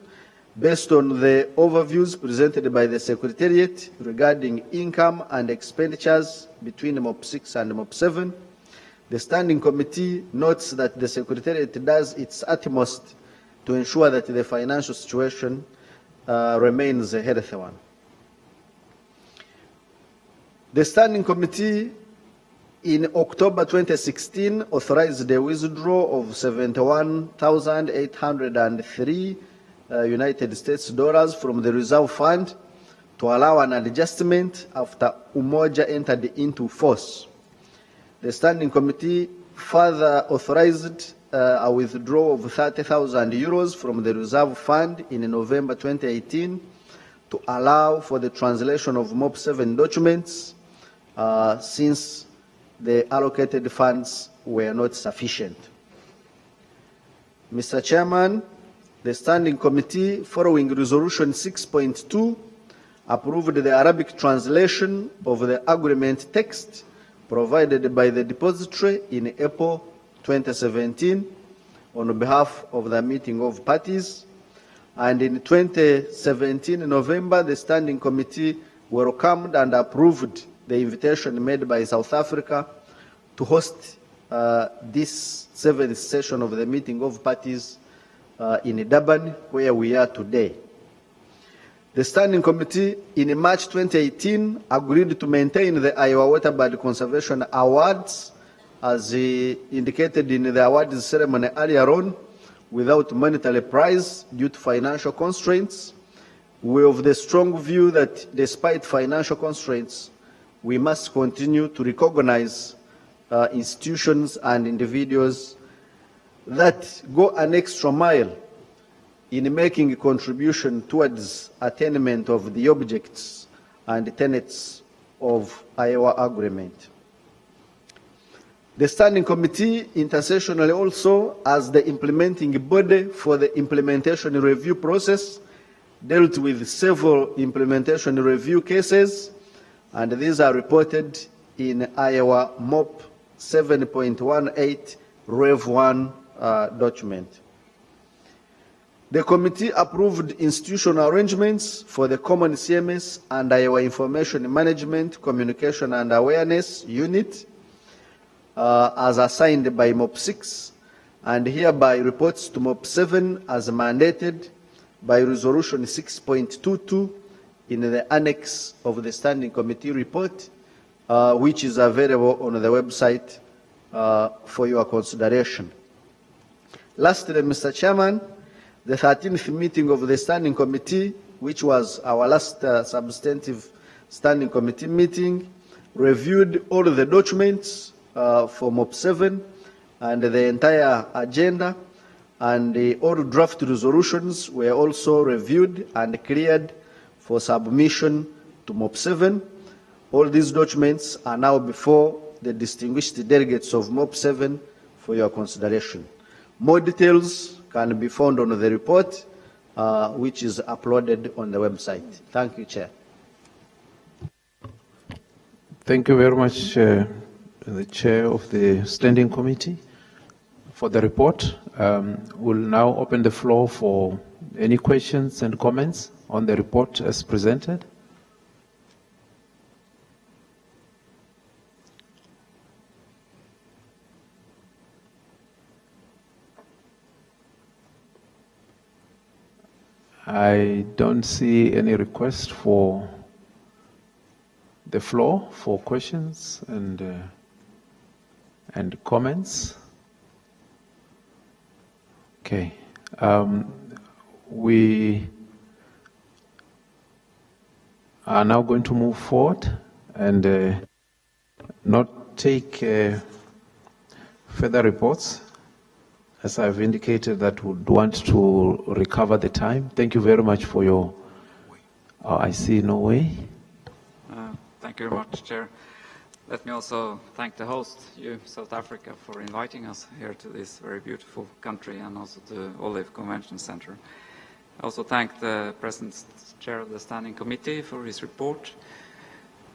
based on the overviews presented by the Secretariat regarding income and expenditures between MOP6 and MOP7. The Standing Committee notes that the Secretariat does its utmost to ensure that the financial situation remains a healthy one. The Standing Committee in October 2016 authorized the withdrawal of $71,803 United States dollars from the reserve fund to allow an adjustment after Umoja entered into force. The Standing Committee further authorized a withdrawal of 30,000 euros from the reserve fund in November 2018 to allow for the translation of MOP7 documents since the allocated funds were not sufficient. Mr. Chairman, the Standing Committee, following Resolution 6.2, approved the Arabic translation of the agreement text provided by the depository in April 2017 on behalf of the meeting of parties. And in 2017 November, the Standing Committee welcomed and approved the invitation made by South Africa to host this 7th session of the meeting of parties in Durban, where we are today. The Standing Committee in March 2018 agreed to maintain the Iowa Waterbird Conservation Awards as indicated in the awards ceremony earlier on, without monetary prize due to financial constraints. We are of the strong view that despite financial constraints, we must continue to recognize institutions and individuals that go an extra mile in making a contribution towards attainment of the objects and tenets of Iowa Agreement. The Standing Committee intersessionally also, as the implementing body for the implementation review process, dealt with several implementation review cases, and these are reported in Iowa MOP 7.18 Rev 1 document. The committee approved institutional arrangements for the Common CMS and Iowa Information Management, Communication and Awareness Unit as assigned by MOP6, and hereby reports to MOP7 as mandated by Resolution 6.22 in the annex of the Standing Committee report, which is available on the website for your consideration. Lastly, Mr. Chairman, the 13th meeting of the Standing Committee, which was our last substantive Standing Committee meeting, reviewed all the documents for MOP7 and the entire agenda, and all draft resolutions were also reviewed and cleared for submission to MOP7. All these documents are now before the distinguished delegates of MOP7 for your consideration. More details can be found on the report, which is uploaded on the website. Thank you, Chair. Thank you very much, the Chair of the Standing Committee, for the report. We'll now open the floor for any questions and comments on the report as presented. I don't see any request for the floor for questions and comments. Okay. We are now going to move forward and not take further reports. As I've indicated, that would want to recover the time. Thank you very much for your, I see no way. Thank you very much, Chair. Let me also thank the host, you, South Africa, for inviting us here to this very beautiful country and also to Olive Convention Center. I also thank the present Chair of the Standing Committee for his report.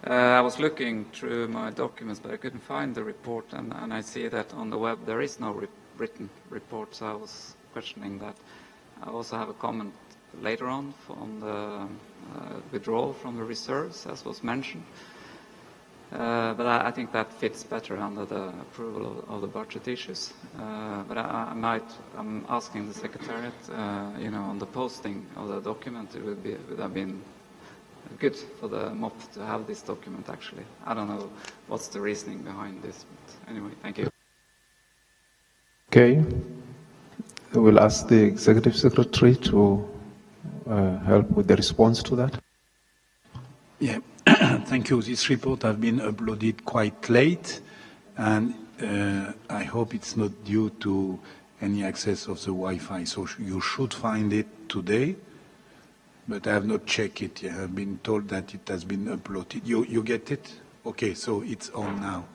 I was looking through my documents, but I couldn't find the report, and I see that on the web there is no written report, so I was questioning that. I also have a comment later on the withdrawal from the reserves, as was mentioned. But I think that fits better under the approval of the budget issues. But I'm asking the Secretariat, on the posting of the document, it would have been good for the MOP to have this document, actually. I don't know what's the reasoning behind this, but anyway, thank you. Okay. We'll ask the Executive Secretary to help with the response to that. Yeah, thank you. This report has been uploaded quite late, and I hope it's not due to any access of the Wi-Fi. So you should find it today, but I have not checked it. I have been told that it has been uploaded. You get it? Okay, so it's on now.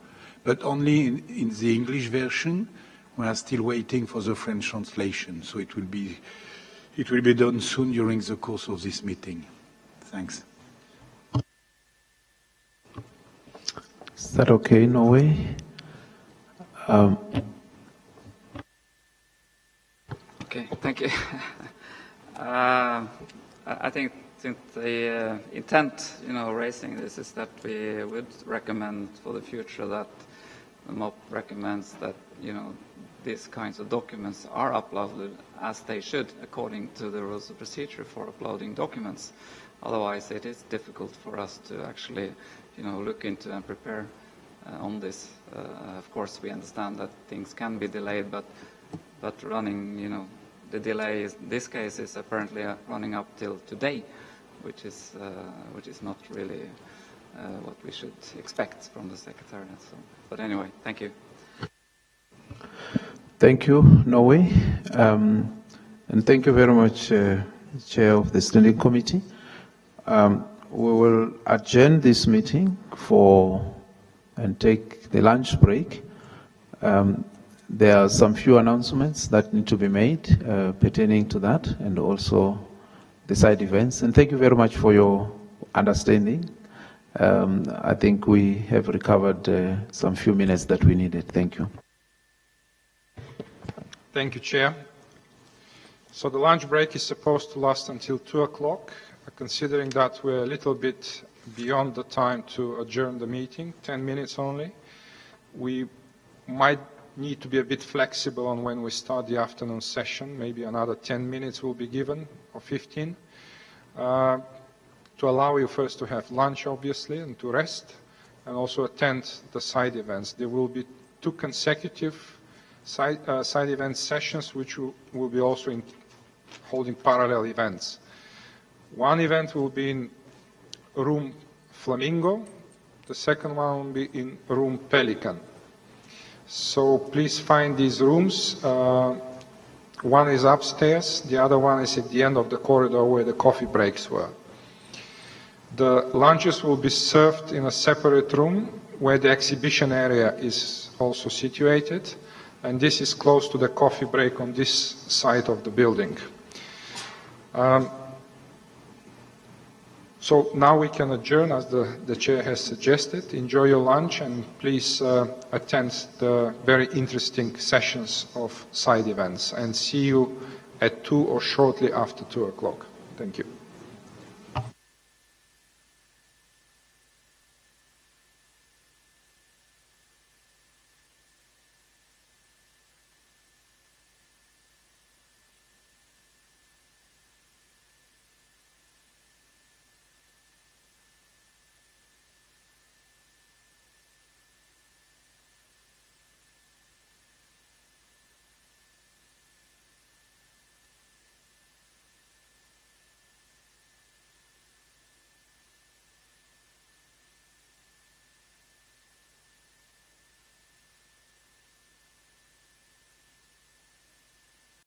But only in the English version. We are still waiting for the French translation, so it will be done soon during the course of this meeting. Thanks. Is that okay, Norway? Okay, thank you. I think the intent, raising this is that we would recommend for the future that the MOP recommends that, these kinds of documents are uploaded as they should, according to the rules of procedure for uploading documents. Otherwise, it is difficult for us to actually, look into and prepare on this. Of course, we understand that things can be delayed, but running, the delay in this case is apparently running up till today, which is not really what we should expect from the Secretariat. So, but anyway, thank you. Thank you, Norway. And thank you very much, Chair of the Standing Committee. We will adjourn this meeting and take the lunch break. There are some few announcements that need to be made pertaining to that, and also the side events. And thank you very much for your understanding. I think we have recovered some few minutes that we needed. Thank you. Thank you, Chair. So the lunch break is supposed to last until 2 o'clock. Considering that we're a little bit beyond the time to adjourn the meeting, 10 minutes only, we might need to be a bit flexible on when we start the afternoon session. Maybe another 10 minutes will be given, or 15, to allow you first to have lunch, obviously, and to rest, and also attend the side events. There will be 2 consecutive side event sessions, which will be also holding parallel events. One event will be in room Flamingo. The second one will be in room Pelican. So please find these rooms. One is upstairs, the other one is at the end of the corridor where the coffee breaks were. The lunches will be served in a separate room where the exhibition area is also situated, and this is close to the coffee break on this side of the building. So now we can adjourn, as the chair has suggested. Enjoy your lunch, and please attend the very interesting sessions of side events, and see you at 2 or shortly after 2 o'clock. Thank you.